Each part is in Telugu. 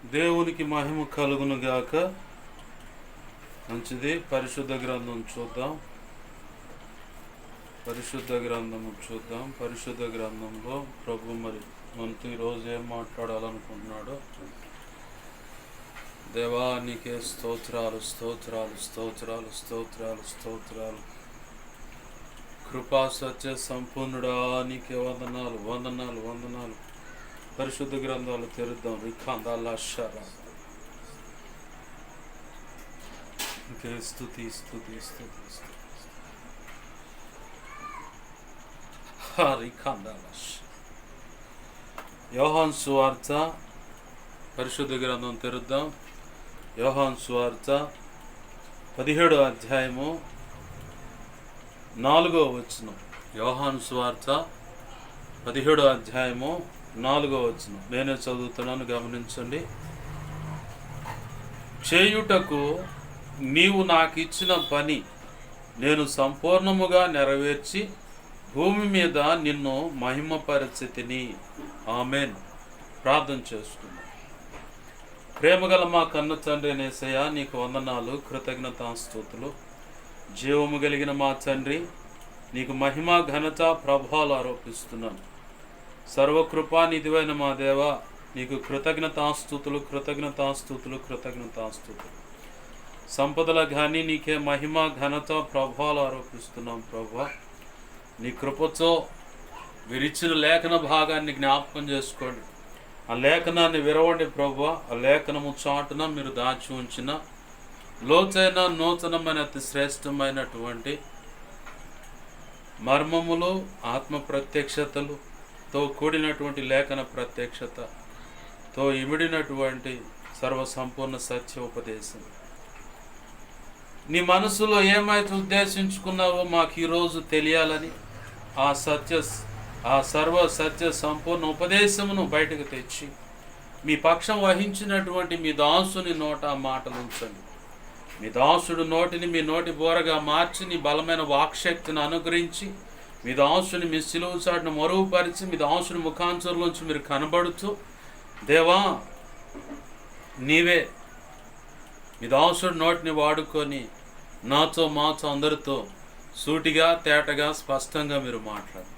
దేవునికి మహిమ కలుగును గాక. మంచిది. పరిశుద్ధ గ్రంథం చూద్దాం. పరిశుద్ధ గ్రంథంలో ప్రభు మరి మనతో ఈరోజు ఏం మాట్లాడాలనుకుంటున్నాడో. దేవా నీకే స్తోత్రాలు. కృపా సత్య సంపూర్ణుడా నీకే వందనాలు. పరిశుద్ధ గ్రంథాలు తెరుద్దాం. రిఖాందాల్లాషారా ఇంకే స్తుతి. యోహాను సువార్త పరిశుద్ధ గ్రంథం తెరుద్దాం. యోహాను సువార్త 17వ అధ్యాయము 4వ వచనం. యోహాను సువార్త 17వ అధ్యాయము 4వ వచనం. నేనే చదువుతున్నాను, గమనించండి. చేయుటకు నీవు నాకు ఇచ్చిన పని నేను సంపూర్ణముగా నెరవేర్చి భూమి మీద నిన్ను మహిమపరచితిని. ఆమేన్. ప్రార్థన చేసుకుందాం. ప్రేమగల మా కన్న తండ్రి యేసయ్యా, నీకు వందనాలు, కృతజ్ఞతాస్తుతులు. జీవము కలిగిన మా తండ్రి, నీకు మహిమ ఘనత ప్రభావాలు ఆరోపిస్తున్నాను. సర్వకృపానిధివైన మా దేవ, నీకు కృతజ్ఞతాస్తుతులు. సంపదల కానీ నీకే మహిమ ఘనత ప్రభావాలు ఆరోపిస్తున్నాం. ప్రభా, నీ కృపతో విరిచిన లేఖన భాగాన్ని జ్ఞాపకం చేసుకోండి. ఆ లేఖనాన్ని విరవండి ప్రభా. ఆ లేఖనము చాటున మీరు దాచి ఉంచిన లోతైన నూతనమైన అతి శ్రేష్టమైనటువంటి మర్మములు, ఆత్మ ప్రత్యక్షతలుతో కూడినటువంటి లేఖన ప్రత్యక్షతతో ఇమిడినటువంటి సర్వసంపూర్ణ సత్య ఉపదేశం. నీ మనసులో ఏమైతే ఉద్దేశించుకున్నావో మాకు ఈరోజు తెలియాలని ఆ సర్వ సత్య సంపూర్ణ ఉపదేశమును బయటకు తెచ్చి మీ పక్షం వహించినటువంటి మీ దాసుని నోట మాటలు ఉంచండి. మీ దాసుడు నోటిని మీ నోటి బోరగా మార్చి నీ బలమైన వాక్శక్తిని అనుగ్రహించి మీ దాసుని మీ సిలువ చాటును మరుగుపరిచి మీ దాసుని ముఖాంచరులోంచి మీరు కనబడుతూ, దేవా నీవే మీ దాసుడు నోటిని వాడుకొని నాతో మాతో అందరితో సూటిగా తేటగా స్పష్టంగా మీరు మాట్లాడు.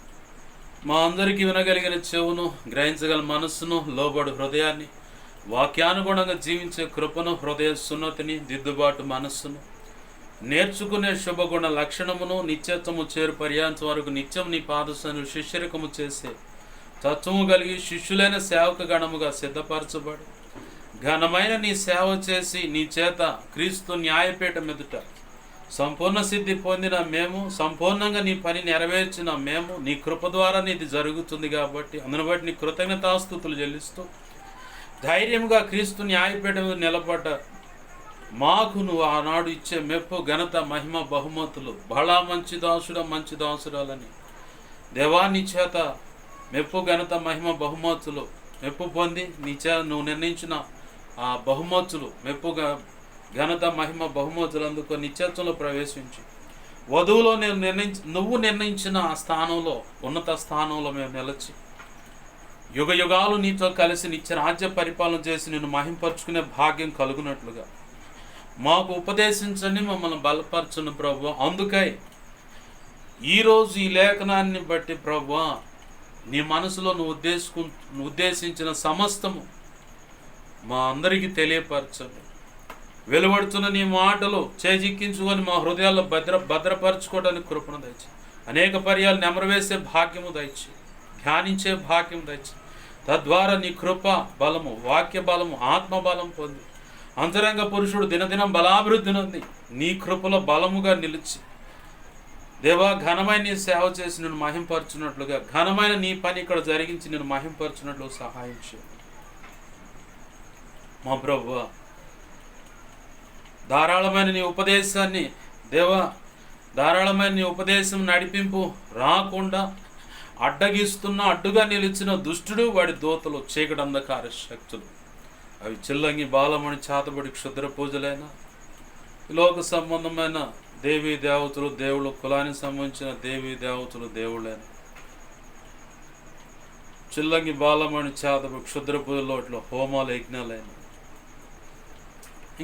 మా అందరికీ వినగలిగిన చెవును, గ్రహించగల మనస్సును, లోబడు హృదయాన్ని, వాక్యానుగుణంగా జీవించే కృపను, హృదయ సున్నతిని, దిద్దుబాటు మనస్సును, నేర్చుకునే శుభగుణ లక్షణమును, నిత్యత్వము చేరు పర్యాంతం వరకు నిత్యం నీ పాదసను శిష్యరికము చేసే తత్వము కలిగి శిష్యులైన సేవక గణముగా సిద్ధపరచబడి ఘనమైన నీ సేవ చేసి నీ చేత క్రీస్తు న్యాయపీఠం ఎదుట సంపూర్ణ సిద్ధి పొందిన మేము, సంపూర్ణంగా నీ పని నెరవేర్చిన మేము, నీ కృప ద్వారా నీది జరుగుతుంది కాబట్టి అందును బట్టి నీ కృతజ్ఞతాస్తుతులు చెల్లిస్తూ ధైర్యంగా క్రీస్తు న్యాయపీఠం నిలబడ్డ మాకు నువ్వు ఆనాడు ఇచ్చే మెప్పు, ఘనత, మహిమ, బహుమతులు, బహళా మంచి దాసురాలని దేవా నీ చేత మెప్పు, ఘనత, మహిమ, బహుమతులు మెప్పు పొంది నీ నువ్వు నిర్ణయించిన ఆ బహుమతులు, మెప్పుగా ఘనత, మహిమ, బహుమతులు అందుకో నిత్యత్వంలో ప్రవేశించి వధువులో నువ్వు నిర్ణయించిన ఆ స్థానంలో, ఉన్నత స్థానంలో మేము నిలిచి యుగ యుగాలు నీతో కలిసి నిత్య రాజ్య పరిపాలన చేసి నిన్ను మహింపరుచుకునే భాగ్యం కలుగునట్లుగా మాకు ఉపదేశించండి, మమ్మల్ని బలపరచండి ప్రభు. అందుకై ఈరోజు ఈ లేఖనాన్ని బట్టి ప్రభు నీ మనసులో నువ్వు ఉద్దేశించిన సమస్తము మా అందరికీ తెలియపరచండి. వెలువడుతున్న నీ మాటలు చేజిక్కించుకొని మా హృదయాల్లో భద్రపరచుకోవడానికి కృపను దయచి, అనేక పర్యాలు నెమరవేసే భాగ్యము దయచి, ధ్యానించే భాగ్యం దయచి, తద్వారా నీ కృప బలము, వాక్య బలము, ఆత్మ బలం పొంది అంతరంగ పురుషుడు దినదినం బలాభివృద్ధి నొంది నీ కృపలో బలముగా నిలిచి దేవా ఘనమైన నీ సేవ చేసి నేను మహింపరచున్నట్లుగా, ఘనమైన నీ పని ఇక్కడ జరిగించి నేను మహింపరచున్నట్లు సహాయం చేయి మా ప్రభువా. ధారాళమైన నీ ఉపదేశాన్ని దేవా, ధారాళమైన నీ ఉపదేశం నడిపింపు రాకుండా అడ్డుగా నిలిచిన దుష్టుడు, వాడి దూతలు, చీకటి అంధకార శక్తులు, అవి చిల్లంగి, బాలమణి, చాతబడి క్షుద్ర పూజలైన లోక సంబంధమైన దేవీ దేవతలు, దేవుళ్ళు, కులానికి సంబంధించిన దేవీ దేవతలు, దేవుళ్ళైన చిల్లంగి బాలమణి చేత క్షుద్ర పూజలోట్లో హోమాలు, యజ్ఞాలైన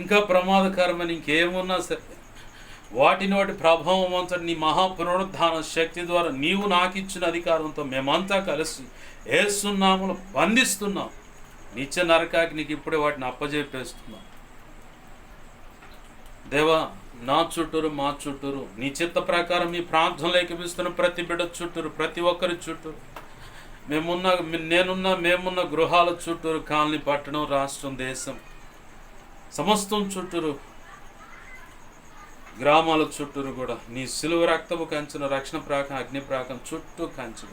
ఇంకా ప్రమాదకరమైన ఇంకేమున్నా సరే వాటి ప్రభావం అంతా నీ మహాపునరుద్ధాన శక్తి ద్వారా నీవు నాకు ఇచ్చిన అధికారంతో మేమంతా కలిసి యేసు నామములో బంధిస్తున్నాం. నిత్య నరకాకి నీకు ఇప్పుడే వాటిని అప్పజెప్పేస్తున్నాం. దేవా, నా చుట్టూరు మా చుట్టూరు నీ చిత్త ప్రకారం మీ ప్రార్థనలు ఏకీపిస్తున్న ప్రతి బిడ్డ చుట్టూరు, ప్రతి ఒక్కరి చుట్టూరు, మేమున్న గృహాల చుట్టూరు, కాలనీ, పట్టణం, రాష్ట్రం, దేశం సమస్తం చుట్టూరు, గ్రామాల చుట్టూరు కూడా నీ సిలువ రక్తము కంచిన రక్షణ ప్రాకం, అగ్ని ప్రాకం చుట్టూ కంచి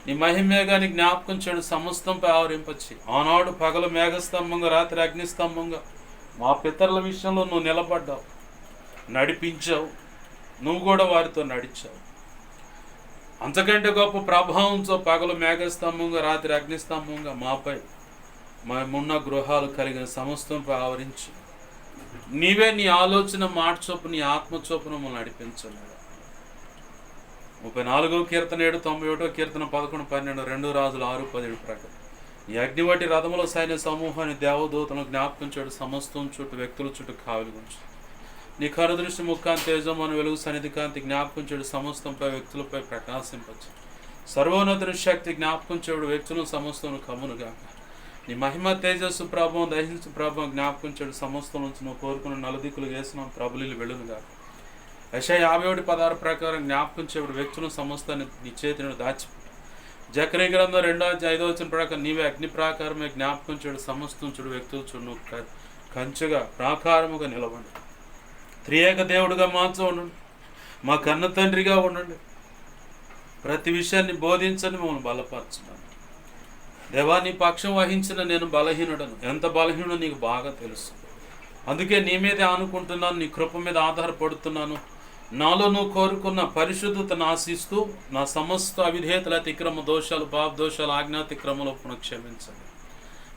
నీ మహిమేగాని జ్ఞాపకం చేయడం సమస్తంపై ఆవరింపచ్చి ఆనాడు పగలు మేఘస్తంభంగా రాత్రి అగ్నిస్తంభంగా మా పితరుల విషయంలో నువ్వు నిలబడ్డావు, నడిపించావు. నువ్వు కూడా వారితో నడిచావు. అంతకంటే గొప్ప ప్రభావంతో పగలు మేఘస్తంభంగా రాత్రి అగ్నిస్తంభంగా మాపై మేమున్న గృహాలు కలిగిన సమస్తంపై ఆవరించి నీవే నీ ఆలోచన మాట చొప్పు నీ ఆత్మ చొప్పున మమ్మల్ని నడిపించండి. 34వ కీర్తన 7, 91వ కీర్తన 11, 12, 2 రాజులు 6, 17 ప్రకారం ఈ అగ్నివటి రథముల సైన్య సమూహాన్ని దేవదూతను జ్ఞాపకం చేయడం సమస్తం చుట్టూ వ్యక్తుల చుట్టూ కావలి ఉంచు. నీ కరుదృష్టి ముఖాంతి తేజమాన వెలుగు సన్నిధి కాంతి జ్ఞాపకం చేయడం సమస్తంపై వ్యక్తులపై ప్రకాశింపచ్చు. సర్వోన్నతుని శక్తి జ్ఞాపకం చేయడం వ్యక్తులను సమస్తం కమ్మునుగా. నీ మహిమ తేజస్సు ప్రభావం దహించు ప్రభావం జ్ఞాపకం చేయడం సమస్తం నుంచి నువ్వు కోరుకున్న నలుదిక్కులు వేసిన ప్రభులు వెళ్ళునుగా. యెషయా 51:16 ప్రకారం జ్ఞాపకం చేయడం వ్యక్తులను సమస్తాన్ని నీ చేతిని దాచి. జకరియా గ్రంథం 2:5 ప్రకారం నీవే అగ్ని ప్రాకారమే జ్ఞాపకం చేయడం సమస్తం చూడు వ్యక్తులు చూడు కంచుగా ప్రాకారముగా నిలవండి. త్రియేక దేవుడుగా మాతో ఉండండి, మా కన్న తండ్రిగా ఉండండి. ప్రతి విషయాన్ని బోధించని మమ్మల్ని బలపరచున్నాను. దేవా, నీ పక్షం వహించిన నేను బలహీనుడను. ఎంత బలహీనుడో నీకు బాగా తెలుసు. అందుకే నీ మీదే ఆనుకుంటున్నాను, నీ కృప మీద ఆధారపడుతున్నాను. నాలో నువ్వు కోరుకున్న పరిశుద్ధతను ఆశిస్తూ నా సమస్త అవిధేయతల అతిక్రమ దోషాలు, పాప దోషాలు, ఆజ్ఞాతిక్రమలో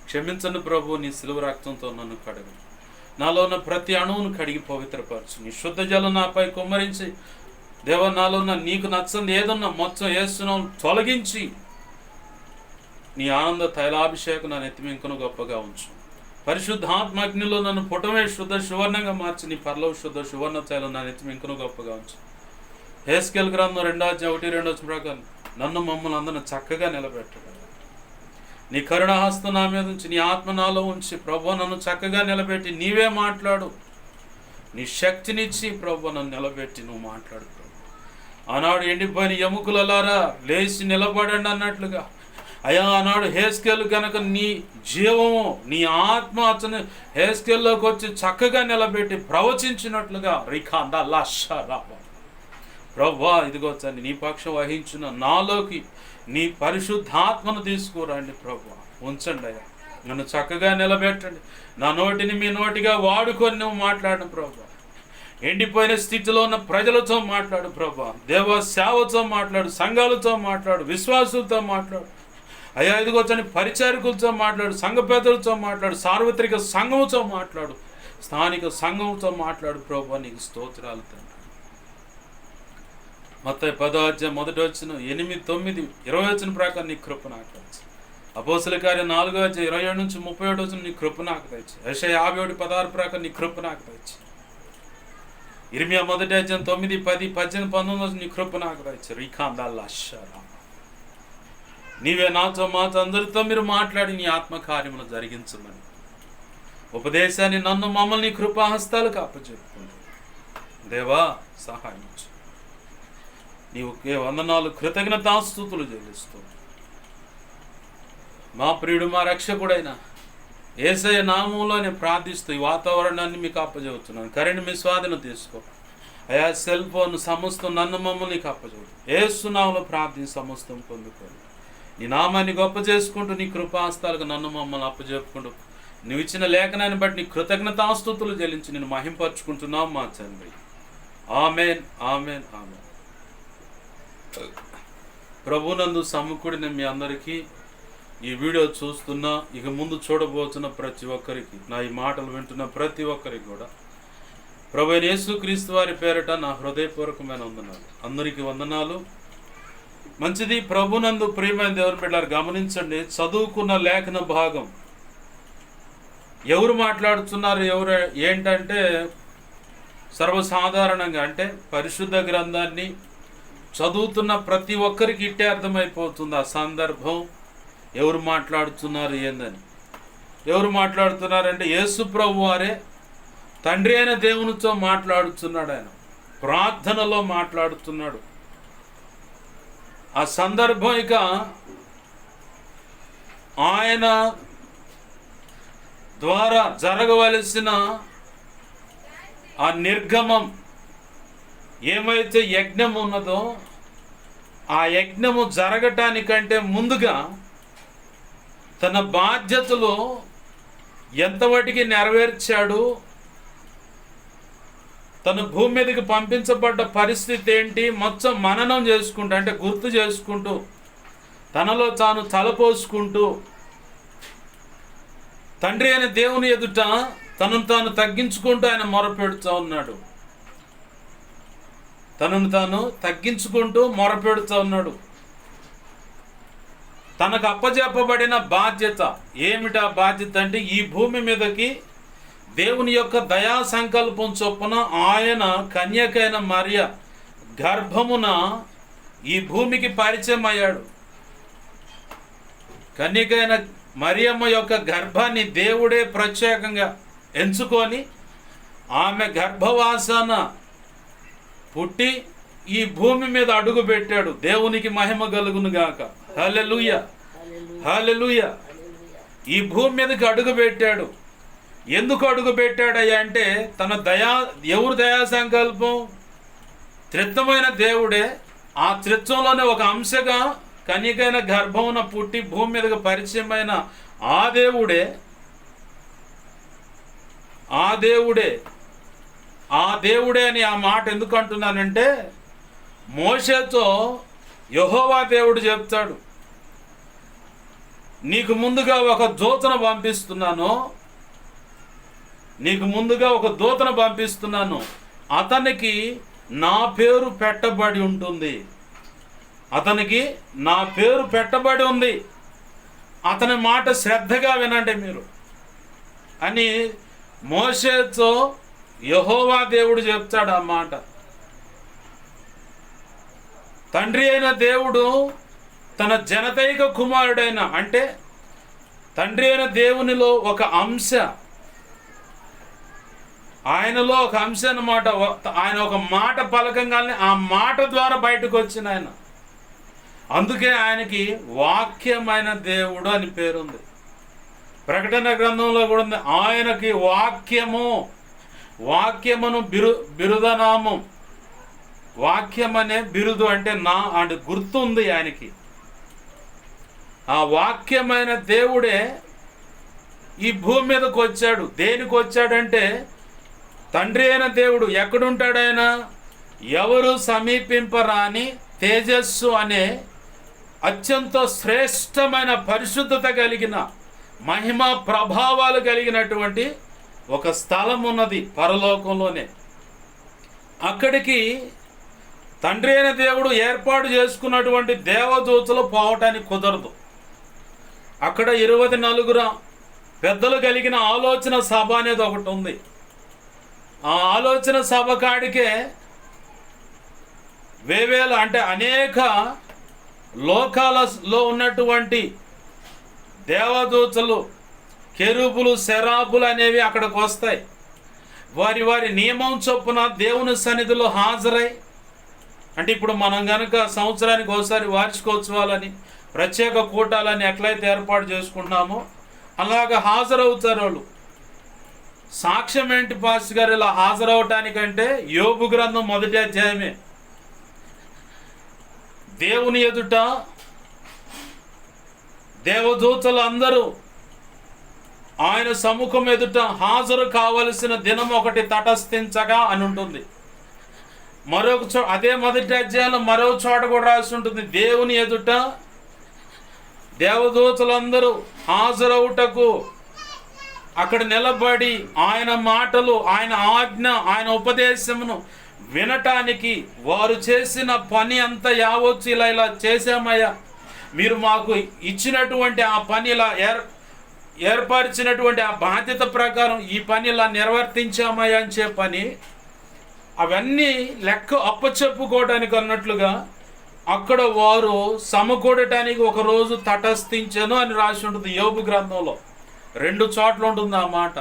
క్షమించండి ప్రభు. నీ సిలువ రక్తంతో నన్ను కడగండి. నాలో ఉన్న ప్రతి అణువును కడిగి పవిత్రపరచు. నీ శుద్ధ జలం నాపై కుమ్మరించి దేవ, నాలో ఉన్న నీకు నచ్చంది ఏదన్నా మొత్తం వేస్తున్నాం తొలగించి నీ ఆనంద తైలాభిషేకం నా నెత్తిమింకను గొప్పగా ఉంచు. పరిశుద్ధాత్మాగ్నిలో నన్ను పుటమే శుద్ధ సువర్ణంగా మార్చి నీ పరలో శుద్ధ సువర్ణ తైలం నా నెత్తిమింకను గొప్పగా ఉంచు. హెస్కేల్ గ్రంథం 2:1-2 ప్రకారం నన్ను మమ్మల్ని అందరిని చక్కగా నిలబెట్టడు. నీ కరుణహస్తం నా మీద ఉంచి నీ ఆత్మ నాలో ఉంచి ప్రభు నన్ను చక్కగా నిలబెట్టి నీవే మాట్లాడు. నీ శక్తినిచ్చి ప్రభు నన్ను నిలబెట్టి నువ్వు మాట్లాడు ప్రభు. ఆనాడు ఎండిపోయిన ఎముకలలారా లేచి నిలబడండి అన్నట్లుగా అయ్యా, ఆనాడు హెస్కేలు కనుక నీ జీవము నీ ఆత్మ అతను హెస్కేల్లోకి వచ్చి చక్కగా నిలబెట్టి ప్రవచించినట్లుగా రిఖాందా లాషా ప్రభా, ఇదిగో తండ్రి నీ పక్షం వహించిన నాలోకి నీ పరిశుద్ధాత్మను తీసుకురండి ప్రభా. ఉంచండి అయ్యా, నన్ను చక్కగా నిలబెట్టండి. నా నోటిని మీ నోటిగా వాడుకొని నువ్వు మాట్లాడు ప్రభా. ఎండిపోయిన స్థితిలో ఉన్న ప్రజలతో మాట్లాడు ప్రభా. దేవ సేవతో మాట్లాడు, సంఘాలతో మాట్లాడు, విశ్వాసులతో మాట్లాడు అయ్యా. ఇదిగో తండ్రి పరిచారకులతో మాట్లాడు, సంఘ పెద్దలతో మాట్లాడు, సార్వత్రిక సంఘంతో మాట్లాడు, స్థానిక సంఘంతో మాట్లాడు ప్రభా. నీకు స్తోత్రాలు తండ్రి. మత్తయి 10:1 8, 9, 20 ప్రకారం నీ కృప నాకు తెచ్చు. అపోస్తల కార్యం 4:27-31 నీ కృప నాకు తెచ్చు. యెషయా 51:16 ప్రకారం నీ కృప నాకు తెచ్చు. ఇర్మియా 1:9, 10, 18, 19 నీ కృప నాకు తెచ్చు. రిఖాందాల్లాషారా, నీవే నాతో మాతో అందరితో మీరు మాట్లాడి నీ ఆత్మకార్యములు జరిగించమని ఉపదేశాన్ని నన్ను మమ్మల్ని కృపాహస్తాలకు అప్పచెప్పుకుంటూ దేవా సహాయం. నీవుకే వందనాలు, కృతజ్ఞతాస్తుతులు చెల్లిస్తూ మా ప్రియుడు మా రక్షకుడైన యేసయ్య నామంలో నేను ప్రార్థిస్తూ ఈ వాతావరణాన్ని మీకు అప్పచెబుతున్నాను. కరెంట్ మీ స్వాధీనం తీసుకో అయా. సెల్ ఫోన్ సమస్తం నన్ను మమ్మల్ని అప్పచెబుతూ యేసు నామంలో ప్రార్థించి సమస్తం పొందుకోండి. నీ నామాన్ని గొప్ప చేసుకుంటూ నీ కృపాహస్తాలకు నన్ను మమ్మల్ని అప్పచెప్పుకుంటూ నువ్వు ఇచ్చిన లేఖనాన్ని బట్టి నీ కృతజ్ఞతాస్తుతులు చెల్లించి నేను మహింపరుచుకుంటున్నాం మా తండ్రి. Amen, amen, amen. ప్రభునందు సమ్ముకుడిన మీ అందరికీ, ఈ వీడియో చూస్తున్న ఇక ముందు చూడబోతున్న ప్రతి ఒక్కరికి, నా ఈ మాటలు వింటున్న ప్రతి ఒక్కరికి కూడా ప్రభు యేసుక్రీస్తు వారి పేరిట నా హృదయపూర్వకమైన వందనాలు. అందరికీ వందనాలు. మంచిది. ప్రభునందు ప్రియమైన దేవుని బిడ్డలారా, గమనించండి, చదువుకున్న లేఖన భాగం ఎవరు మాట్లాడుతున్నారు, ఎవరు ఏంటంటే సర్వసాధారణంగా అంటే పరిశుద్ధ గ్రంథాన్ని చదువుతున్న ప్రతి ఒక్కరికి ఇట్టే అర్థమైపోతుంది ఆ సందర్భం, ఎవరు మాట్లాడుతున్నారు ఏందని. ఎవరు మాట్లాడుతున్నారంటే యేసు ప్రభు వారే తండ్రి అయిన దేవునితో మాట్లాడుతున్నాడు. ఆయన ప్రార్థనలో మాట్లాడుతున్నాడు. ఆ సందర్భం ఇక ఆయన ద్వారా జరగవలసిన ఆ నిర్గమం, ఏమైతే యజ్ఞం ఉన్నదో ఆ యజ్ఞము జరగటానికంటే ముందుగా తన బాధ్యతలు ఎంతవరకు నెరవేర్చాడు, తను భూమి మీదకి పంపించబడ్డ పరిస్థితి ఏంటి మొత్తం మననం చేసుకుంటూ, అంటే గుర్తు చేసుకుంటూ, తనలో తాను తలపోసుకుంటూ తండ్రి అయిన దేవుని ఎదుట తనను తాను తగ్గించుకుంటూ ఆయన మొరపెడుతూ ఉన్నాడు. తనను తాను తగ్గించుకుంటూ మొరపెడుతూ ఉన్నాడు. తనకు అప్పజెప్పబడిన బాధ్యత ఏమిటా బాధ్యత అంటే ఈ భూమి మీదకి దేవుని యొక్క దయా సంకల్పం చొప్పున ఆయన కన్యకైన మరియ గర్భమున ఈ భూమికి పరిచయం అయ్యాడు. కన్యకైన మరియమ్మ యొక్క గర్భాన్ని దేవుడే ప్రత్యేకంగా ఎంచుకొని ఆమె గర్భవాసాన పుట్టి ఈ భూమి మీద అడుగు పెట్టాడు. దేవునికి మహిమ కలుగును గాక. హల్లెలూయా, హల్లెలూయా. ఈ భూమి మీదకి అడుగు పెట్టాడు. ఎందుకు అడుగు పెట్టాడయ్యా అంటే తన ఎవరు దయా సంకల్పం? త్రిత్వమైన దేవుడే. ఆ త్రిత్వంలోనే ఒక అంశగా కన్యకైన గర్భమున పుట్టి భూమి మీదకి పరిచయమైన ఆ దేవుడే అని ఆ మాట ఎందుకు అంటున్నానంటే, మోషేతో యెహోవా దేవుడు చెప్తాడు, నీకు ముందుగా ఒక దూతను పంపిస్తున్నాను, అతనికి నా పేరు పెట్టబడి ఉంటుంది, అతని మాట శ్రద్ధగా వినండి మీరు అని మోషేతో యెహోవా దేవుడు చెప్తాడు ఆ మాట. తండ్రి అయిన దేవుడు తన జనతైక కుమారుడైన, అంటే తండ్రి అయిన దేవునిలో ఒక అంశ, ఆయనలో ఒక అంశ అన్నమాట. ఆయన ఒక మాట పలకంగానే ఆ మాట ద్వారా బయటకు వచ్చిన ఆయన. అందుకే ఆయనకి వాక్యమైన దేవుడు అని పేరుంది. ప్రకటన గ్రంథంలో కూడా ఉంది, ఆయనకి వాక్యమును బిరుదనామం. వాక్యం అనే బిరుదు అంటే అంటే గుర్తు ఉంది ఆయనకి. ఆ వాక్యమైన దేవుడే ఈ భూమి మీదకి వచ్చాడు. దేనికి వచ్చాడంటే తండ్రి అయిన దేవుడు ఎక్కడుంటాడు? ఆయన ఎవరు సమీపింపరాని తేజస్సు అనే అత్యంత శ్రేష్టమైన పరిశుద్ధత కలిగిన మహిమ ప్రభావాలు కలిగినటువంటి ఒక స్థలం ఉన్నది పరలోకంలోనే. అక్కడికి తండ్రి అయిన దేవుడు ఏర్పాటు చేసుకున్నటువంటి దేవదూతలు పోవటానికి కుదరదు. అక్కడ 24 పెద్దలు కలిగిన ఆలోచన సభ అనేది ఒకటి ఉంది. ఆ ఆలోచన సభ కాడికే వేవేల, అంటే అనేక లోకాలలో ఉన్నటువంటి దేవదూతలు, కెరూబులు, సెరాబులు అనేవి అక్కడికి వస్తాయి. వారి నియమం చొప్పున దేవుని సన్నిధిలో హాజరై, అంటే ఇప్పుడు మనం కనుక సంవత్సరానికి ఒకసారి వార్షికోత్సవాలని, ప్రత్యేక కూటాలని ఎట్లయితే ఏర్పాటు చేసుకుంటున్నామో అలాగా హాజరవుతారు వాళ్ళు. సాక్ష్యం ఏంటి పాస్టర్ గారు ఇలా హాజరవటానికంటే యోబు గ్రంథం 1వ అధ్యాయమే. దేవుని ఎదుట దేవదూతలు అందరూ ఆయన సముఖం ఎదుట హాజరు కావలసిన దినం ఒకటి తటస్థించగా అని ఉంటుంది. మరొక అదే 1వ అధ్యాయంలో మరో చోట కూడా రాసి ఉంటుంది, దేవుని ఎదుట దేవదూతలందరూ హాజరవుటకు అక్కడ నిలబడి ఆయన మాటలు, ఆయన ఆజ్ఞ, ఆయన ఉపదేశమును వినటానికి వారు చేసిన పని అంతా యావొచ్చు ఇలా చేసామయ్యా, మీరు మాకు ఇచ్చినటువంటి ఆ పని ఇలా ఏర్పరిచినటువంటి ఆ బాధ్యత ప్రకారం ఈ పని ఇలా నిర్వర్తించామయ్యా అని చెప్పని అవన్నీ లెక్క అప్పచెప్పుకోవడానికి అన్నట్లుగా అక్కడ వారు సమకూడటానికి ఒక రోజు తటస్థించను అని రాసి ఉంటుంది యోబు గ్రంథంలో. 2 చోట్ల ఉంటుంది ఆ మాట,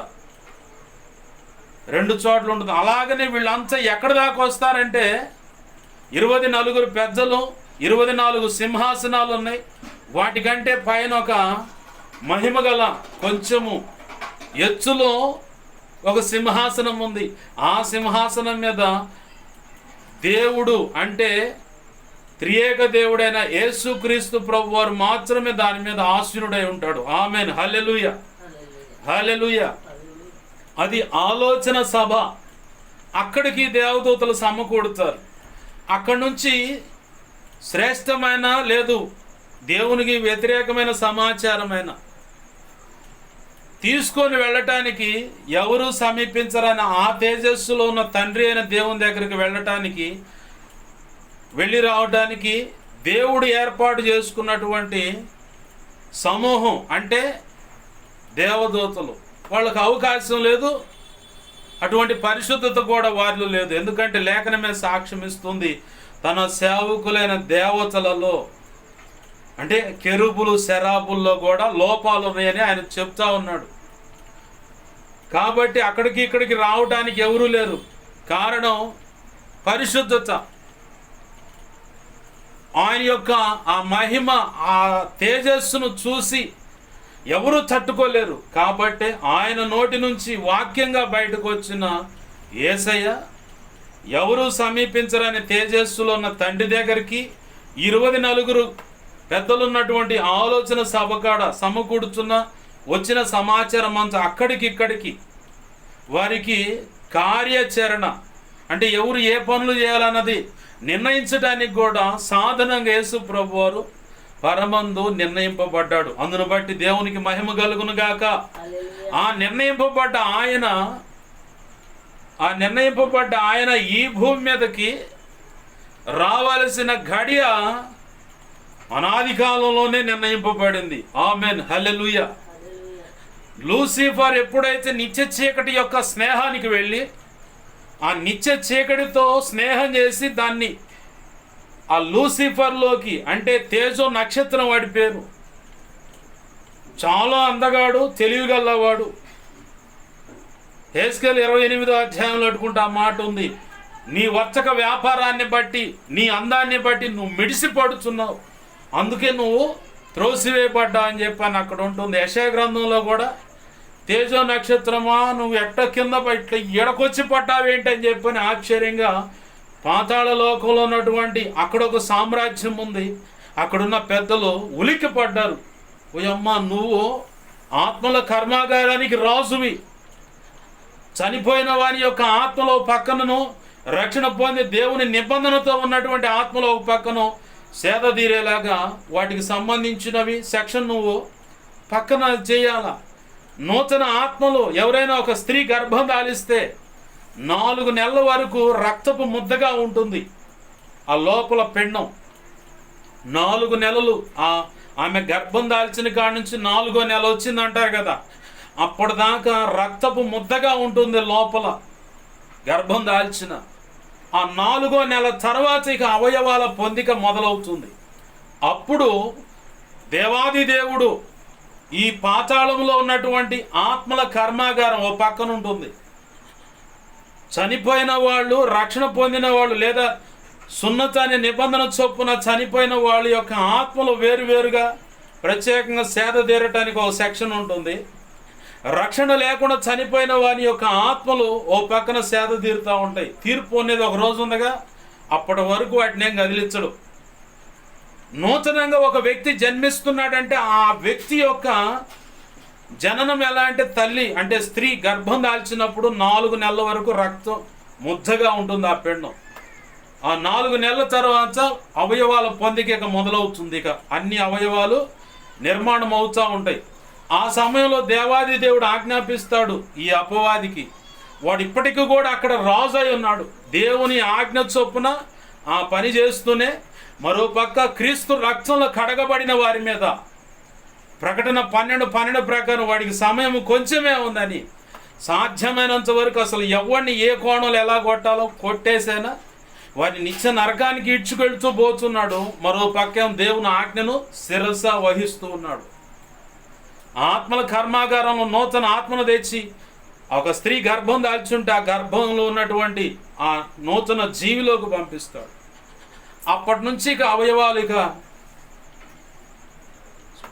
2 చోట్ల ఉంటుంది. అలాగనే వీళ్ళంతా ఎక్కడి దాకా వస్తారంటే 24 పెద్దలు, 24 సింహాసనాలు ఉన్నాయి. వాటికంటే పైన ఒక మహిమ గల కొంచెము ఎత్తులో ఒక సింహాసనం ఉంది. ఆ సింహాసనం మీద దేవుడు అంటే త్రియేక దేవుడైన యేసుక్రీస్తు ప్రభు వారు మాత్రమే దాని మీద ఆసీనుడై ఉంటాడు. ఆమేన్, హల్లెలూయా, హల్లెలూయా. అది ఆలోచన సభ. అక్కడికి దేవదూతలు సమకూడుతారు. అక్కడి నుంచి శ్రేష్టమైన లేదు దేవునికి వ్యతిరేకమైన సమాచారమైన తీసుకొని వెళ్ళటానికి ఎవరు సమీపించరని ఆ తేజస్సులో ఉన్న తండ్రి అయిన దేవుని దగ్గరికి వెళ్ళటానికి వెళ్ళి రావడానికి దేవుడు ఏర్పాటు చేసుకున్నటువంటి సమూహం అంటే దేవదూతలు. వాళ్ళకు అవకాశం లేదు, అటువంటి పరిశుద్ధత కూడా వారిలో లేదు. ఎందుకంటే లేఖనమే సాక్ష్యం ఇస్తుంది, తన సేవకులైన దేవతలలో అంటే కెరూబులు సెరాబుల్లో కూడా లోపాలు ఉన్నాయని ఆయన చెప్తా ఉన్నాడు. కాబట్టి అక్కడికి ఇక్కడికి రావడానికి ఎవరూ లేరు. కారణం పరిశుద్ధత. ఆయన యొక్క ఆ మహిమ, ఆ తేజస్సును చూసి ఎవరు తట్టుకోలేరు. కాబట్టి ఆయన నోటి నుంచి వాక్యంగా బయటకు వచ్చిన యేసయ్య ఎవరు సమీపించరని తేజస్సులో ఉన్న తండ్రి దగ్గరికి 24 పెద్దలున్నటువంటి ఆలోచన సభకాడ సమకూడుతున్న వచ్చిన సమాచారం అంతా అక్కడికి ఇక్కడికి వారికి కార్యాచరణ అంటే ఎవరు ఏ పనులు చేయాలన్నది నిర్ణయించడానికి కూడా సాధనంగా యేసు ప్రభు వారు పరమందు నిర్ణయింపబడ్డాడు. అందును బట్టి దేవునికి మహిమ కలుగును గాక. ఆ నిర్ణయింపబడ్డ ఆయన ఈ భూమి మీదకి రావాల్సిన గడియ అనాది కాలంలోనే నిర్ణయింపబడింది. ఆమేన్, హల్లెలూయా. లూసిఫర్ ఎప్పుడైతే నిత్య చీకటి యొక్క స్నేహానికి వెళ్ళి ఆ నిత్య చీకటితో స్నేహం చేసి దాన్ని ఆ లూసిఫర్లోకి అంటే తేజో నక్షత్రం వాడి పేరు, చాలా అందగాడు, తెలివిగలవాడు. హెస్కేల్ 28వ అధ్యాయంలో అడుకుంటే ఆ మాట ఉంది, నీ వర్చక వ్యాపారాన్ని బట్టి నీ అందాన్ని బట్టి నువ్వు మిడిసిపడుతున్నావు, అందుకే నువ్వు త్రోసివేయబడ్డా అని చెప్పని అక్కడ ఉంటుంది. యెషయా గ్రంథంలో కూడా తేజో నక్షత్రమా నువ్వు ఎట్ట కింద ఇట్లా ఎడకొచ్చి పడ్డావేంటని చెప్పని ఆశ్చర్యంగా పాతాళ లోకంలో ఉన్నటువంటి అక్కడ ఒక సామ్రాజ్యం ఉంది. అక్కడున్న పెద్దలు ఉలిక్కి పడ్డారు. ఓయమ్మ, నువ్వు ఆత్మల కర్మాగారానికి రాజువి, చనిపోయిన వాని యొక్క ఆత్మలో పక్కనను రక్షణ పొంది దేవుని నిబంధనతో ఉన్నటువంటి ఆత్మలో ఒక పక్కను సేద తీరేలాగా వాటికి సంబంధించినవి సెక్షన్ నువ్వు పక్కన చేయాలా. నూతన ఆత్మలు ఎవరైనా ఒక స్త్రీ గర్భం దాలిస్తే 4 నెలల వరకు రక్తపు ముద్దగా ఉంటుంది ఆ లోపల పిండం. 4 నెలలు ఆమె గర్భం దాల్చిన కాడి నుంచి 4వ నెల వచ్చిందంటారు కదా, అప్పటిదాకా రక్తపు ముద్దగా ఉంటుంది లోపల గర్భం దాల్చిన. ఆ 4వ నెల తర్వాత ఇక అవయవాల పొందిక మొదలవుతుంది. అప్పుడు దేవాది దేవుడు ఈ పాతాళంలో ఉన్నటువంటి ఆత్మల కర్మాగారం ఓ పక్కన ఉంటుంది. చనిపోయిన వాళ్ళు, రక్షణ పొందిన వాళ్ళు లేదా సున్నత అనే నిబంధన చొప్పున చనిపోయిన వాళ్ళ యొక్క ఆత్మలు వేరువేరుగా ప్రత్యేకంగా సేద తీరటానికి ఒక సెక్షన్ ఉంటుంది. రక్షణ లేకుండా చనిపోయిన వారి యొక్క ఆత్మలు ఓ పక్కన సేద తీరుతూ ఉంటాయి. తీర్పు అనేది ఒక రోజు ఉందిగా, అప్పటి వరకు వాటిని ఏం కదిలించడు. నూతనంగా ఒక వ్యక్తి జన్మిస్తున్నాడంటే ఆ వ్యక్తి యొక్క జననం ఎలా అంటే తల్లి అంటే స్త్రీ గర్భం దాల్చినప్పుడు 4 నెలల వరకు రక్తం ముద్దగా ఉంటుంది ఆ పిండం. ఆ 4 నెలల తర్వాత అవయవాల పొందిక మొదలవుతుంది. ఇక అన్ని అవయవాలు నిర్మాణం అవుతూ ఉంటాయి. ఆ సమయంలో దేవాది దేవుడు ఆజ్ఞాపిస్తాడు ఈ అపవాదికి. వాడు ఇప్పటికీ కూడా అక్కడ రాజు అయి ఉన్నాడు. దేవుని ఆజ్ఞ చొప్పున ఆ పని చేస్తూనే మరోపక్క క్రీస్తు రక్తంలో కడగబడిన వారి మీద ప్రకటన 12:12 ప్రకారం వాడికి సమయం కొంచెమే ఉందని సాధ్యమైనంత వరకు అసలు ఎవరిని ఏ కోణంలో ఎలా కొట్టాలో కొట్టేసైనా వాడిని నిత్య నరకానికి ఇడ్చుకెళ్తూ పోతున్నాడు. మరో పక్కన దేవుని ఆజ్ఞను శిరస వహిస్తూ ఉన్నాడు. ఆత్మల కర్మాగారంలో నూతన ఆత్మను తెచ్చి ఒక స్త్రీ గర్భం దాల్చుంటే ఆ గర్భంలో ఉన్నటువంటి ఆ నూతన జీవిలోకి పంపిస్తాడు. అప్పటి నుంచి ఇక అవయవాలు ఇక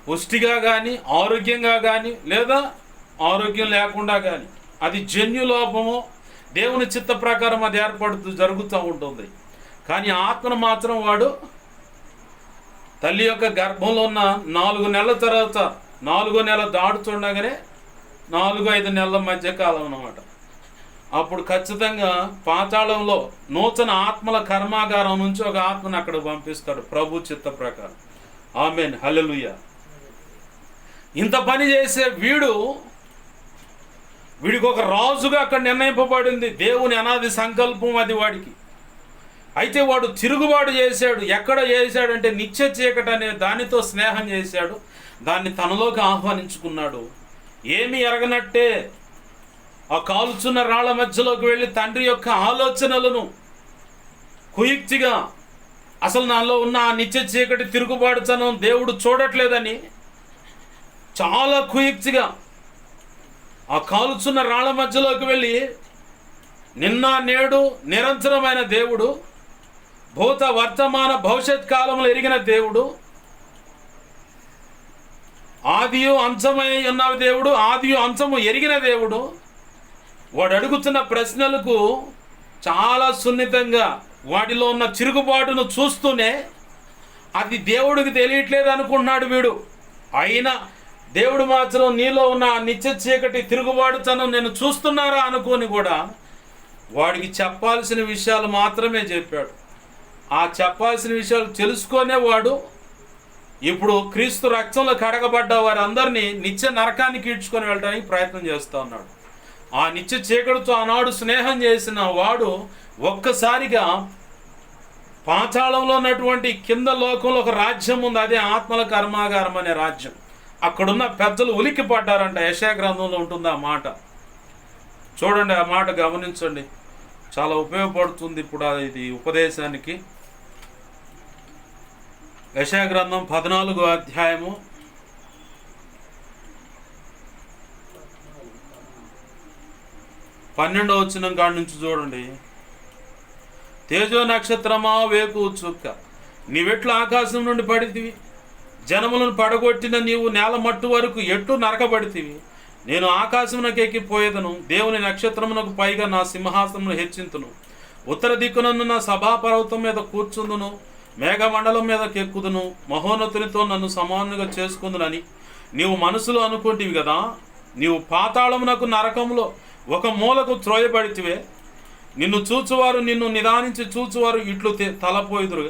పుష్టిగా కానీ ఆరోగ్యంగా కానీ లేదా ఆరోగ్యం లేకుండా కానీ అది జన్యులోపము దేవుని చిత్త ప్రకారం అది జరుగుతూ ఉంటుంది. కానీ ఆత్మను మాత్రం వాడు తల్లి యొక్క గర్భంలో ఉన్న 4 నెలల తర్వాత 4వ నెల దాడుతుండగానే 4-5 నెలల మధ్య కాలం అన్నమాట. అప్పుడు ఖచ్చితంగా పాతాళంలో నూతన ఆత్మల కర్మాగారం నుంచి ఒక ఆత్మను అక్కడ పంపిస్తాడు ప్రభు చిత్త ప్రకారం. ఆమేన్, హల్లెలూయా. ఇంత పని చేసే వీడికి ఒక రాజుగా అక్కడ నిర్ణయింపబడింది. దేవుని అనాది సంకల్పం అది వాడికి. అయితే వాడు తిరుగుబాటు చేశాడు. ఎక్కడ చేశాడంటే నిత్య చీకటి అనే దానితో స్నేహం చేశాడు. దాన్ని తనలోకి ఆహ్వానించుకున్నాడు. ఏమి ఎరగనట్టే ఆ కాలుచున్న రాళ్ల మధ్యలోకి వెళ్ళి తండ్రి యొక్క ఆలోచనలను కుయుక్తిగా అసలు నాలో ఉన్న ఆ నిత్య చీకటి తిరుగుబాటుతనం దేవుడు చూడట్లేదని చాలా కుయుక్తిగా ఆ కాలుచున్న రాళ్ల మధ్యలోకి వెళ్ళి నిన్న నేడు నిరంతరమైన దేవుడు, భూత వర్తమాన భవిష్యత్ కాలంలో ఎరిగిన దేవుడు, ఆదియు అంచమై ఉన్న దేవుడు, ఆదియు అంచము ఎరిగిన దేవుడు, వాడు అడుగుతున్న ప్రశ్నలకు చాలా సున్నితంగా వాటిలో ఉన్న చిరుగుబాటును చూస్తూనే అది దేవుడికి తెలియట్లేదు అనుకుంటున్నాడు వీడు. అయినా దేవుడు మాత్రం నీలో ఉన్న నిత్య చీకటి తిరుగుబాటుతనం నేను చూస్తున్నారా అనుకొని కూడా వాడికి చెప్పాల్సిన విషయాలు మాత్రమే చెప్పాడు. ఆ చెప్పాల్సిన విషయాలు తెలుసుకొనే వాడు ఇప్పుడు క్రీస్తు రక్తంలో కడగబడ్డ వారందరినీ నిత్య నరకానికి ఈడ్చుకొని వెళ్ళడానికి ప్రయత్నం చేస్తూ ఉన్నాడు. ఆ నిత్య చీకటితో ఆనాడు స్నేహం చేసిన వాడు ఒక్కసారిగా పాతాళంలో ఉన్నటువంటి కింద లోకంలో ఒక రాజ్యం ఉంది. అదే ఆత్మల కర్మాగారం అనే రాజ్యం. అక్కడున్న పెద్దలు ఉలిక్కి పడ్డారంట. యెషయా గ్రంథంలో ఉంటుంది ఆ మాట. చూడండి, ఆ మాట గమనించండి, చాలా ఉపయోగపడుతుంది ఇప్పుడు ఇది ఉపదేశానికి. యెషయా గ్రంథం 14వ అధ్యాయము 12వ వచనం కాడి నుంచి చూడండి. తేజో నక్షత్రమా వేకు చుక్క, నీవెట్లు ఆకాశం నుండి పడితివి, జనములను పడగొట్టిన నీవు నేల మట్టు వరకు ఎట్టు నరకబడితివి. నేను ఆకాశమునకు ఎక్కిపోయేదను, దేవుని నక్షత్రమునకు పైగా నా సింహాసనమును హెచ్చింతును. ఉత్తర దిక్కునందు నా సభాపర్వతం మీద కూర్చుందును, మేఘమండలం మీద కెక్కుదును, మహోన్నతునితో నన్ను సమానంగా చేసుకుందునని నీవు మనసులో అనుకుంటివి కదా. నీవు పాతాళమునకు నరకములో ఒక మూలకు త్రోయబడితివే. నిన్ను చూచువారు, నిన్ను నిదానించి చూచువారు ఇట్లు తలపోయిదురు.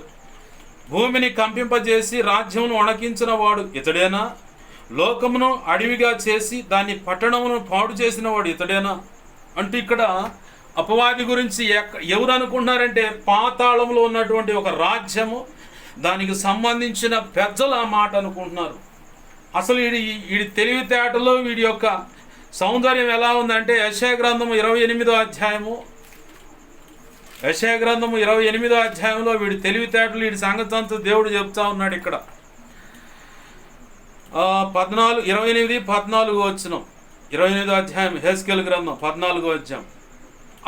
భూమిని కంపింపజేసి రాజ్యమును వణకించిన వాడు ఇతడేనా? లోకమును అడవిగా చేసి దాని పట్టణమును పాడు చేసిన వాడు ఇతడేనా? అంటే ఇక్కడ అపవాది గురించి ఎవరు అనుకుంటున్నారంటే పాతాళంలో ఉన్నటువంటి ఒక రాజ్యము, దానికి సంబంధించిన పెద్దలు ఆ మాట అనుకుంటున్నారు. అసలు వీడి తెలివితేటలో వీడి యొక్క సౌందర్యం ఎలా ఉందంటే యెషయా గ్రంథము 28వ అధ్యాయము, యెషయా గ్రంథము 28వ అధ్యాయంలో వీడి తెలివితేటలు, వీడి సంగతి అంతా దేవుడు చెప్తా ఉన్నాడు. ఇక్కడ 28-14 వచనం, 28వ అధ్యాయం హెస్కేలు గ్రంథం 14వ అధ్యాయం.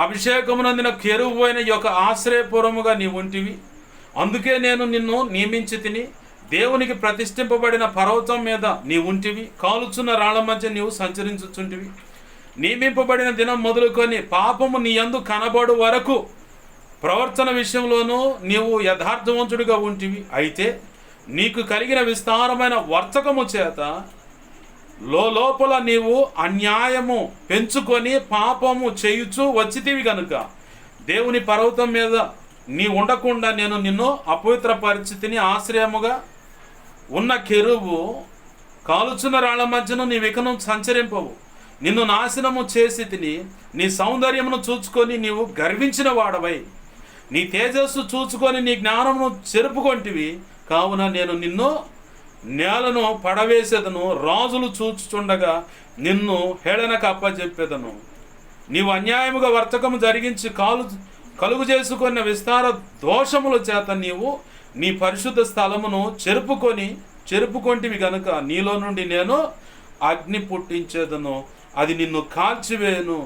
అభిషేకమునందిన కెరూబు అయిన యొక్క ఆశ్రయపురముగా నీవు ఉంటివి, అందుకే నేను నిన్ను నియమించి తిని. దేవునికి ప్రతిష్ఠింపబడిన పర్వతం మీద నీవు ఉంటివి, కాలుచున్న రాళ్ల మధ్య నీవు సంచరించుచుంటివి. నియమింపబడిన దినం మొదలుకొని పాపము నీ యందు కనబడు వరకు ప్రవర్తన విషయంలోనూ నీవు యథార్థవంతుడిగా ఉంటివి. అయితే నీకు కలిగిన విస్తారమైన వర్తకము చేత లోపల నీవు అన్యాయము పెంచుకొని పాపము చేయుచు వచ్చితివి గనుక దేవుని పర్వతం మీద నీ ఉండకుండా నేను నిన్ను అపవిత్ర పరిస్థితిని ఆశ్రయముగా ఉన్న కెరూబు కాలుచున్న రాళ్ల మధ్యను నీ వికనం సంచరింపవు. నిన్ను నాశనము చేసి తిని నీ సౌందర్యమును చూచుకొని నీవు గర్వించిన వాడవై నీ తేజస్సు చూచుకొని నీ జ్ఞానమును చెరుపుకొంటివి. కావున నేను నిన్ను నేలను పడవేసేదను, రాజులు చూచుచుండగా నిన్ను హేళనకు అప్పజెప్పేదను. నీవు అన్యాయముగా వర్తకము జరిగించి కలుగు చేసుకున్న విస్తార దోషముల చేత నీవు నీ పరిశుద్ధ స్థలమును చెరుపుకొంటివి గనుక నీలో నుండి నేను అగ్ని పుట్టించేదను, అది నిన్ను కాల్చివేయను.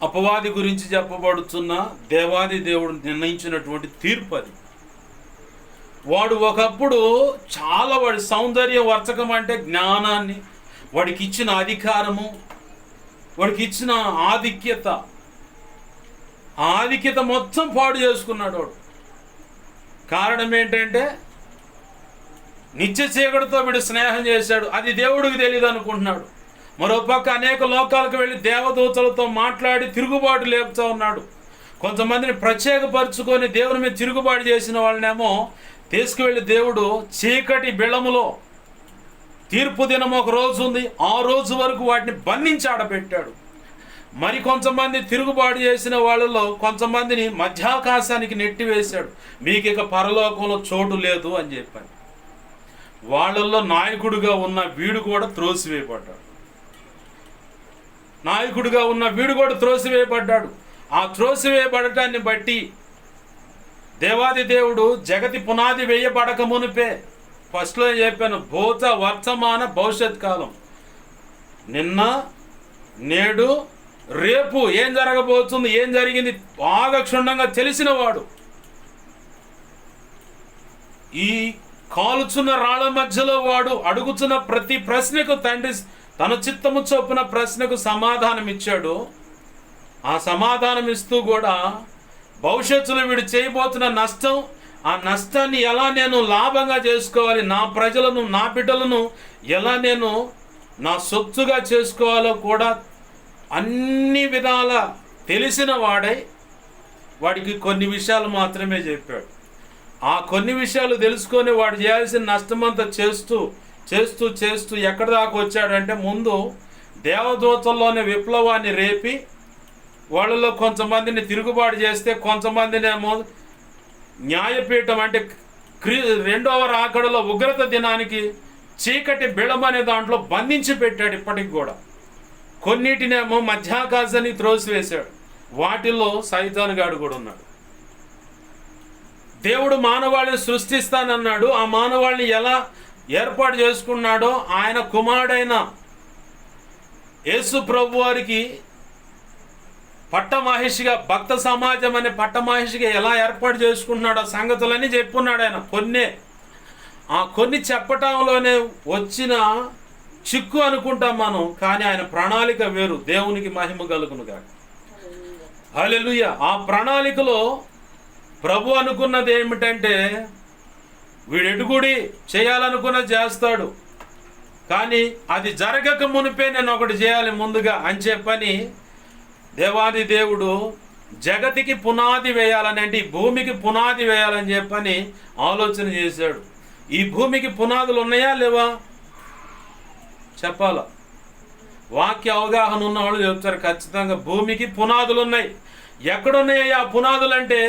అపవాది గురించి చెప్పబడుతున్న దేవాది దేవుడు నిర్ణయించినటువంటి తీర్పు అది. వాడు ఒకప్పుడు వాడి సౌందర్య వర్చకం అంటే జ్ఞానాన్ని, వాడికి ఇచ్చిన అధికారము, వాడికి ఇచ్చిన ఆధిక్యత మొత్తం పాడు చేసుకున్నాడు వాడు. కారణం ఏంటంటే నిత్య చీకటితో వీడు స్నేహం చేశాడు, అది దేవుడికి తెలియదు అనుకుంటున్నాడు. మరోపక్క అనేక లోకాలకు వెళ్ళి దేవదూతలతో మాట్లాడి తిరుగుబాటు లేపుతూ ఉన్నాడు. కొంతమందిని ప్రత్యేకపరుచుకొని దేవుని మీద తిరుగుబాటు చేసిన వాళ్ళనేమో తీసుకువెళ్ళి దేవుడు చీకటి బిళములో, తీర్పు దినం ఒక రోజు ఉంది, ఆ రోజు వరకు వాటిని బంధించి ఆడబెట్టాడు. మరి కొంతమంది తిరుగుబాటు చేసిన వాళ్ళలో కొంతమందిని మధ్యాకాశానికి నెట్టివేశాడు. మీకు ఇక పరలోకంలో చోటు లేదు అని చెప్పాను. వాళ్ళల్లో నాయకుడిగా ఉన్న వీడు కూడా త్రోసివేయబడ్డాడు. ఆ త్రోసివేయబడటాన్ని బట్టి దేవాది దేవుడు జగతి పునాది వేయబడక మునిపే, ఫస్ట్లో చెప్పాను, భూత వర్తమాన భవిష్యత్ కాలం, నిన్న నేడు రేపు ఏం జరగబోతుంది, ఏం జరిగింది బాగా క్షుణ్ణంగా తెలిసిన వాడు. ఈ కాలుచున్న రాళ్ల మధ్యలో వాడు అడుగుతున్న ప్రతి ప్రశ్నకు తండ్రి తన చిత్తము చొప్పున ప్రశ్నకు సమాధానం ఇచ్చాడు. ఆ సమాధానం ఇస్తూ కూడా భవిష్యత్తులో వీడు చేయబోతున్న నష్టం, ఆ నష్టాన్ని ఎలా నేను లాభంగా చేసుకోవాలి, నా ప్రజలను, నా బిడ్డలను ఎలా నేను నా సొత్తుగా చేసుకోవాలో కూడా అన్ని విధాల తెలిసిన వాడై వాడికి కొన్ని విషయాలు మాత్రమే చెప్పాడు. ఆ కొన్ని విషయాలు తెలుసుకొని వాడు చేయాల్సిన నష్టమంతా చేస్తూ ఎక్కడి దాకా వచ్చాడంటే, ముందు దేవదూతల్లోని విప్లవాన్ని రేపి వాళ్ళలో కొంతమందిని తిరుగుబాటు చేస్తే, కొంతమందినేమో న్యాయపీఠం అంటే రెండవ రాకడలో ఉగ్రత దినానికి చీకటి బిళమనే దాంట్లో బంధించి పెట్టాడు. ఇప్పటికి కూడా కొన్నిటినేమో మధ్యాకాశాన్ని త్రోసివేశాడు. వాటిల్లో సైతానుగాడు కూడా ఉన్నాడు. దేవుడు మానవాళిని సృష్టిస్తానన్నాడు. ఆ మానవాళిని ఎలా ఏర్పాటు చేసుకున్నాడో, ఆయన కుమారుడైన యేసు ప్రభు వారికి పట్టమహిషిగా, భక్త సమాజం అనే పట్టమహిషిగా ఎలా ఏర్పాటు చేసుకుంటున్నాడో సంగతులన్నీ చెప్పున్నాడు ఆయన. కొన్ని చెప్పటంలోనే వచ్చిన చిక్కు అనుకుంటాం మనం, కానీ ఆయన ప్రణాళిక వేరు. దేవునికి మహిమ కలుగును గాక. హల్లెలూయా. ఆ ప్రణాళికలో ప్రభు అనుకున్నది ఏమిటంటే, వీడెడుగుడి చేయాలనుకున్నది చేస్తాడు, కానీ అది జరగక మునిపే నేను ఒకటి చేయాలి ముందుగా అని చెప్పని దేవాది దేవుడు జగతికి పునాది వేయాలని, అంటే ఈ భూమికి పునాది వేయాలని చెప్పని ఆలోచన చేశాడు. ఈ భూమికి పునాదులు ఉన్నాయా లేవా చెప్పాలా? వాక్య అవగాహన ఉన్నవాళ్ళు చెప్తారు ఖచ్చితంగా భూమికి పునాదులు ఉన్నాయి. ఎక్కడున్నాయి ఆ పునాదులు అంటే,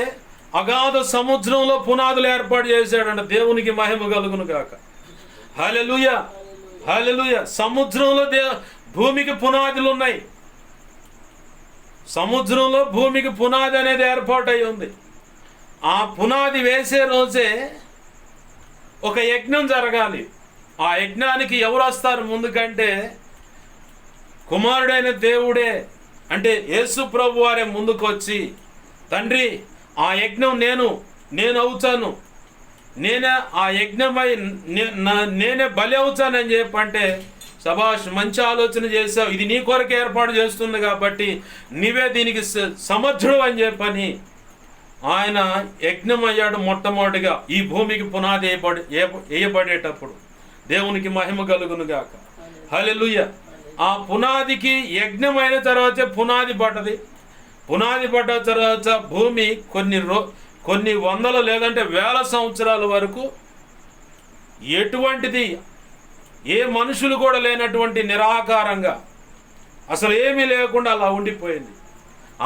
అగాధ సముద్రంలో పునాదులు ఏర్పాటు చేశాడంట. దేవునికి మహిమ కలుగును గాక. హల్లెలూయా, హల్లెలూయా. సముద్రంలో భూమికి పునాదులు ఉన్నాయి. సముద్రంలో భూమికి పునాది అనేది ఏర్పాటు అయి ఉంది. ఆ పునాది వేసే రోజే ఒక యజ్ఞం జరగాలి. ఆ యజ్ఞానికి ఎవరు వస్తారు ముందుకంటే, కుమారుడైన దేవుడే, అంటే యేసు ప్రభు వారే ముందుకు వచ్చి, తండ్రి ఆ యజ్ఞం నేను అవుతాను, నేనే ఆ యజ్ఞమై నేనే బలి అవుతానని చెప్పంటే, సభాష్, మంచి ఆలోచన చేసావు, ఇది నీ కొరకు ఏర్పాటు చేస్తుంది కాబట్టి నీవే దీనికి సమర్థుడు అని చెప్పని ఆయన యజ్ఞం అయ్యాడు. మొట్టమొదటిగా ఈ భూమికి పునాది వేయబడేటప్పుడు దేవునికి మహిమ కలుగును గాక. హల్లెలూయా. ఆ పునాదికి యజ్ఞం అయిన తర్వాతే పునాది పడ్డది. పునాది పడ్డ తర్వాత భూమి కొన్ని వందల లేదంటే వేల సంవత్సరాల వరకు ఎటువంటిది, ఏ మనుషులు కూడా లేనటువంటి నిరాకారంగా, అసలు ఏమీ లేకుండా అలా ఉండిపోయింది.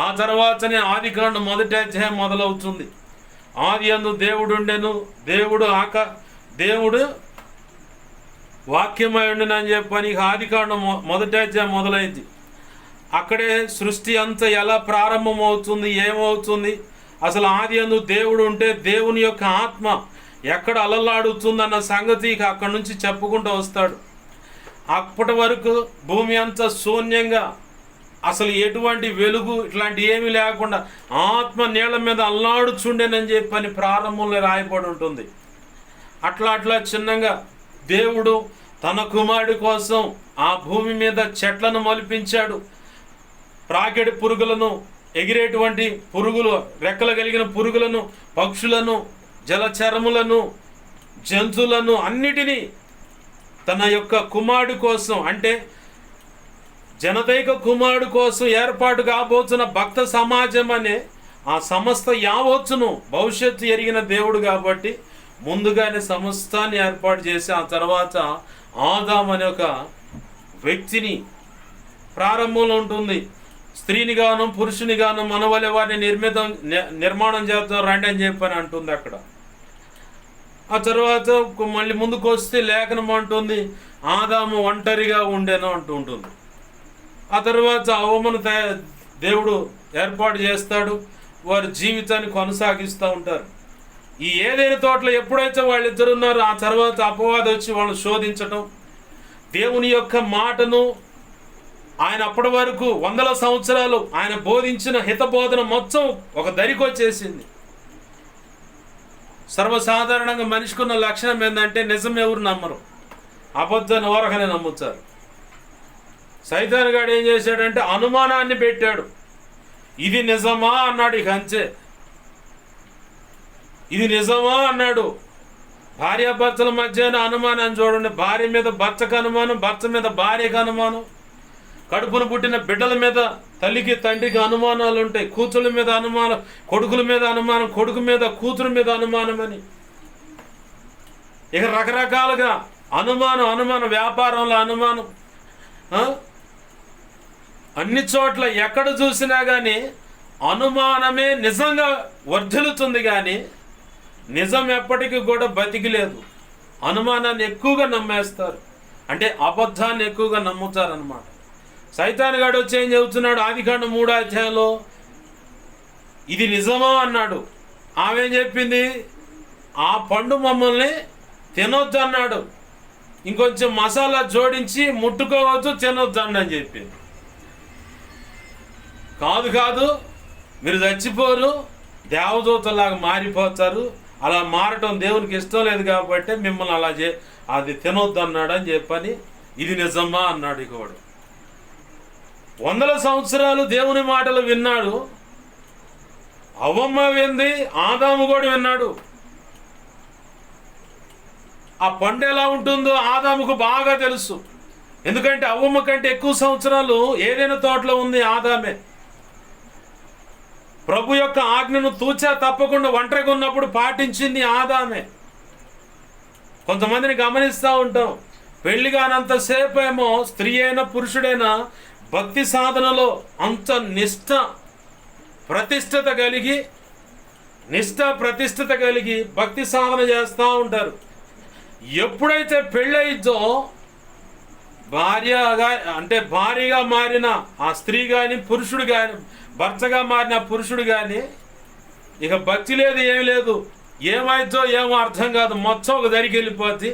ఆ తర్వాతనే ఆదికాండం 1వ అధ్యాయం మొదలవుతుంది. ఆది యందు దేవుడు ఉండెను, దేవుడు వాక్యమయుండును అని చెప్పని ఆదికాండం మొదటి అధ్యాయం మొదలైంది. అక్కడే సృష్టి అంతా ఎలా ప్రారంభమవుతుంది, ఏమవుతుంది, అసలు ఆది యందు దేవుడు ఉంటే దేవుని యొక్క ఆత్మ ఎక్కడ అలలాడుతుందన్న సంగతి అక్కడి నుంచి చెప్పుకుంటూ వస్తాడు. అప్పటి వరకు భూమి అంతా శూన్యంగా, అసలు ఎటువంటి వెలుగు ఇట్లాంటి ఏమీ లేకుండా ఆత్మ నీళ్ల మీద అల్లాడుచుండేనని చెప్పని ప్రారంభంలో రాయబడి ఉంటుంది. అట్లా చిన్నగా దేవుడు తన కుమారుడి కోసం ఆ భూమి మీద చెట్లను మొలిపించాడు. ప్రాకెడి పురుగులను, ఎగిరేటువంటి పురుగులు, రెక్కలు కలిగిన పురుగులను, పక్షులను, జలచరములను, జంతువులను అన్నిటినీ తన యొక్క కుమారుడి కోసం, అంటే జనదైక కుమారుడు కోసం ఏర్పాటు కాబోతున్న భక్త సమాజం అనే ఆ సమస్త యావత్తును భవిష్యత్తు ఎరిగిన దేవుడు కాబట్టి ముందుగానే సమస్తాన్ని ఏర్పాటు చేసి ఆ తర్వాత ఆదాము అనే ఒక వ్యక్తిని, ప్రారంభంలో ఉంటుంది, స్త్రీని గాను పురుషుని గాను మనవలే వారిని నిర్మాణం చేద్దాం రండి అని చెప్పని అంటుంది అక్కడ. ఆ తర్వాత మళ్ళీ ముందుకు వస్తే లేఖనం అంటుంది ఆదాము ఒంటరిగా ఉండేను అంటూ ఉంటుంది. ఆ తర్వాత అవ్వను దేవుడు ఏర్పాటు చేస్తాడు, వారి జీవితాన్ని కొనసాగిస్తూ ఉంటారు. ఈ ఏదైనా తోటలో ఎప్పుడైతే వాళ్ళిద్దరు ఉన్నారో ఆ తర్వాత అపవాది వచ్చి వాళ్ళు శోధించటం, దేవుని యొక్క మాటను ఆయన అప్పటి వరకు 100 సంవత్సరాలు ఆయన బోధించిన హితబోధన మొత్తం ఒక దరికి వచ్చేసింది. సర్వసాధారణంగా మనిషికున్న లక్షణం ఏంటంటే నిజం ఎవరు నమ్మరు, అబద్ధాన్ని ఓరకనే నమ్ముతారు. సైతాన్ గాడు ఏం చేశాడంటే అనుమానాన్ని పెట్టాడు. ఇది నిజమా అన్నాడు, ఇక అంతే, ఇది నిజమా అన్నాడు. భార్యాభర్తల మధ్య అనుమానాన్ని చూడండి, భార్య మీద భర్తకు అనుమానం, భర్త మీద భార్యకు అనుమానం, కడుపును పుట్టిన బిడ్డల మీద తల్లికి తండ్రికి అనుమానాలు ఉంటాయి, కూతుళ్ళ మీద అనుమానం, కొడుకుల మీద అనుమానం, కొడుకు మీద కూతురు మీద అనుమానం అని ఇక రకరకాలుగా అనుమానం, వ్యాపారంలో అనుమానం, అన్ని చోట్ల ఎక్కడ చూసినా కానీ అనుమానమే నిజంగా వర్ధిల్లుతుంది, కానీ నిజం ఎప్పటికీ కూడా బతికిలేదు. అనుమానాన్ని ఎక్కువగా నమ్మేస్తారు, అంటే అబద్ధాన్ని ఎక్కువగా నమ్ముతారు అన్నమాట. సైతాన్ గాడు వచ్చి ఏం చెబుతున్నాడు, ఆదికాండం 3వ అధ్యాయంలో ఇది నిజమా అన్నాడు. ఆమె ఏం చెప్పింది, ఆ పండు మమ్మల్ని తినొద్దు అన్నాడు, ఇంకొంచెం మసాలా జోడించి ముట్టుకోవద్దు, తినొద్దు అని చెప్పింది. కాదు మీరు చచ్చిపోరు, దేవదూతలాగా మారిపోతారు, అలా మారటం దేవునికి ఇష్టం లేదు కాబట్టి మిమ్మల్ని అలా అది తినొద్దు అన్నాడు అని చెప్పని ఇది నిజమా అన్నాడు. ఇకవాడు 100 సంవత్సరాలు దేవుని మాటలు విన్నాడు. అవ్వమ్మ వింది, ఆదాము కూడా విన్నాడు. ఆ పండు ఎలా ఉంటుందో ఆదాముకు బాగా తెలుసు, ఎందుకంటే అవ్వమ్మ కంటే ఎక్కువ సంవత్సరాలు ఏదైనా తోటలో ఉంది ఆదామే. ప్రభు యొక్క ఆజ్ఞను తూచా తప్పకుండా ఒంటరిగా ఉన్నప్పుడు పాటించింది ఆదామే. కొంతమందిని గమనిస్తూ ఉంటాం, పెళ్లి కానంతసేపు ఏమో స్త్రీ అయినా పురుషుడైనా భక్తి సాధనలో అంత నిష్ఠ ప్రతిష్టత కలిగి భక్తి సాధన చేస్తూ ఉంటారు. ఎప్పుడైతే పెళ్ళయిద్దో భార్యగా మారిన ఆ స్త్రీ కానీ పురుషుడు కానీ, భర్తగా మారిన పురుషుడు కానీ ఇక భక్తి లేదు, ఏమి లేదు, ఏమైద్దో ఏమో అర్థం కాదు, మొత్తం ఒక దరికి వెళ్ళిపోద్ది.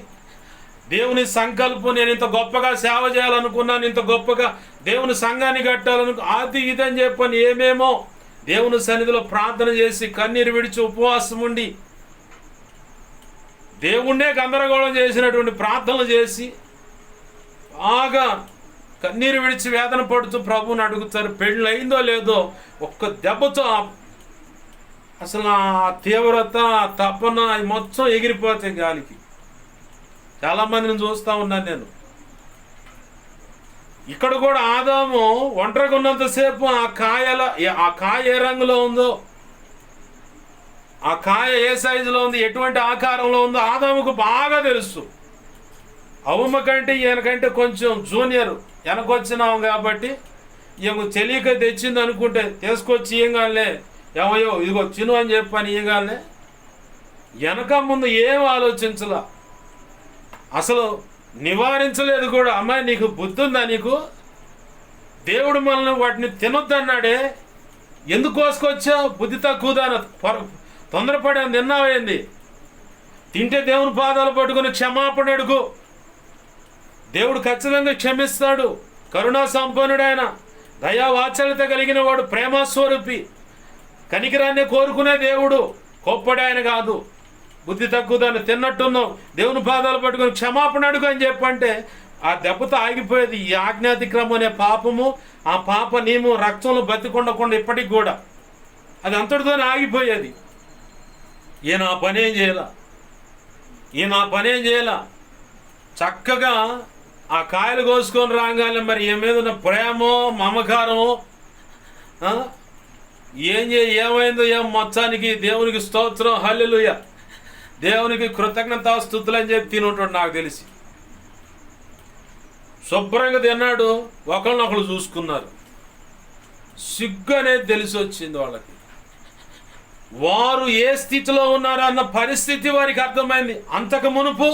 దేవుని సంకల్పం, నేను ఇంత గొప్పగా సేవ చేయాలనుకున్నాను, ఇంత గొప్పగా దేవుని సంఘాన్ని అది ఇదని చెప్పని ఏమేమో దేవుని సన్నిధిలో ప్రార్థన చేసి కన్నీరు విడిచి ఉపవాసం ఉండి దేవుణ్ణే గందరగోళం చేసినటువంటి ప్రార్థనలు చేసి బాగా కన్నీరు విడిచి వేదన పడుతూ ప్రభువుని అడుగుతారు. పెళ్ళి అయిందో లేదో ఒక్క దెబ్బతో అసలు ఆ తీవ్రత, తపన మొత్తం ఎగిరిపోతాయి గాలికి. చాలామందిని చూస్తూ ఉన్నాను నేను. ఇక్కడ కూడా ఆదాము ఒంటరిగా ఉన్నంతసేపు ఆ కాయ ఏ రంగులో ఉందో, ఆ కాయ ఏ సైజులో ఉంది, ఎటువంటి ఆకారంలో ఉందో ఆదాముకు బాగా తెలుసు. అవ్వమ్మ కంటే ఈయనకంటే కొంచెం జూనియర్ వెనకొచ్చినాం కాబట్టి ఈమె తెలియక తెచ్చింది అనుకుంటే తీసుకొచ్చి ఇయ్యగానే ఏమయ్యో ఇదిగో చిను అని చెప్పని ఇయ్యగానే వెనక ముందు ఏం ఆలోచించలా, అసలు నివారించలేదు కూడా. అమ్మాయి నీకు బుద్ధి ఉందా? నీకు దేవుడు మనల్ని వాటిని తినొద్దన్నాడే, ఎందుకు కోసుకొచ్చావు? బుద్ధి తక్కువదాన, తొందరపడి తిన్నావేంది? తింటే దేవుని పాదాలు పట్టుకుని క్షమాపణ అడుగు. దేవుడు ఖచ్చితంగా క్షమిస్తాడు. కరుణా సంపన్నుడు ఆయన, దయా వాత్సల్యత కలిగిన వాడు, ప్రేమస్వరూపి, కనికిరాన్ని కోరుకునే దేవుడు, గొప్పడు ఆయన కాదు. బుద్ధి తక్కువ దాన్ని తిన్నట్టున్నావు, దేవుని పాదాలు పట్టుకుని క్షమాపణ అడుగు అని చెప్పంటే ఆ దెబ్బతో ఆగిపోయేది. ఈ ఆజ్ఞాతిక్రమం అనే పాపము, ఆ పాప నియమం రక్తంలో బతికొండకుండా ఇప్పటికి కూడా అది అంతటితోనే ఆగిపోయేది. ఈయన ఆ పని ఏం చేయాల, చక్కగా ఆ కాయలు కోసుకొని రాగానే మరి ఏ మీద ఉన్న ప్రేమో మమకారమో ఏమైందో మొత్తానికి దేవునికి స్తోత్రం, హల్లెలూయా, దేవునికి కృతజ్ఞతాస్తుతులు అని చెప్పి తినుంటాడు నాకు తెలిసి. శుభ్రంగా తిన్నాడు, ఒకరినొకరు చూసుకున్నారు. సిగ్గు అనేది తెలిసి వచ్చింది వాళ్ళకి. వారు ఏ స్థితిలో ఉన్నారు అన్న పరిస్థితి వారికి అర్థమైంది. అంతకు మునుపు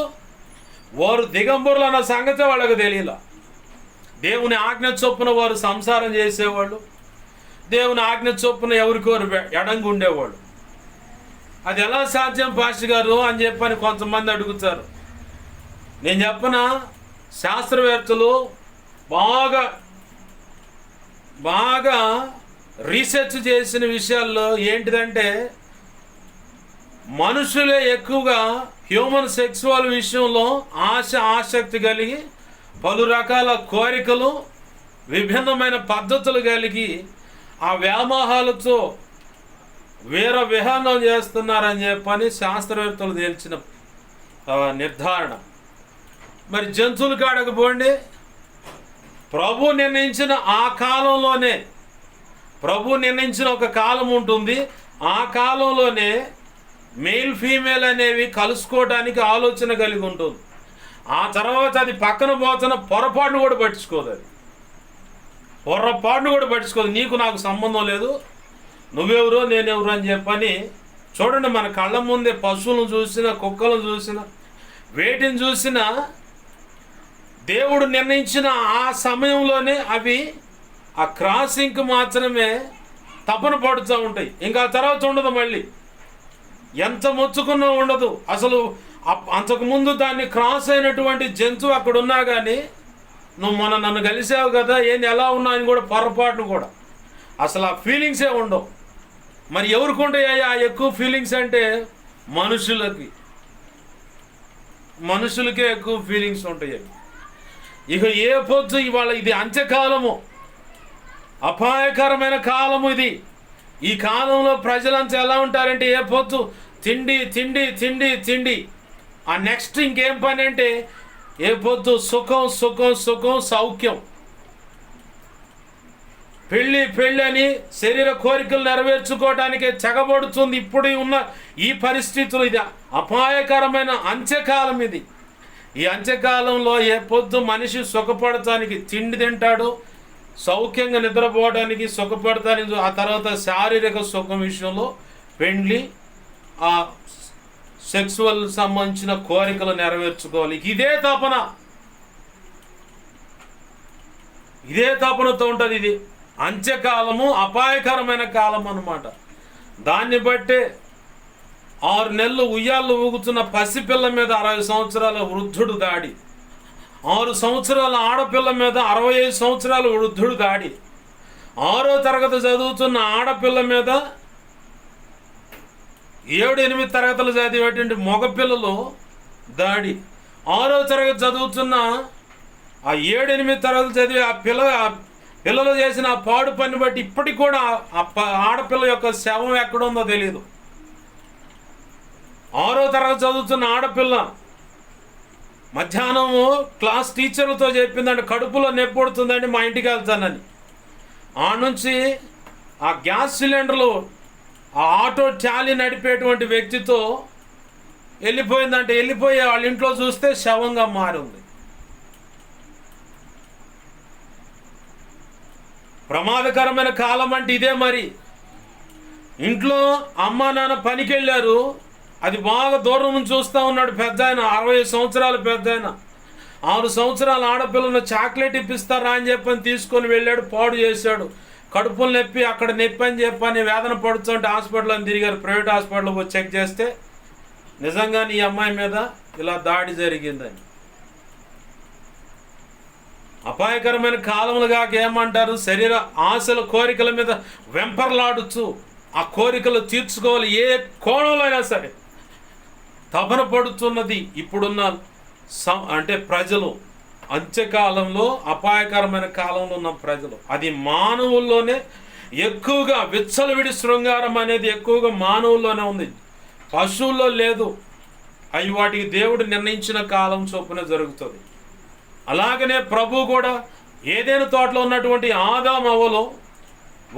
వారు దిగంబరులు అన్న సంగతి వాళ్ళకి తెలియలా. దేవుని ఆజ్ఞ చొప్పున వారు సంసారం చేసేవాళ్ళు, దేవుని ఆజ్ఞ చొప్పున ఎవరికోరు ఎడంగా ఉండేవాళ్ళు. అది ఎలా సాధ్యం పాస్టర్ గారు అని చెప్పని కొంతమంది అడుగుతారు. నేను చెప్పనా, శాస్త్రవేత్తలు బాగా రీసెర్చ్ చేసిన విషయాల్లో ఏంటిదంటే, మనుషులే ఎక్కువగా హ్యూమన్ సెక్సువల్ విషయంలో ఆసక్తి కలిగి, పలు రకాల కోరికలు, విభిన్నమైన పద్ధతులు కలిగి ఆ వ్యామోహాలతో వీర విహానం చేస్తున్నారని చెప్పని శాస్త్రవేత్తలు తేల్చిన నిర్ధారణ. మరి జంతువుల కాడకు పోండి, ప్రభు నిర్ణయించిన ఆ కాలంలోనే, ప్రభు నిర్ణయించిన ఒక కాలం ఉంటుంది, ఆ కాలంలోనే మెయిల్ ఫీమేల్ అనేవి కలుసుకోవడానికి ఆలోచన కలిగి ఉంటుంది. ఆ తర్వాత అది పక్కన పోతున్న పొరపాటును కూడా పట్టించుకోదు. నీకు నాకు సంబంధం లేదు, నువ్వెవరో నేనెవరు అని చెప్పని. చూడండి, మన కళ్ళ ముందే పశువులను చూసినా, కుక్కలను చూసినా, వేటిని చూసినా దేవుడు నిర్ణయించిన ఆ సమయంలోనే అవి ఆ క్రాసింగ్కి మాత్రమే తపన పడుతూ ఉంటాయి. ఇంకా తర్వాత ఉండదు, మళ్ళీ ఎంత మొచ్చుకున్నా ఉండదు. అసలు అంతకుముందు దాన్ని క్రాస్ అయినటువంటి జంతువు అక్కడ ఉన్నా కానీ, నువ్వు మొన్న నన్ను కలిసావు కదా, ఏంది ఎలా ఉన్నా అని కూడా పొరపాటును కూడా అసలు ఆ ఫీలింగ్సే ఉండవు. మరి ఎవరికి ఉంటాయి ఆ ఎక్కువ ఫీలింగ్స్ అంటే? మనుషులకే ఎక్కువ ఫీలింగ్స్ ఉంటాయి. ఇక ఏ పొద్దు ఇవాళ ఇది అంత్యకాలము, అపాయకరమైన కాలము ఇది. ఈ కాలంలో ప్రజలంతా ఎలా ఉంటారంటే, ఏ పొద్దు తిండి తిండి తిండి తిండి, ఆ నెక్స్ట్ ఇంకేం పని అంటే ఏ పొద్దు సుఖం సుఖం సుఖం, సౌఖ్యం, పెళ్ళి అని శరీర కోరికలు నెరవేర్చుకోవడానికే చెగబడుతుంది ఇప్పుడు ఉన్న ఈ పరిస్థితులు. ఇది అపాయకరమైన అంత్యకాలం ఇది. ఈ అంత్యకాలంలో ఏ పొద్దు మనిషి సుఖపడటానికి తిండి తింటాడు, సౌఖ్యంగా నిద్రపోవడానికి సుఖపడటానికి, ఆ తర్వాత శారీరక సుఖం విషయంలో పెండ్లి, ఆ సెక్సువల్ సంబంధించిన కోరికలు నెరవేర్చుకోవాలి. ఇదే తపనతో ఉంటుంది. ఇది అంత్యకాలము, అపాయకరమైన కాలం అన్నమాట. దాన్ని బట్టే 6 నెలలు ఉయ్యాళ్ళు ఊగుతున్న పసిపిల్ల మీద 60 సంవత్సరాల వృద్ధుడు దాడి, 6 సంవత్సరాల ఆడపిల్ల మీద 65 సంవత్సరాల వృద్ధుడు దాడి, 6వ తరగతి చదువుతున్న ఆడపిల్ల మీద 7-8 తరగతులు చదివేటువంటి మగపిల్లలు దాడి, 6వ తరగతి చదువుతున్న ఆ 7-8 తరగతులు చదివే ఆ పిల్లలు చేసిన ఆ పాడు పని బట్టి ఇప్పటికి కూడా ఆడపిల్ల యొక్క శవం ఎక్కడుందో తెలియదు. 6వ తరగతి చదువుతున్న ఆడపిల్ల మధ్యాహ్నము క్లాస్ టీచర్లతో చెప్పిందంటే, కడుపులో నొప్పి పడుతుందండి, మా ఇంటికి వెళ్తానని. ఆ నుంచి ఆ గ్యాస్ సిలిండర్లు ఆ ఆటో ట్యాలీ నడిపేటువంటి వ్యక్తితో వెళ్ళిపోయిందంటే, వెళ్ళిపోయి వాళ్ళ ఇంట్లో చూస్తే శవంగా మారింది. ప్రమాదకరమైన కాలం అంటే ఇదే. మరి ఇంట్లో అమ్మా నాన్న పనికి వెళ్ళారు, అది బాగా దూరం నుంచి చూస్తూ ఉన్నాడు పెద్ద ఆయన, 60 సంవత్సరాలు పెద్ద ఆయన. 6 సంవత్సరాల ఆడపిల్లను చాక్లెట్ ఇప్పిస్తారా అని చెప్పని తీసుకొని వెళ్ళాడు, పాడు చేశాడు. కడుపులు నొప్పి, అక్కడ నొప్పి అని చెప్పని వేదన పడుతుంటే హాస్పిటల్లో తిరిగారు. ప్రైవేట్ హాస్పిటల్లో పోయి చెక్ చేస్తే నిజంగానే ఈ అమ్మాయి మీద ఇలా దాడి జరిగిందని. అపాయకరమైన కాలములు కాక ఏమంటారు, శరీర ఆశల కోరికల మీద వెంపర్లాడుచు ఆ కోరికలు తీర్చుకోవాలి, ఏ కోణంలో అయినా సరే తపన పడుతున్నది ఇప్పుడున్న అంటే ప్రజలు. అంత్యకాలంలో, అపాయకరమైన కాలంలో ఉన్న ప్రజలు. అది మానవుల్లోనే ఎక్కువగా, విచ్చలవిడి శృంగారం అనేది ఎక్కువగా మానవుల్లోనే ఉంది, పశువుల్లో లేదు. అవి వాటికి దేవుడు నిర్ణయించిన కాలం చొప్పున జరుగుతుంది. అలాగనే ప్రభు కూడా ఏదైనా తోటలో ఉన్నటువంటి ఆదాము అవ్వలు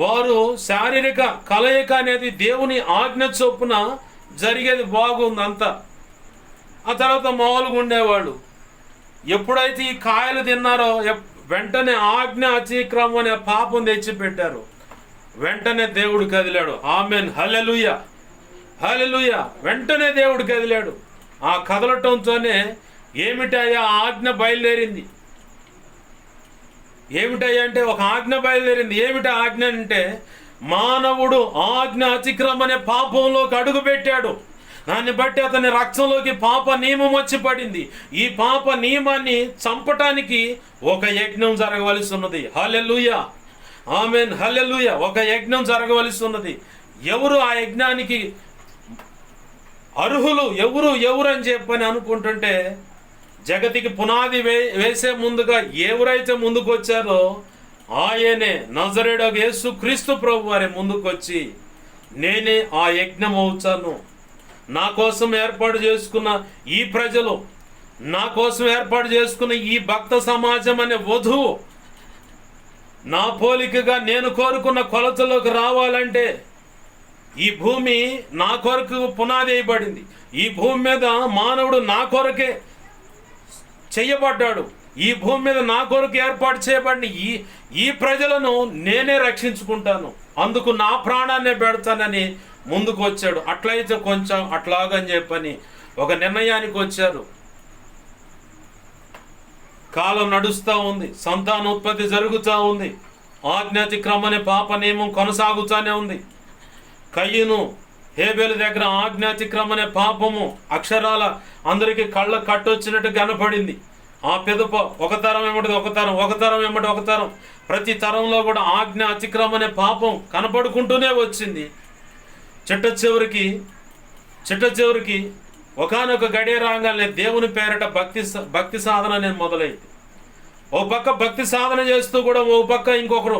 వారు శారీరక కలయిక అనేది దేవుని ఆజ్ఞ చొప్పున జరిగేది, బాగుంది అంతా. ఆ తర్వాత మామూలుగా ఉండేవాళ్ళు. ఎప్పుడైతే ఈ కాయలు తిన్నారో వెంటనే ఆజ్ఞ అతిక్రమం అనే పాపం తెచ్చిపెట్టారు. వెంటనే దేవుడు కదిలాడు. ఆమెన్, హల్లెలూయా, హల్లెలూయా. వెంటనే దేవుడు కదిలాడు. ఆ కదలటంతోనే ఏమిటయ్యా ఆజ్ఞ బయలుదేరింది. ఏమిటయ్యా అంటే ఒక ఆజ్ఞ బయలుదేరింది. ఏమిటి ఆజ్ఞ అంటే, మానవుడు ఆజ్ఞ అతిక్రమం అనే పాపంలోకి అడుగు పెట్టాడు. దాన్ని బట్టి అతని రక్తంలోకి పాప నియమం వచ్చి పడింది. ఈ పాప నియమాన్ని చంపటానికి ఒక యజ్ఞం జరగవలసి ఉన్నది. హల్లెలూయా, ఆమెన్, హల్లెలూయా. ఒక యజ్ఞం జరగవలసి ఉన్నది. ఎవరు ఆ యజ్ఞానికి అర్హులు, ఎవరు అని చెప్పని అనుకుంటుంటే, జగతికి పునాది వేసే ముందుగా ఎవరైతే ముందుకు వచ్చారో ఆయనే, నజరేయుడగు యేసు క్రీస్తు ప్రభు వారే ముందుకు వచ్చి, నేనే ఆ యజ్ఞం అవుతాను. నా కోసం ఏర్పాటు చేసుకున్న ఈ ప్రజలు, నా కోసం ఏర్పాటు చేసుకున్న ఈ భక్త సమాజం అనే వధువు నా పోలికగా నేను కోరుకున్న కొలతలోకి రావాలంటే ఈ భూమి నా కొరకు పునాది వేయబడింది. ఈ భూమి మీద మానవుడు నా కొరకే చెయ్యబడ్డాడు. ఈ భూమి మీద నా కొరకు ఏర్పాటు చేయబడిన ఈ ప్రజలను నేనే రక్షించుకుంటాను, అందుకు నా ప్రాణాన్నే పెడతానని ముందుకు వచ్చాడు. అట్లయితే కొంచెం అట్లాగని చెప్పని ఒక నిర్ణయానికి వచ్చారు. కాలం నడుస్తూ ఉంది, సంతానోత్పత్తి జరుగుతూ ఉంది, ఆజ్ఞాతిక్రమం అనే పాప నియమం కొనసాగుతూనే ఉంది. కయ్యను హేబేలు దగ్గర ఆజ్ఞాతిక్రమం అనే పాపము అక్షరాల అందరికీ కళ్ళ కట్టొచ్చినట్టు కనపడింది. ఆ పిదప ఒక తరం ఏమిటి ఒక తరం, ఒక తరం ఏమిటి ఒక తరం, ప్రతి తరంలో కూడా ఆజ్ఞ అతిక్రమం అనే పాపం కనపడుకుంటూనే వచ్చింది. చిట్ట చివరికి ఒకానొక గడియ రాగానే దేవుని పేరట భక్తి సాధన అనేది మొదలైంది. ఓ పక్క భక్తి సాధన చేస్తూ కూడా ఓ పక్క ఇంకొకరు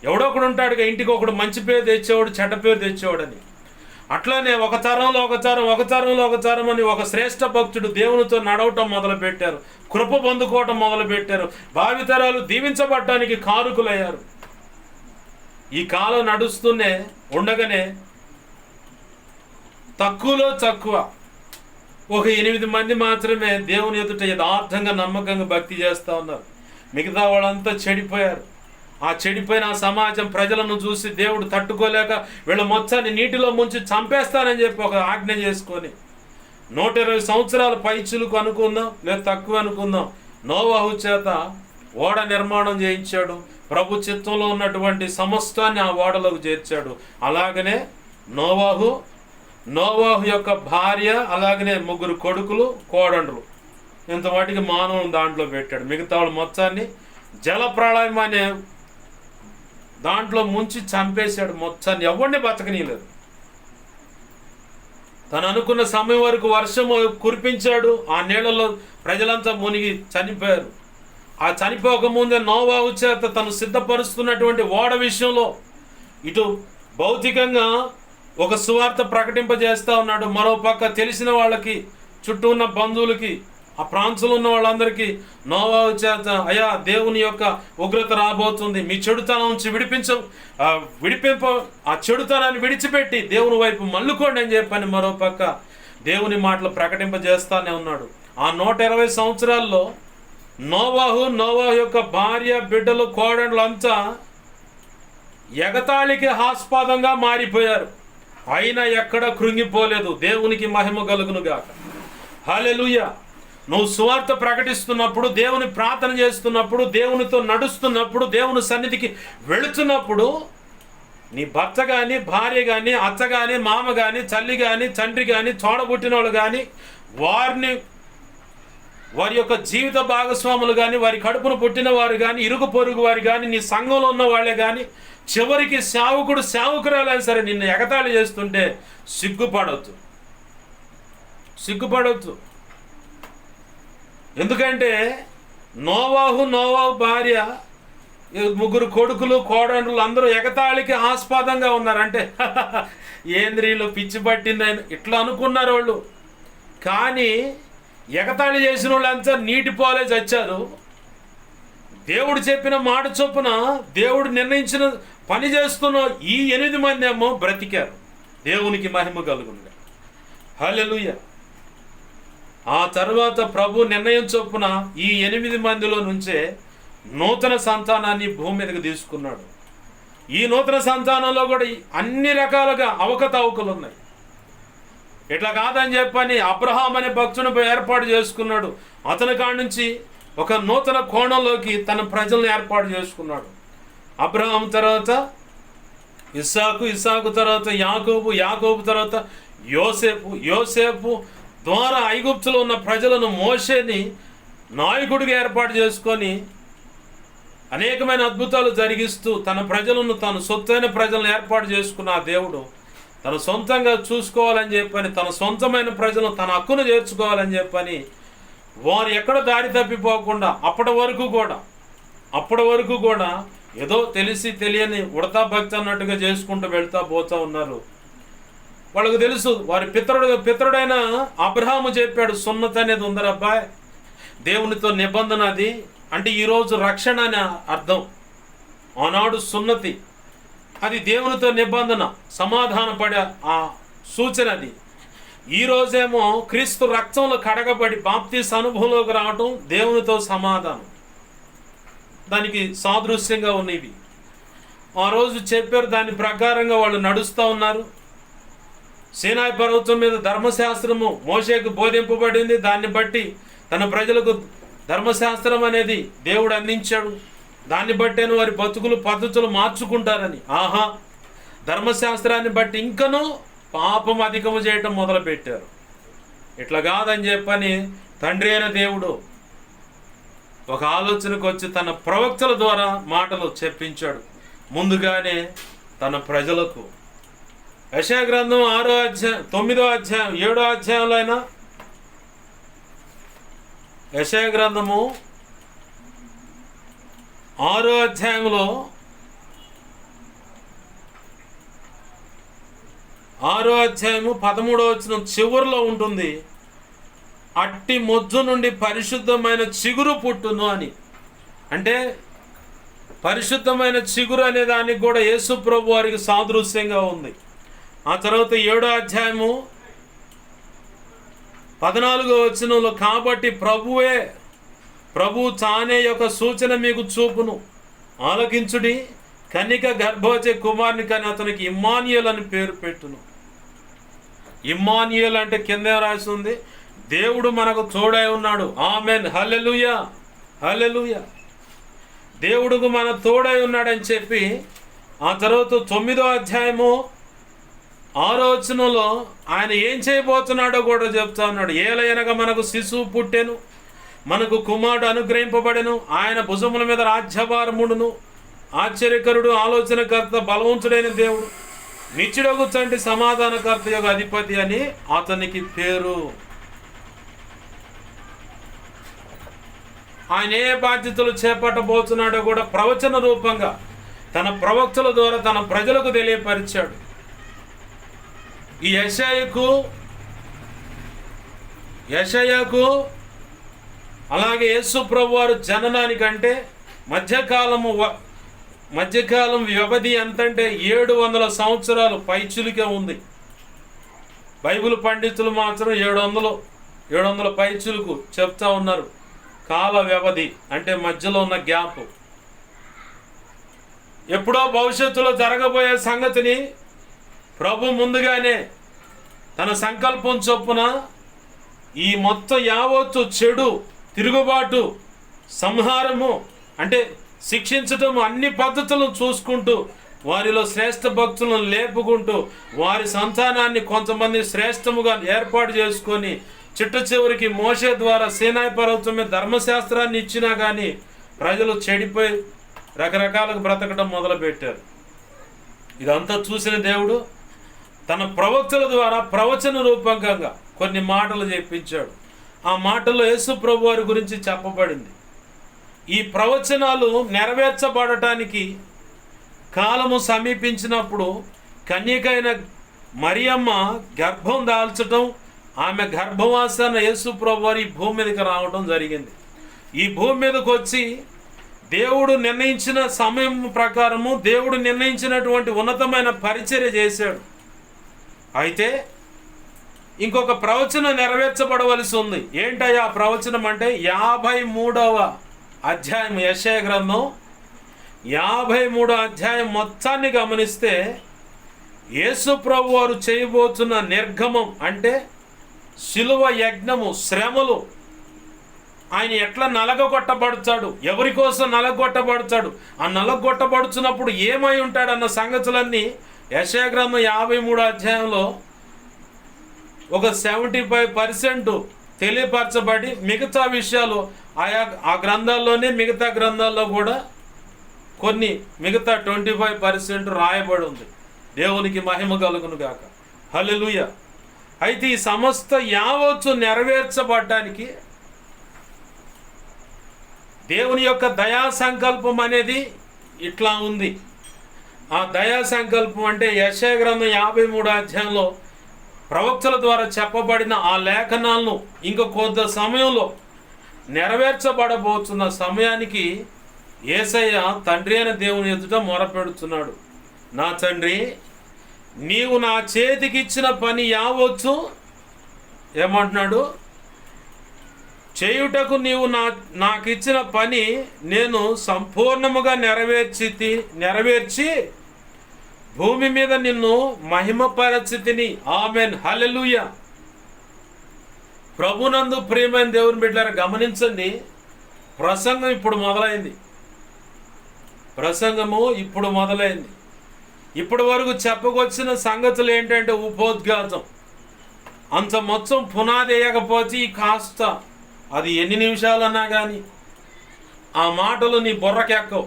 ఎవడో ఒకడు ఉంటాడుగా, ఇంటికి ఒకడు మంచి పేరు తెచ్చేవాడు, చెడ్డ పేరు తెచ్చేవాడని. అట్లానే ఒక తరంలో ఒక తరం అని ఒక శ్రేష్ఠ భక్తుడు దేవునితో నడవటం మొదలుపెట్టారు, కృప పొందుకోవటం మొదలుపెట్టారు, భావితరాలు దీవించబడటానికి కారుకులయ్యారు. ఈ కాలం నడుస్తూనే ఉండగానే తక్కువలో తక్కువ ఒక 8 మంది మాత్రమే దేవుని ఎదుట యథార్థంగా నమ్మకంగా భక్తి చేస్తూ ఉన్నారు. మిగతా వాళ్ళంతా చెడిపోయారు. ఆ చెడిపోయిన సమాజం ప్రజలను చూసి దేవుడు తట్టుకోలేక వీళ్ళ మొత్తాన్ని నీటిలో ముంచి చంపేస్తానని చెప్పి ఒక ఆజ్ఞ చేసుకొని 120 సంవత్సరాల పైచులకు అనుకుందాం, లేదా తక్కువ అనుకుందాం, నోవాహు చేత ఓడ నిర్మాణం చేయించాడు. ప్రభు చిత్తంలో ఉన్నటువంటి సమస్తాన్ని ఆ ఓడలోకి చేర్చాడు. అలాగనే నోవాహు యొక్క భార్య, అలాగనే 3 కొడుకులు, కోడండ్రులు, ఇంతవాటికి మానవుని దాంట్లో పెట్టాడు. మిగతా వాళ్ళు మొత్తాన్ని జలప్రళయం అనే దాంట్లో ముంచి చంపేశాడు. మొత్తాన్ని ఎవరిని బతకనీయలేదు. తను అనుకున్న సమయం వరకు వర్షం కురిపించాడు. ఆ నీళ్ళలో ప్రజలంతా మునిగి చనిపోయారు. ఆ చనిపోకముందే నోవాహు చేత తను సిద్ధపరుస్తున్నటువంటి ఓడ విషయంలో ఇటు భౌతికంగా ఒక సువార్త ప్రకటింపజేస్తూ ఉన్నాడు. మరో పక్క తెలిసిన వాళ్ళకి, చుట్టూ ఉన్న బంధువులకి, ఆ ప్రాంతంలో ఉన్న వాళ్ళందరికీ నోవాహు చేత, అయ్యా దేవుని యొక్క ఉగ్రత రాబోతుంది, మీ చెడుతనం నుంచి ఆ చెడుతనాన్ని విడిచిపెట్టి దేవుని వైపు మల్లుకోండి అని చెప్పని మరో పక్క దేవుని మాటలు ప్రకటింపజేస్తానే ఉన్నాడు. ఆ 120 సంవత్సరాల్లో నోవాహు యొక్క భార్య, బిడ్డలు, కోడళ్ళు అంతా ఎగతాళికి హాస్పాదంగా మారిపోయారు. అయినా ఎక్కడ కృంగిపోలేదు. దేవునికి మహిమ కలుగును గాక. హల్లెలూయా. నువ్వు సువార్త ప్రకటిస్తున్నప్పుడు, దేవుని ప్రార్థన చేస్తున్నప్పుడు, దేవునితో నడుస్తున్నప్పుడు, దేవుని సన్నిధికి వెళుతున్నప్పుడు నీ భర్త కానీ, భార్య కానీ, అత్త కానీ, మామ కానీ, తల్లి కానీ, తండ్రి కానీ, తోడబుట్టిన వాళ్ళు కానీ, వారి యొక్క జీవిత భాగస్వాములు కానీ, వారి కడుపును పుట్టిన వారు కానీ, ఇరుగు పొరుగు వారు కానీ, నీ సంఘంలో ఉన్న వాళ్ళే కానీ, చివరికి సేవకుడు సేవకురాలైనా సరే నిన్ను ఎగతాళి చేస్తుంటే సిగ్గుపడవద్దు. ఎందుకంటే నోవాహు భార్య, 3 కొడుకులు, కోడళ్ళు అందరూ ఎగతాళికి ఆస్పదంగా ఉన్నారంటే ఏంద్రీలో పిచ్చి పట్టిందని ఇట్లా అనుకున్నారు వాళ్ళు. కానీ ఎగతాళి చేసిన వాళ్ళంతా నీటి పాలే చచ్చారు. దేవుడు చెప్పిన మాట చొప్పున, దేవుడు నిర్ణయించిన పని చేస్తున్న ఈ 8 మంది ఏమో బ్రతికారు. దేవునికి మహిమ కలుగును. హల్లెలూయా. ఆ తర్వాత ప్రభు నిర్ణయం చొప్పున ఈ 8 మందిలో నుంచే నూతన సంతానాన్ని భూమి మీదకి తీసుకున్నాడు. ఈ నూతన సంతానంలో కూడా అన్ని రకాలుగా అవకతవకలు ఉన్నాయి. ఇట్లా కాదని చెప్పని అబ్రహాం అనే భక్తుని ఏర్పాటు చేసుకున్నాడు. అతని కాడి నుంచి ఒక నూతన కోణంలోకి తన ప్రజలను ఏర్పాటు చేసుకున్నాడు. అబ్రహాం తర్వాత ఇస్సాకు తర్వాత యాకోబు తర్వాత యోసేపు ద్వారా ఐగుప్తులో ఉన్న ప్రజలను మోషేని నాయకుడిగా ఏర్పాటు చేసుకొని అనేకమైన అద్భుతాలు జరిగిస్తూ తన ప్రజలను, తన సొత్తైన ప్రజలను ఏర్పాటు చేసుకున్న ఆ దేవుడు తన సొంతంగా చూసుకోవాలని చెప్పని, తన సొంతమైన ప్రజలను తన హక్కును చేర్చుకోవాలని చెప్పని, వారు ఎక్కడ దారి తప్పిపోకుండా అప్పటి వరకు కూడా ఏదో తెలిసి తెలియని ఉడతా భక్తి అన్నట్టుగా చేసుకుంటూ పోతూ ఉన్నారు. వాళ్ళకు తెలుసు, వారి పితరుడైన అబ్రహాము చెప్పాడు, సున్నతి అనేది ఉందరబ్బాయ్, దేవునితో నిబంధన అది. అంటే ఈరోజు రక్షణ అనే అర్థం. ఆనాడు సున్నతి అది దేవునితో నిబంధన, సమాధానపడే ఆ సూచన అది. ఈరోజేమో క్రీస్తు రక్తంలో కడగబడి బాప్తీసు అనుభవంలోకి రావటం దేవునితో సమాధానం. దానికి సాదృశ్యంగా ఉన్నవి. ఆ రోజు చెప్పారు, దాని ప్రకారంగా వాళ్ళు నడుస్తూ ఉన్నారు. సీనాయి పర్వతం మీద ధర్మశాస్త్రము మోషేకు బోధింపబడింది. దాన్ని బట్టి తన ప్రజలకు ధర్మశాస్త్రం అనేది దేవుడు అందించాడు. దాన్ని బట్టేను వారి బతుకులు పద్ధతులు మార్చుకుంటారని. ధర్మశాస్త్రాన్ని బట్టి ఇంకనూ పాపం అధికము చేయటం మొదలుపెట్టారు. ఇట్లా కాదని చెప్పని తండ్రి అయిన దేవుడు ఒక ఆలోచనకు వచ్చి తన ప్రవక్తల ద్వారా మాటలు చెప్పించాడు. ముందుగానే తన ప్రజలకు యెషయా గ్రంథం 6వ అధ్యాయం 9వ అధ్యాయం 7వ అధ్యాయంలో అయినా, యెషయా గ్రంథము 6వ అధ్యాయంలో 6వ అధ్యాయము 13వ వచనం చివరిలో ఉంటుంది, అట్టి మొజ్జు నుండి పరిశుద్ధమైన చిగురు పుట్టును అని. అంటే పరిశుద్ధమైన చిగురు అనే దానికి కూడా యేసు ప్రభు వారికి సాదృశ్యంగా ఉంది. ఆ తర్వాత 7వ అధ్యాయము 14వ వచనంలో, కాబట్టి ప్రభు తానే యొక్క సూచన మీకు చూపును, ఆలకించుడి, కన్నిక గర్భవతి కుమారుని కానీ అతనికి ఇమ్మానుయేల్ అని పేరు పెట్టును. ఇమ్మానుయేల్ అంటే కింద రాసి ఉంది, దేవుడు మనకు తోడై ఉన్నాడు. ఆమెన్. హల్లెలూయా, హల్లెలూయా. దేవుడుకు మన తోడై ఉన్నాడని చెప్పి ఆ తర్వాత 9వ అధ్యాయము 6వ వచనంలో ఆయన ఏం చేయబోతున్నాడో కూడా చెప్తా ఉన్నాడు. ఏలయనగా మనకు శిశువు పుట్టెను, మనకు కుమారుడు అనుగ్రహింపబడెను, ఆయన భుజముల మీద రాజ్యభారముడును, ఆశ్చర్యకరుడు, ఆలోచనకర్త, బలవంతుడైన దేవుడు, నిత్యుడగు తండ్రి, సమాధానకర్త యొక్క అధిపతి అని అతనికి పేరు. ఆయన ఏ బాధ్యతలు చేపట్టబోతున్నాడో కూడా ప్రవచన రూపంగా తన ప్రవక్తల ద్వారా తన ప్రజలకు తెలియపరిచాడు. ఈ యెషయాకు అలాగే యేసు ప్రభు వారు జననానికంటే మధ్యకాలం వ్యవధి ఎంతంటే 700 సంవత్సరాలు పైచులికే ఉంది. బైబిల్ పండితులు మాత్రం 700 పైచులకు చెప్తా ఉన్నారు. కాల వ్యవధి అంటే మధ్యలో ఉన్న గ్యాప్. ఎప్పుడో భవిష్యత్తులో జరగబోయే సంగతిని ప్రభు ముందుగానే తన సంకల్పం చొప్పున ఈ మొత్తం యావత్తు చెడు, తిరుగుబాటు, సంహారము అంటే శిక్షించటము అన్ని పద్ధతులను చూసుకుంటూ వారిలో శ్రేష్ఠ భక్తులను లేపుకుంటూ వారి సంతానాన్ని కొంతమంది శ్రేష్టముగా ఏర్పాటు చేసుకొని చిట్ట చివరికి మోషే ద్వారా సీనాయి పర్వతం మీద ధర్మశాస్త్రాన్ని ఇచ్చినా కానీ ప్రజలు చెడిపోయి రకరకాలుగా బ్రతకడం మొదలుపెట్టారు. ఇదంతా చూసిన దేవుడు తన ప్రవక్తల ద్వారా ప్రవచన రూపకంగా కొన్ని మాటలు చెప్పించాడు. ఆ మాటల్లో యేసు ప్రభు వారి గురించి చెప్పబడింది. ఈ ప్రవచనాలు నెరవేర్చబడటానికి కాలము సమీపించినప్పుడు కన్యకైన మరియమ్మ గర్భం దాల్చటం, ఆమె గర్భవాసాన యేసు ప్రభు వారి భూమి మీదకి రావడం జరిగింది. ఈ భూమి మీదకి వచ్చి దేవుడు నిర్ణయించిన సమయం ప్రకారము దేవుడు నిర్ణయించినటువంటి ఉన్నతమైన పరిచర్య చేశాడు. అయితే ఇంకొక ప్రవచనం నెరవేర్చబడవలసి ఉంది. ఏంటయ్యా ఆ ప్రవచనం అంటే 53వ అధ్యాయం యెషయా గ్రంథం 53వ అధ్యాయం మొత్తాన్ని గమనిస్తే యేసు ప్రభు వారు చేయబోతున్న నిర్గమం అంటే శిలువ యజ్ఞము, శ్రమలు, ఆయన ఎట్లా నలగొట్టబడతాడు, ఎవరి కోసం నలగొట్టబడతాడు, ఆ నలగొట్టబడుచున్నప్పుడు ఏమై ఉంటాడన్న సంగతులన్నీ యెషయా గ్రంథం 53వ అధ్యాయంలో ఒక 75% తెలియపరచబడి మిగతా విషయాలు ఆ గ్రంథాల్లోనే మిగతా గ్రంథాల్లో కూడా కొన్ని మిగతా 25% రాయబడి ఉంది. దేవునికి మహిమ కలుగును గాక. హల్లెలూయా. అయితే ఈ సమస్త యావత్తు నెరవేర్చబడటానికి దేవుని యొక్క దయా సంకల్పం అనేది ఇట్లా ఉంది. ఆ దయా సంకల్పం అంటే యెషయా గ్రంథం 53వ అధ్యాయంలో ప్రవక్తల ద్వారా చెప్పబడిన ఆ లేఖనాలను ఇంక కొంత సమయంలో నెరవేర్చబడబోతున్న సమయానికి యేసయ్య తండ్రి అయిన దేవుని ఎదుట మొరపెడుతున్నాడు. నా తండ్రి, నీవు నా చేతికిచ్చిన పని యావత్తు ఏమంటున్నాడు, చేయుటకు నీవు నాకిచ్చిన పని నేను సంపూర్ణముగా నెరవేర్చి భూమి మీద నిన్ను మహిమపరచితిని. ఆమెన్. హల్లెలూయా. ప్రభునందు ప్రియమైన దేవుని బిడ్డలారా గమనించండి, ప్రసంగం ఇప్పుడు మొదలైంది. ఇప్పటి వరకు చెప్పుకొచ్చిన సంగతులు ఏంటంటే ఉపోద్ఘాతం. అంత మొత్తం పునాది వేయకపోతే కాస్త అది ఎన్ని నిమిషాలన్నా కానీ ఆ మాటలు నీ బుర్రకెక్కవు.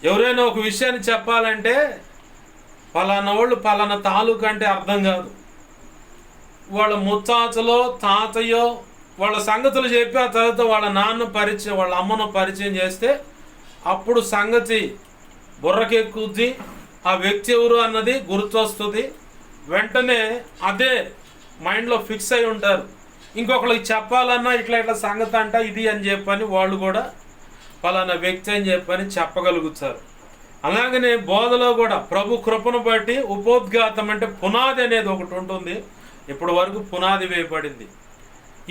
ఎవరైనా ఒక విషయాన్ని చెప్పాలంటే పలానా వాళ్ళు పలానా తాలూకు అంటే అర్థం కాదు. వాళ్ళ ముత్తాతలో తాతయ్యో వాళ్ళ సంగతులు చెప్పి ఆ తర్వాత వాళ్ళ నాన్న పరిచయం, వాళ్ళ అమ్మను పరిచయం చేస్తే అప్పుడు సంగతి బుర్రకెక్కుద్ది. ఆ వ్యక్తి ఎవరు అన్నది గుర్తొస్తుంది. వెంటనే అదే మైండ్లో ఫిక్స్ అయి ఉంటారు. ఇంకొకరికి చెప్పాలన్నా ఇట్లా సంగతి అంట ఇది అని చెప్పని వాళ్ళు కూడా పలానా వ్యక్తి అని చెప్పని చెప్పగలుగుతారు. అలాగనే బోధలో కూడా ప్రభు కృపను బట్టి ఉపోద్ఘాతం అంటే పునాది అనేది ఒకటి ఉంటుంది. ఇప్పటి వరకు పునాది వేయబడింది.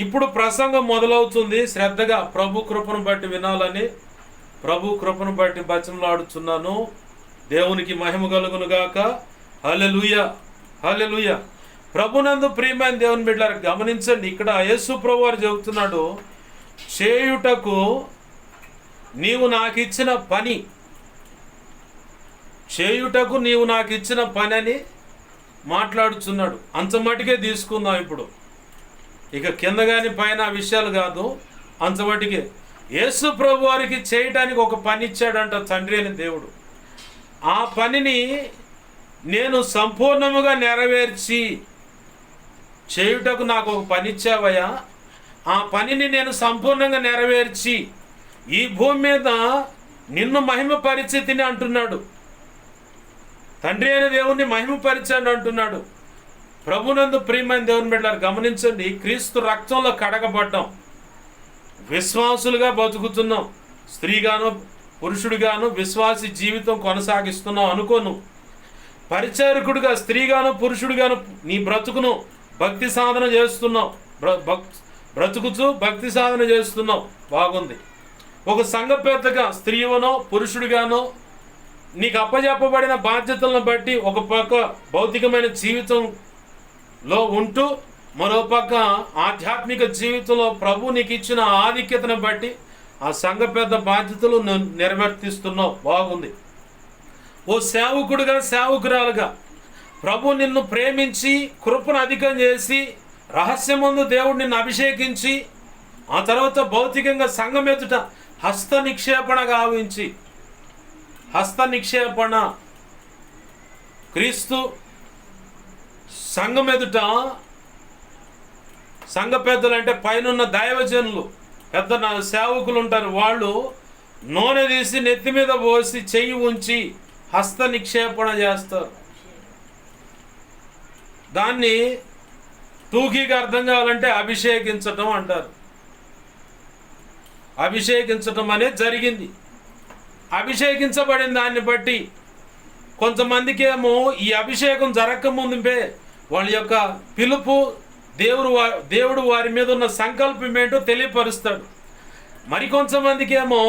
ఇప్పుడు ప్రసంగం మొదలవుతుంది. శ్రద్ధగా ప్రభు కృపను బట్టి వినాలని ప్రభు కృపను బట్టి బచనలాడుచున్నాను. దేవునికి మహిమ కలుగును గాక. హల్లెలూయా, హల్లెలూయా. ప్రభునందు ప్రియమైన దేవుని బిడ్డలారా గమనించండి, ఇక్కడ యేసు ప్రభు వారు చెబుతున్నాడు, చేయుటకు నీవు నాకు ఇచ్చిన పని, చేయుటకు నీవు నాకు ఇచ్చిన పని అని మాట్లాడుచున్నాడు. అంత మటుకే తీసుకుందాం. ఇప్పుడు ఇక కింద కానీ పైన విషయాలు కాదు, అంత మటుకే. యేసు ప్రభు వారికి చేయటానికి ఒక పని ఇచ్చాడంట తండ్రి అని దేవుడు. ఆ పనిని నేను సంపూర్ణముగా నెరవేర్చి, చేయుటకు నాకు ఒక పని ఇచ్చావయ్యా, ఆ పనిని నేను సంపూర్ణంగా నెరవేర్చి ఈ భూమి మీద నిన్ను మహిమపరిచితిని అంటున్నాడు. తండ్రి అయిన దేవుణ్ణి మహిమపరిచాడు అంటున్నాడు. ప్రభునందు ప్రియమైన దేవుని బిడ్డలారా గమనించండి, క్రీస్తు రక్తంలో కడగబడ్డాం, విశ్వాసులుగా బతుకుతున్నాం. స్త్రీగాను పురుషుడిగాను విశ్వాసి జీవితం కొనసాగిస్తున్నాం అనుకోను. పరిచారకుడిగా స్త్రీగాను పురుషుడిగాను నీ బ్రతుకును భక్తి సాధన చేస్తున్నావు, బ్రతుకుతూ భక్తి సాధన చేస్తున్నావు, బాగుంది. ఒక సంఘ పెద్దగా స్త్రీవనో పురుషుడిగానో నీకు అప్పజెప్పబడిన బాధ్యతలను బట్టి ఒక పక్క భౌతికమైన జీవితంలో ఉంటూ మరో పక్క ఆధ్యాత్మిక జీవితంలో ప్రభు నీకు ఇచ్చిన ఆధిక్యతను బట్టి ఆ సంఘ పెద్ద బాధ్యతలు నిర్వర్తిస్తున్నావు. బాగుంది. ఓ సేవకుడుగా సేవకురాలుగా ప్రభు నిన్ను ప్రేమించి కృపను అధికం చేసి రహస్యమందు దేవుడు నిన్ను అభిషేకించి ఆ తర్వాత భౌతికంగా సంఘం ఎదుట హస్త నిక్షేపణ గావించి, హస్త నిక్షేపణ క్రీస్తు సంఘం ఎదుట, సంఘ పెద్దలు అంటే పైనున్న దైవజనులు పెద్ద సేవకులు ఉంటారు, వాళ్ళు నూనె తీసి నెత్తి మీద పోసి చెయ్యి ఉంచి హస్త నిక్షేపణ చేస్తారు. దాన్ని తూకీగా అర్థం కావాలంటే అభిషేకించటం అంటారు. అభిషేకించటం అనేది జరిగింది. అభిషేకించబడిన దాన్ని బట్టి కొంతమందికి ఏమో ఈ అభిషేకం జరగకముందే వాళ్ళ యొక్క పిలుపు దేవుడు వారి మీద ఉన్న సంకల్పం ఏంటో తెలియపరుస్తాడు. మరికొంతమందికి ఏమో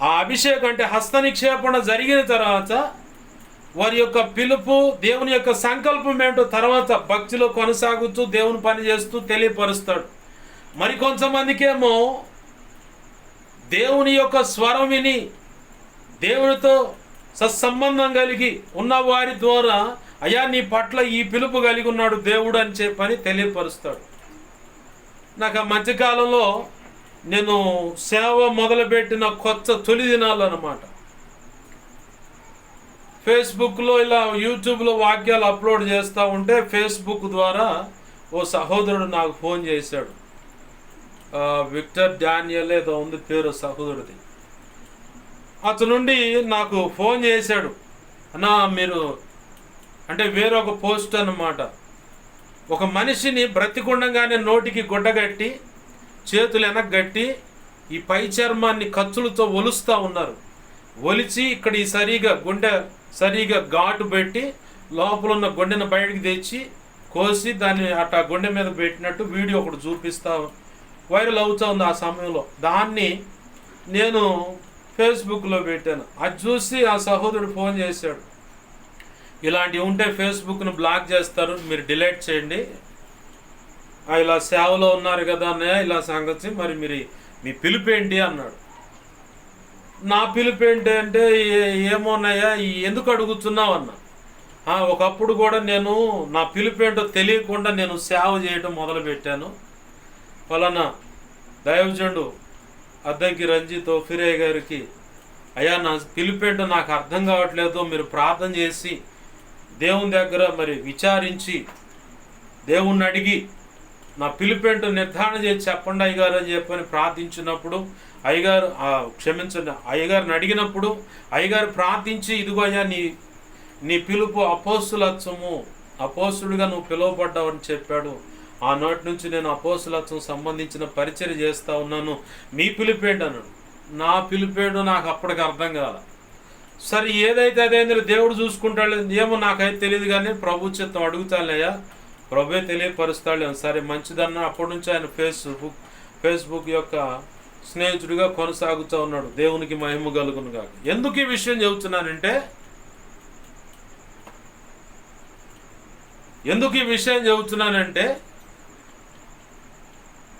ఆ అభిషేకం అంటే హస్త నిక్షేపణ జరిగిన తర్వాత వారి యొక్క పిలుపు దేవుని యొక్క సంకల్పం ఏంటో తర్వాత భక్తిలో కొనసాగుతూ దేవుని పని చేస్తూ తెలియపరుస్తాడు. మరికొంతమందికి ఏమో దేవుని యొక్క స్వరం విని దేవునితో సత్సంబంధం కలిగి ఉన్న వారి ద్వారా అయ్యా నీ పట్ల ఈ పిలుపు కలిగి ఉన్నాడు దేవుడు అని చెప్పని తెలియపరుస్తాడు. నాకు ఆ మధ్యకాలంలో నేను సేవ మొదలుపెట్టిన తొలి దినాలు అన్నమాట. ఫేస్బుక్లో ఇలా యూట్యూబ్లో వాక్యాలు అప్లోడ్ చేస్తూ ఉంటే ఫేస్బుక్ ద్వారా ఓ సహోదరుడు నాకు ఫోన్ చేశాడు. విక్టర్ డానియల్ ఏదో ఉంది పేరు సహోదరుడిది. అతను నుండి నాకు ఫోన్ చేశాడు. అన్నా మీరు అంటే వేరొక పోస్ట్ అన్నమాట. ఒక మనిషిని బ్రతికుండగానే నోటికి గుడ్డగట్టి చేతులు వెనకగట్టి ఈ పై చర్మాన్ని కత్తులతో ఒలుస్తూ ఉన్నారు. ఒలిచి ఇక్కడ ఈ గుండె సరిగా ఘాటు పెట్టి లోపల ఉన్న గుండెను బయటికి తెచ్చి కోసి దాన్ని అట్లా గుండె మీద పెట్టినట్టు వీడియో ఒకటి చూపిస్తా వైరల్ అవుతూ ఉంది ఆ సమయంలో. దాన్ని నేను ఫేస్బుక్లో పెట్టాను. అది చూసి ఆ సహోదరుడు ఫోన్ చేశాడు. ఇలాంటివి ఉంటే ఫేస్బుక్ను బ్లాక్ చేస్తారు, మీరు డిలీట్ చేయండి. ఇలా సేవలో ఉన్నారు కదా అన్నయ్య ఇలా సంగతి, మరి మీ పిలుపు ఏంటి అన్నాడు. నా పిలుపు ఏంటి అంటే ఏమోనయ్యా ఎందుకు అడుగుతున్నావు అన్నా. ఒకప్పుడు కూడా నేను నా పిలుపు ఏంటో తెలియకుండా నేను సేవ చేయడం మొదలుపెట్టాను. ఫలానా దైవజనుడు అద్దంకి రంజిత్ ఫిరయ్య గారికి అయ్యా నా పిలుపేంటో నాకు అర్థం కావట్లేదు, మీరు ప్రార్థన చేసి దేవుని దగ్గర మరి విచారించి దేవుణ్ణి అడిగి నా పిలుపేంటో నిర్ధారణ చేసి చెప్పండి అయ్యగారు అని చెప్పని ప్రార్థించినప్పుడు అయ్యగారు క్షమించండి అయ్యగారిని అడిగినప్పుడు అయ్యగారు ప్రార్థించి ఇదిగో అయ్యా నీ పిలుపు అపోస్తులత్వము, అపోస్తుడిగా నువ్వు పిలువబడ్డావని చెప్పాడు. ఆనాటి నుంచి నేను అపోస్తులత్వం సంబంధించిన పరిచర్య చేస్తూ ఉన్నాను, మీ పిలుపేంటి అన్నాడు. నా పిలుపేంటో నాకు అప్పటికి అర్థం కాల. సరే ఏదైతే అదైందో దేవుడు చూసుకుంటాడు, ఏమో నాకైతే తెలియదు కానీ ప్రభు చిత్తం అడుగుతానయ్యా, ప్రభువే తెలియపరుస్తాడు. సరే మంచిదన్న. అప్పటి నుంచి ఆయన ఫేస్బుక్ యొక్క స్నేహితుడిగా కొనసాగుతూ ఉన్నాడు. దేవునికి మహిమ కలుగును గాక. ఎందుకు ఈ విషయం చెబుతున్నానంటే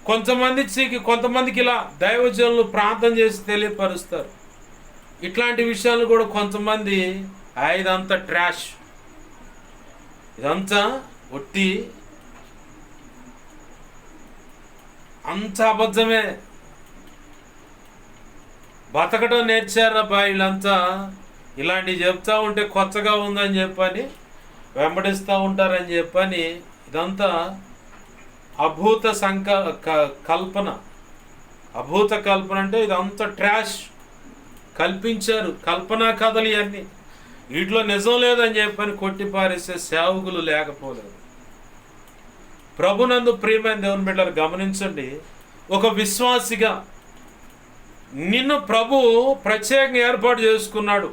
కొంతమందికి ఇలా దైవజనులు ప్రార్థన చేసి తెలియపరుస్తారు. ఇట్లాంటి విషయాలు కూడా కొంతమంది ఇదంతా ట్రాష్, ఇదంతా ఒట్టి, అంత అబద్ధమే, బతకడం నేర్చారబ్బా వీళ్ళంతా, ఇలాంటివి చెప్తా ఉంటే కొత్తగా ఉందని చెప్పని వెంబడిస్తూ ఉంటారని చెప్పని ఇదంతా అభూత కల్పన అంటే ఇదంతా ట్రాష్, కల్పించారు, కల్పనా కథలు ఇవన్నీ. వీటిలో నిజం లేదని చెప్పని కొట్టిపారేసే సేవకులు లేకపోలేదు. ప్రభునందు ప్రియమైన దేవుని బిడ్డలు గమనించండి, ఒక విశ్వాసిగా నిన్ను ప్రభు ప్రత్యేకంగా ఏర్పాటు చేసుకున్నాడు.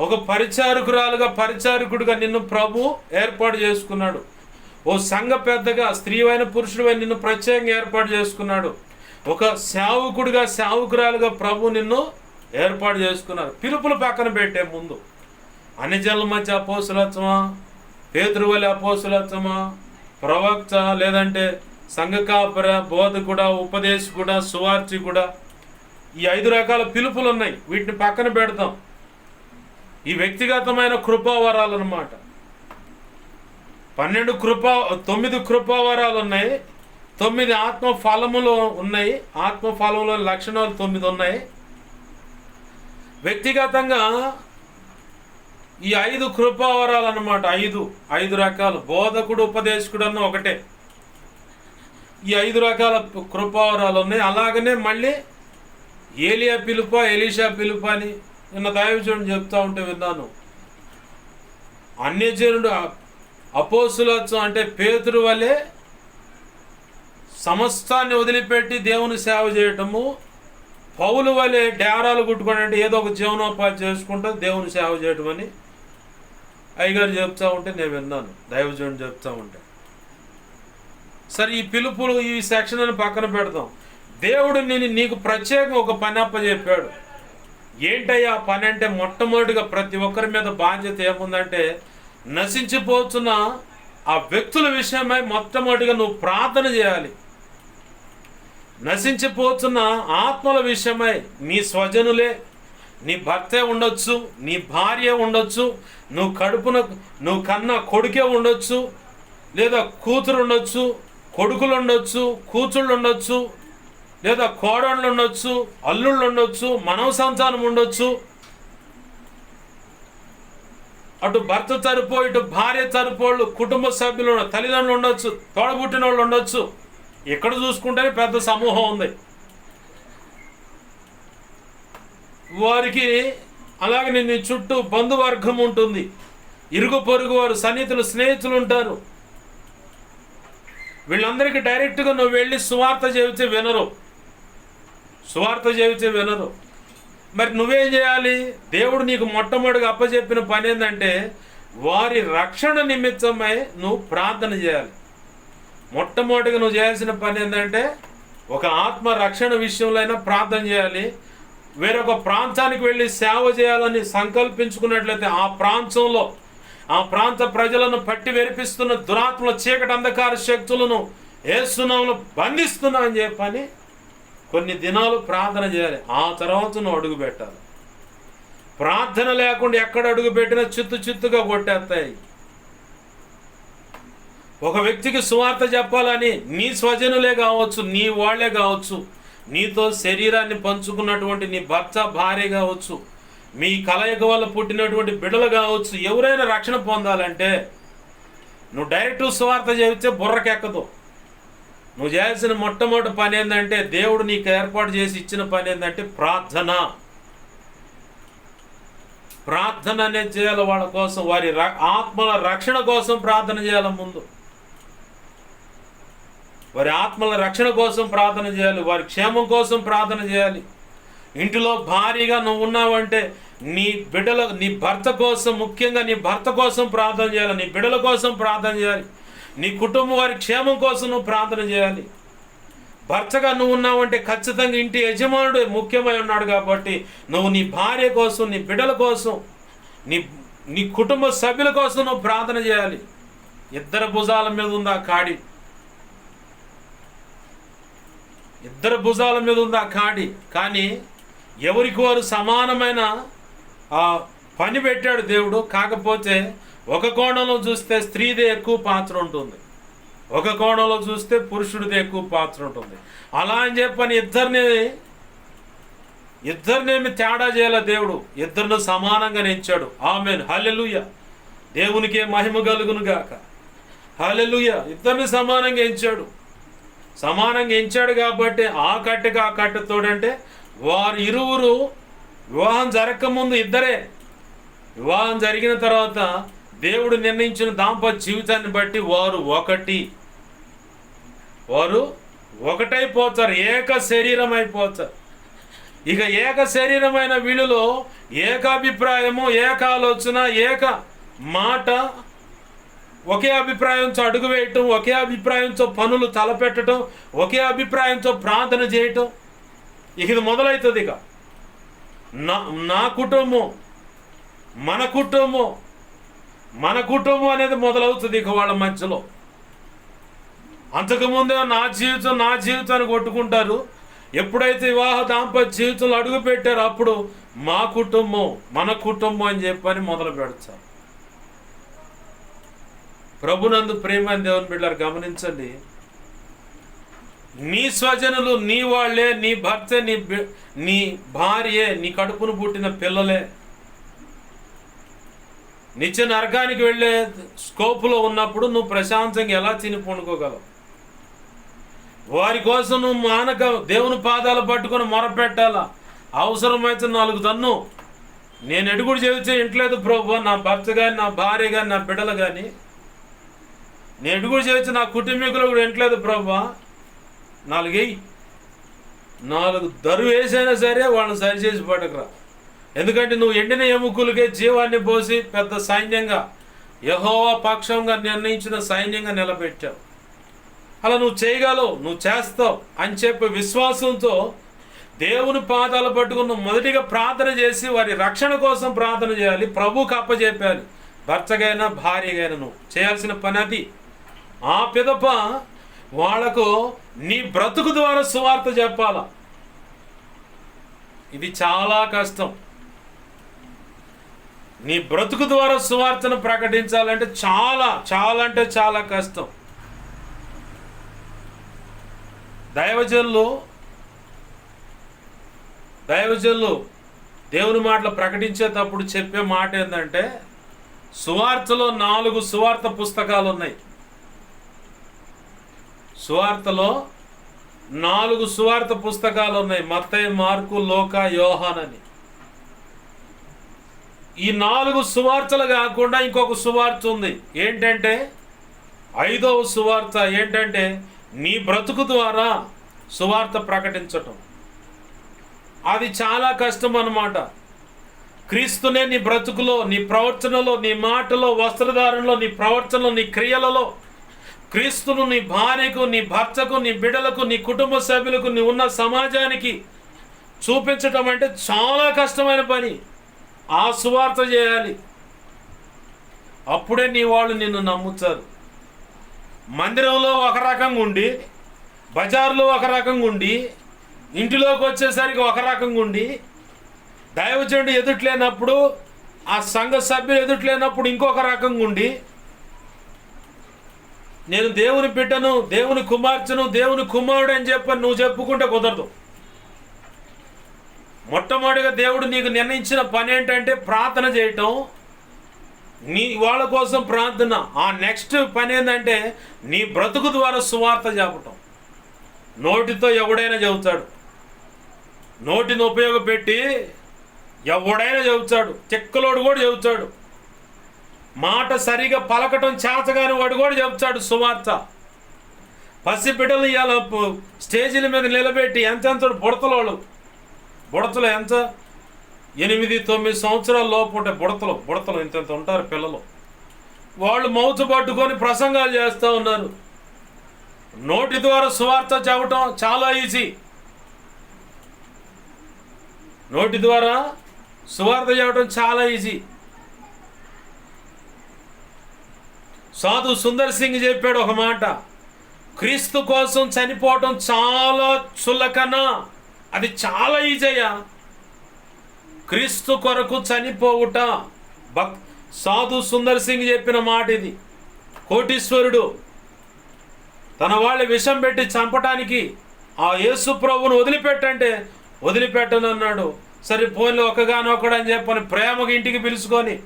ఒక పరిచారకుడిగా నిన్ను ప్రభు ఏర్పాటు చేసుకున్నాడు. ఓ సంఘ పెద్దగా స్త్రీవైన పురుషుడివైన నిన్ను ప్రత్యేకంగా ఏర్పాటు చేసుకున్నాడు. ఒక సేవకురాలుగా ప్రభు నిన్ను ఏర్పాటు చేసుకున్నారు. పిలుపులు పక్కన పెట్టే ముందు అన్ని జనుల మధ్య అపోస్తులత్వమా, పేతురు వలె అపోస్తులత్వమా, ప్రవక్త, లేదంటే సంఘ కాపర, బోధకుడా, ఉపదేశకుడా, సువార్తికుడా, ఈ 5 రకాల పిలుపులు ఉన్నాయి. వీటిని పక్కన పెడతాం. ఈ వ్యక్తిగతమైన కృపావరాలు అన్నమాట. 9 కృపావరాలు ఉన్నాయి. 9 ఆత్మ ఫలములు ఉన్నాయి. ఆత్మ ఫలముల లక్షణాలు 9 ఉన్నాయి. వ్యక్తిగతంగా ఈ 5 కృపావరాలు అన్నమాట. 5 రకాలు. బోధకుడు, ఉపదేశకుడు అన్న ఒకటే. ఈ 5 రకాల కృపావరాలు ఉన్నాయి. అలాగనే మళ్ళీ ఏలియా పిలుప, ఎలీషా పిలుప అని నిన్న దైవజనుడు చెప్తా ఉంటే విన్నాను. అన్యజనుడు అపోస్తులత్వం అంటే పేతురు వలె సమస్తాన్ని వదిలిపెట్టి దేవుని సేవ చేయటము, పౌలు వలె డేరాలు కుట్టుకొని అంటే ఏదో ఒక జీవనోపాధి చేసుకుంటూ దేవుని సేవ చేయటం అని అయ్యగారు చెప్తా ఉంటే నేను విన్నాను, దైవజనుడు చెప్తా ఉంటే. సరే, ఈ పిలుపులు, ఈ సెక్షన్లను పక్కన పెడదాం. దేవుడు నీకు ప్రత్యేకంగా ఒక పని అప్పచెప్పాడు. ఏంటయ్యా పని అంటే, మొట్టమొదటిగా ప్రతి ఒక్కరి మీద బాధ్యత ఏముందంటే, నశించిపోతున్న ఆ వ్యక్తుల విషయమై మొట్టమొదటిగా నువ్వు ప్రార్థన చేయాలి. నశించిపోతున్న ఆత్మల విషయమై నీ స్వజనులే, నీ భర్తే ఉండొచ్చు, నీ భార్య ఉండొచ్చు, నువ్వు కన్న కొడుకే ఉండొచ్చు, లేదా కూతురు ఉండొచ్చు, కొడుకులు ఉండొచ్చు, కూతుళ్ళు ఉండొచ్చు, లేదా కోడళ్ళు ఉండొచ్చు, అల్లుళ్ళు ఉండొచ్చు, మనవ సంతానం ఉండొచ్చు. అటు భర్త తరపు, ఇటు భార్య తరపోళ్ళు, కుటుంబ సభ్యులు, తల్లిదండ్రులు ఉండొచ్చు, తోడబుట్టిన వాళ్ళు ఉండొచ్చు. ఎక్కడ చూసుకుంటేనే పెద్ద సమూహం ఉంది. వారికి అలాగే నీ చుట్టూ బంధువర్గం ఉంటుంది, ఇరుగు పొరుగు వారు, సన్నిహితులు, స్నేహితులు ఉంటారు. వీళ్ళందరికీ డైరెక్ట్గా నువ్వు వెళ్ళి సువార్త చెబితే వినరు. మరి నువ్వేం చేయాలి? దేవుడు నీకు మొట్టమొదటిగా అప్పచెప్పిన పని ఏంటంటే, వారి రక్షణ నిమిత్తమై నువ్వు ప్రార్థన చేయాలి. మొట్టమొదటిగా నువ్వు చేయాల్సిన పని ఏంటంటే, ఒక ఆత్మ రక్షణ విషయంలో అయినా ప్రార్థన చేయాలి. వేరొక ప్రాంతానికి వెళ్ళి సేవ చేయాలని సంకల్పించుకున్నట్లయితే, ఆ ప్రాంత ప్రజలను పట్టి వెరిపిస్తున్న దురాత్మల చీకటి అంధకార శక్తులను యేసునామములో బంధిస్తున్నా అని చెప్పని కొన్ని దినాలు ప్రార్థన చేయాలి. ఆ తర్వాత నువ్వు అడుగు పెట్టాలి. ప్రార్థన లేకుండా ఎక్కడ అడుగు పెట్టినా చిత్తుగా కొట్టేస్తాయి. ఒక వ్యక్తికి సువార్త చెప్పాలని నీ స్వజనులే కావచ్చు, నీ వాళ్లే కావచ్చు, నీతో శరీరాన్ని పంచుకున్నటువంటి నీ భర్త, భార్య కావచ్చు, మీ కలయిక వల్ల పుట్టినటువంటి బిడ్డలు కావచ్చు, ఎవరైనా రక్షణ పొందాలంటే నువ్వు డైరెక్ట్ సువార్త చెబితే బుర్రకెక్కదు. నువ్వు చేయాల్సిన మొట్టమొదటి పని ఏంటంటే, దేవుడు నీకు ఏర్పాటు చేసి ఇచ్చిన పని ఏంటంటే ప్రార్థన అనేది చేయాలి. వాళ్ళ కోసం, వారి ఆత్మల రక్షణ కోసం ప్రార్థన చేయాలి. ముందు వారి ఆత్మల రక్షణ కోసం ప్రార్థన చేయాలి, వారి క్షేమం కోసం ప్రార్థన చేయాలి. ఇంటిలో భారీగా నువ్వు ఉన్నావంటే నీ భర్త కోసం, ముఖ్యంగా నీ భర్త కోసం ప్రార్థన చేయాలి, నీ బిడ్డల కోసం ప్రార్థన చేయాలి, నీ కుటుంబం వారి క్షేమం కోసం నువ్వు ప్రార్థన చేయాలి. భర్తగా నువ్వు ఉన్నావంటే ఖచ్చితంగా ఇంటి యజమానుడు ముఖ్యమై ఉన్నాడు కాబట్టి నువ్వు నీ భార్య కోసం, నీ బిడ్డల కోసం, నీ కుటుంబ సభ్యుల కోసం నువ్వు ప్రార్థన చేయాలి. ఇద్దరు భుజాల మీద ఉంది ఆ కాడి, కానీ ఎవరికి వారు సమానమైన పని పెట్టాడు దేవుడు. కాకపోతే ఒక కోణంలో చూస్తే స్త్రీదే ఎక్కువ పాత్ర ఉంటుంది, ఒక కోణంలో చూస్తే పురుషుడిదే ఎక్కువ పాత్ర ఉంటుంది. అలా అని చెప్పని ఇద్దరినేమి తేడా చేయాల దేవుడు, ఇద్దరిని సమానంగా ఎంచాడు. ఆమేన్, హల్లెలూయా. దేవునికే మహిమ కలుగును గాక. హల్లెలూయా. ఇద్దరిని సమానంగా ఎంచాడు కాబట్టి ఆ కట్టుతోడంటే వారు ఇరువురు వివాహం జరగకముందు ఇద్దరే, వివాహం జరిగిన తర్వాత దేవుడు నిర్ణయించిన దాంపత్య జీవితాన్ని బట్టి వారు ఒకటైపోతారు, ఏక శరీరం అయిపోతారు. ఇక ఏక శరీరమైన వీళ్ళలో ఏకాభిప్రాయము, ఏక ఆలోచన, ఏక మాట, ఒకే అభిప్రాయంతో అడుగు వేయటం, ఒకే అభిప్రాయంతో పనులు తలపెట్టడం, ఒకే అభిప్రాయంతో ప్రార్థన చేయటం, ఇక ఇది మొదలవుతుంది. ఇక నా కుటుంబం మన కుటుంబం అనేది మొదలవుతుంది ఇక వాళ్ళ మధ్యలో. అంతకుముందే నా జీవితాన్ని కొట్టుకుంటారు. ఎప్పుడైతే వివాహ దాంపత్య జీవితంలో అడుగు పెట్టారో అప్పుడు మన కుటుంబం అని చెప్పని మొదలు పెడతారు. ప్రభునందు ప్రేమ దేవుని బిడ్డలారా, గమనించండి. నీ స్వజనులు నీ వాళ్ళే, నీ భర్త, నీ భార్యే, నీ కడుపును పుట్టిన పిల్లలే నిత్య నరకానికి వెళ్ళే స్కోపులో ఉన్నప్పుడు నువ్వు ప్రశాంతంగా ఎలా తిని పండుకోగలవు? వారి కోసం నువ్వు మానక దేవుని పాదాలు పట్టుకొని మొరపెట్టాలా. అవసరమైతే 4 తన్ను. నేను ఎడుగుడు చెబితే ఇంట్లేదు ప్రభు, నా భర్త కానీ, నా భార్య కానీ, నా బిడ్డలు కానీ. నేను ఎడుగుడు చెబితే నా కుటుంబీకులు కూడా ఇంట్లేదు ప్రభు, 4 దరు వేసైనా సరే వాళ్ళని సరిచేసి పడకరా. ఎందుకంటే నువ్వు ఎండిన ఎముకలకే జీవాన్ని పోసి పెద్ద సైన్యంగా, యెహోవా పక్షంగా నిర్ణయించిన సైన్యంగా నిలబెట్టావు. అలా నువ్వు చేయగలవు, నువ్వు చేస్తావు అని చెప్పి విశ్వాసంతో దేవుని పాదాలు పట్టుకుని నువ్వు మొదటిగా ప్రార్థన చేసి వారి రక్షణ కోసం ప్రార్థన చేయాలి. ప్రభువుకి అప్పచెప్పాలి. భర్తగైనా భార్యగైనా నువ్వు చేయాల్సిన పని అది. ఆ పిదప వాళ్లకు నీ బ్రతుకు ద్వారా సువార్త చెప్పాలా. ఇది చాలా కష్టం. నీ బ్రతుకు ద్వారా సువార్తను ప్రకటించాలంటే చాలా అంటే చాలా కష్టం. దైవజనులు దేవుని మాటలు ప్రకటించేటప్పుడు చెప్పే మాట ఏంటంటే, సువార్తలో 4 సువార్త పుస్తకాలు ఉన్నాయి. సువార్తలో 4 సువార్త పుస్తకాలు ఉన్నాయి. మత్తయి, మార్కు, లూకా, యోహాను అని. ఈ 4 సువార్తలు కాకుండా ఇంకొక సువార్త ఉంది. ఏంటంటే 5వ సువార్త. ఏంటంటే నీ బ్రతుకు ద్వారా సువార్త ప్రకటించటం. అది చాలా కష్టం అన్నమాట. క్రీస్తునే నీ బ్రతుకులో, నీ ప్రవర్తనలో, నీ మాటలో, వస్త్రధారణలో, నీ ప్రవర్తనలో, నీ క్రియలలో క్రీస్తును నీ భార్యకు, నీ భర్తకు, నీ బిడ్డలకు, నీ కుటుంబ సభ్యులకు, నీ ఉన్న సమాజానికి చూపించటం అంటే చాలా కష్టమైన పని. ఆ సువార్త చేయాలి. అప్పుడే నీ వాళ్ళు నిన్ను నమ్ముతారు. మందిరంలో ఒక రకంగా ఉండి, బజార్లో ఒక రకంగా ఉండి, ఇంటిలోకి వచ్చేసరికి ఒక రకంగా ఉండి, దైవజనుడు ఎదుట్లేనప్పుడు, ఆ సంఘ సభ్యులు ఎదుట్లేనప్పుడు ఇంకొక రకంగా ఉండి, నేను దేవుని బిడ్డను, దేవుని కుమార్తెను, దేవుని కుమారుడు అని చెప్పని నువ్వు చెప్పుకుంటే కుదరదు. మొట్టమొదటిగా దేవుడు నీకు నిర్ణయించిన పని ఏంటంటే ప్రార్థన చేయటం, నీ వాళ్ళ కోసం ప్రార్థన. ఆ నెక్స్ట్ పని ఏంటంటే నీ బ్రతుకు ద్వారా సువార్త చెప్పటం. నోటితో ఎవడైనా చెబుతాడు, నోటిని ఉపయోగపెట్టి ఎవడైనా చెబుతాడు. చెక్కలోడు కూడా చెబుతాడు. మాట సరిగా పలకటం చేతగాని వాడు కూడా చెబుతాడు సువార్త. పసిబిడ్డలు ఇవాళ స్టేజీల మీద నిలబెట్టి ఎంతెంత బుడతలు ఎంత 8-9 సంవత్సరాల లోపు ఉంటే బుడతలు ఇంత ఉంటారు పిల్లలు. వాళ్ళు మౌతు పట్టుకొని ప్రసంగాలు చేస్తూ ఉన్నారు. నోటి ద్వారా సువార్త చెప్పటం చాలా ఈజీ. నోటి ద్వారా సువార్త చెప్పటం చాలా ఈజీ. సాధు సుందర్ సింగ్ చెప్పాడు ఒక మాట, క్రీస్తు కోసం చనిపోవటం చాలా చులకన, అది చాలా ఈజీయా. క్రీస్తు కొరకు చనిపోవుట. సాధు సుందర్ సింగ్ చెప్పిన మాట ఇది. కోటీశ్వరుడు తన వాళ్ళ విషం పెట్టి చంపటానికి ఆ యేసు ప్రభువును వదిలిపెట్టంటే వదిలిపెట్టనన్నాడు. సరే పోన్లో ఒకగానొకడు అని చెప్పని ప్రేమగా ఇంటికి పిలుచుకొని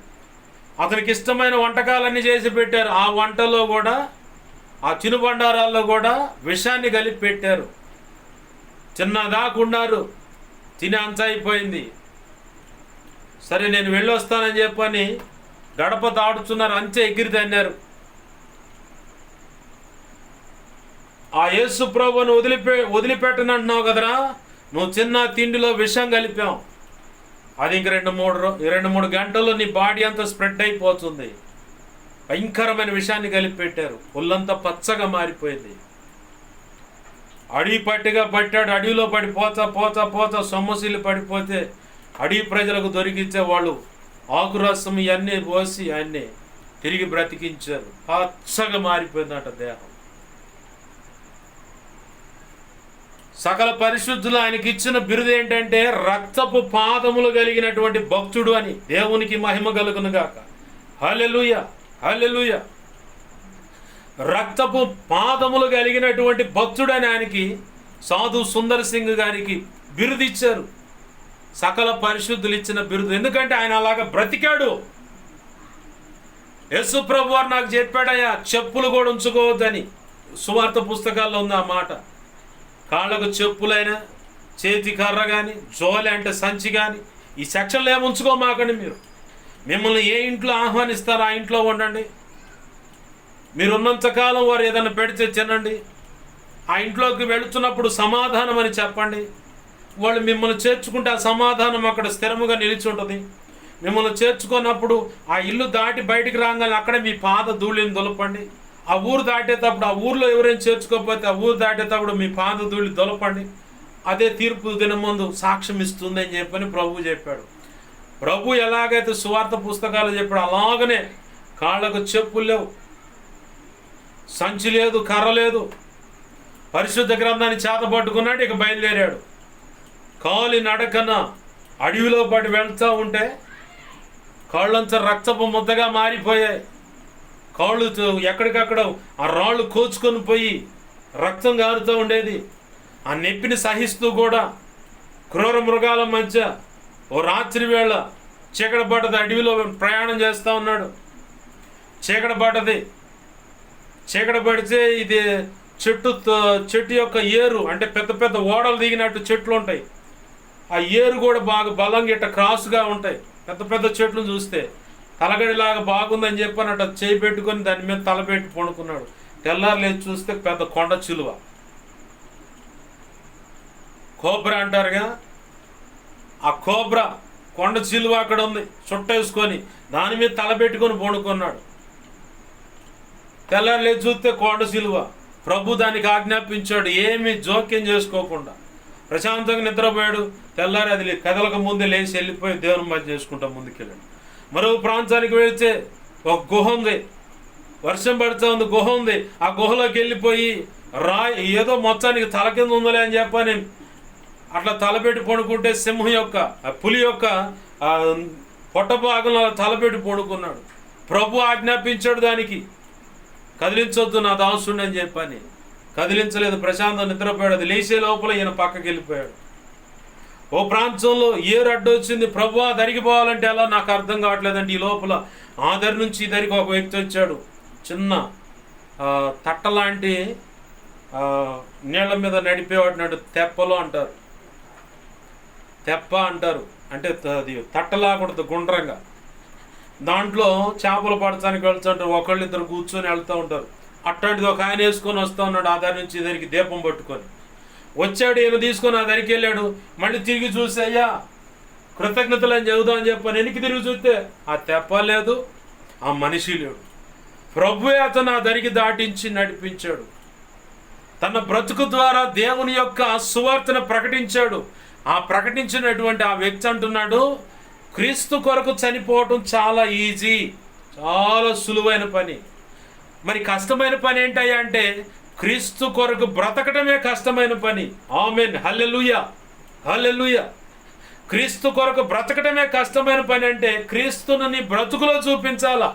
అతనికి ఇష్టమైన వంటకాలన్నీ చేసి పెట్టారు. ఆ వంటలో కూడా, ఆ చినుబండారాల్లో కూడా విషాన్ని కలిపి పెట్టారు. చిన్నదాకున్నారు, తిని అంత అయిపోయింది. సరే నేను వెళ్ళొస్తానని చెప్పని గడప దాడుతున్నారు, అంతే ఎగిరి తన్నారు. ఆ యేసు ప్రభువును వదిలిపెట్టనంటున్నావు కదరా, నువ్వు చిన్న తిండిలో విషం కలిపావు, అది ఇంక 2-3 గంటల్లో నీ బాడీ అంతా స్ప్రెడ్ అయిపోతుంది. భయంకరమైన విషయాన్ని కలిపి పెట్టారు. ఒళ్ళంతా పచ్చగా మారిపోయింది. అడవి పట్టిగా పట్టాడు. అడవిలో పడిపోతా సొమ్మసిల్లు పడిపోతే అడవి ప్రజలకు దొరికిచ్చే వాళ్ళు ఆకురసం ఇవన్నీ పోసి ఆయన్ని తిరిగి బ్రతికించారు. పచ్చగా మారిపోయిందట దేహం. సకల పరిశుద్ధులు ఆయనకి ఇచ్చిన బిరుదు ఏంటంటే రక్తపు పాదములు కలిగినటువంటి భక్తుడు అని. దేవునికి మహిమ కలుగును గాక. హల్లెలూయా, హల్లెలూయా. రక్తపు పాదములు కలిగినటువంటి భక్తుడు అని ఆయనకి సాధు సుందర్ సింగ్ గారికి బిరుదు ఇచ్చారు. సకల పరిశుద్ధులు ఇచ్చిన బిరుదు. ఎందుకంటే ఆయన అలాగా బ్రతికాడు. యేసు ప్రభు వారు నాకు చెప్పాడయ్యా, చెప్పులు కూడా ఉంచుకోవద్దని. సువార్త పుస్తకాల్లో ఉంది ఆ మాట. కాళ్ళకు చెప్పులైనా, చేతి కర్ర కానీ, జోలి అంటే సంచి కానీ, ఈ సెక్షన్లో ఏమి ఉంచుకోమాకండి. మీరు మిమ్మల్ని ఏ ఇంట్లో ఆహ్వానిస్తారో ఆ ఇంట్లో ఉండండి. మీరు ఉన్నంతకాలం వారు ఏదైనా పెడితే తినండి. ఆ ఇంట్లోకి వెళుతున్నప్పుడు సమాధానం అని చెప్పండి. వాళ్ళు మిమ్మల్ని చేర్చుకుంటే ఆ సమాధానం అక్కడ స్థిరముగా నిలిచి ఉంటుంది. మిమ్మల్ని చేర్చుకున్నప్పుడు ఆ ఇల్లు దాటి బయటికి రాగానే అక్కడే మీ పాద ధూళిని దులపండి. ఆ ఊరు దాటేటప్పుడు, ఆ ఊర్లో ఎవరైనా చేర్చుకోకపోతే ఆ ఊరు దాటేటప్పుడు మీ పాద ధూళి దులపండి. అదే తీర్పు దినం ముందు సాక్ష్యం ఇస్తుంది అని చెప్పని ప్రభువు చెప్పాడు. ప్రభు ఎలాగైతే సువార్త పుస్తకాలు చెప్పాడు అలాగనే కాళ్ళకు చెప్పులు లేవు, సంచి లేదు, కర్ర లేదు. పరిశుద్ధ గ్రంథాన్ని చేతపట్టుకున్నాడు. ఇక బయలుదేరాడు. కాలి నడకన అడవిలో పడి వెళ్తూ ఉంటే కాళ్ళంతా రక్తపు ముద్దగా మారిపోయాయి. కాళ్ళు ఎక్కడికక్కడ ఆ రాళ్ళు కోచుకొని పోయి రక్తం గారుతూ ఉండేది. ఆ నొప్పిని సహిస్తూ కూడా క్రూర మృగాల మధ్య ఓ రాత్రి వేళ చీకటి పడ్డది. అడవిలో ప్రయాణం చేస్తూ ఉన్నాడు. చీకటి పడ్డది. చీకటి పడితే ఇది చెట్టు యొక్క ఏరు అంటే పెద్ద పెద్ద ఓడలు దిగినట్టు చెట్లు ఉంటాయి. ఆ ఏరు కూడా బాగా బలంగా ఇట్ట క్రాస్గా ఉంటాయి. పెద్ద పెద్ద చెట్లు చూస్తే తలగడిలాగా బాగుందని చెప్పనట్టు చేయి పెట్టుకొని దాని మీద తలపెట్టి పడుకున్నాడు. తెల్లారు లేచి చూస్తే పెద్ద కొండ చిలువ, కోబ్రా అంటారుగా, ఆ కోబ్రా కొండ చిలువ అక్కడ ఉంది. చుట్టేసుకొని దాని మీద తలపెట్టుకొని పడుకున్నాడు. తెల్లారు లేచి చూస్తే కొండ చిలువ. ప్రభు దానికి ఆజ్ఞాపించాడు, ఏమి జోక్యం చేసుకోకుండా ప్రశాంతంగా నిద్రపోయాడు. తెల్లారి అది కదలక ముందే లేచి వెళ్ళిపోయి దేవుని మధ్య చేసుకుంటా ముందుకెళ్ళాడు. మరో ప్రాంతానికి వెళితే ఒక గుహ ఉంది. వర్షం పడుతూ ఉంది, గుహ ఉంది. ఆ గుహలోకి వెళ్ళిపోయి ఏదో మొత్తానికి తల కింద ఉందలే అని చెప్పని అట్లా తలపెట్టి పడుకుంటే సింహం యొక్క పులి యొక్క పొట్ట భాగంలో తలపెట్టి పడుకున్నాడు. ప్రభు ఆజ్ఞాపించాడు దానికి, కదిలించొద్దు నా దాసుని అని చెప్పని. కదిలించలేదు, ప్రశాంతం నిద్రపోయాడు. అది లేచే లోపల ఈయన పక్కకి వెళ్ళిపోయాడు. ఓ ప్రాంతంలో ఏరు అడ్డు వచ్చింది. ప్రభు దరిగిపోవాలంటే ఎలా నాకు అర్థం కావట్లేదంటే ఈ లోపల ఆ దరి నుంచి ఈ దరికి ఒక వ్యక్తి వచ్చాడు. చిన్న తట్టలాంటి నీళ్ల మీద నడిపేవాడినాడు. తెప్పలు అంటారు, తెప్ప అంటారు. అంటే అది తట్టలాకూడదు, గుండ్రంగా. దాంట్లో చేపలు పడటానికి వెళ్తుంటారు. ఒకళ్ళిద్దరు కూర్చొని వెళ్తూ ఉంటారు. అట్లాంటిది ఒక ఆయన వేసుకొని వస్తూ ఉన్నాడు. ఆ దారి నుంచి దానికి దీపం పట్టుకొని వచ్చాడు. ఈయన తీసుకొని ఆ దారికి వెళ్ళాడు. మళ్ళీ తిరిగి చూసి అయ్యా కృతజ్ఞతలు అని చెబుదాం అని చెప్పని వెనక్కి తిరిగి చూస్తే ఆ తెప్ప లేదు, ఆ మనిషి లేడు. ప్రభువే అతను ఆ దారికి దాటించి నడిపించాడు. తన బ్రతుకు ద్వారా దేవుని యొక్క సువార్తను ప్రకటించాడు. ఆ ప్రకటించినటువంటి ఆ వ్యక్తి అంటున్నాడు, క్రీస్తు కొరకు చనిపోవటం చాలా ఈజీ, చాలా సులువైన పని. మరి కష్టమైన పని ఏంటయ్యా అంటే క్రీస్తు కొరకు బ్రతకటమే కష్టమైన పని. ఆమేన్, హల్లెలూయా, హల్లెలూయా. క్రీస్తు కొరకు బ్రతకటమే కష్టమైన పని అంటే క్రీస్తును నీ బ్రతుకులో చూపించాలా,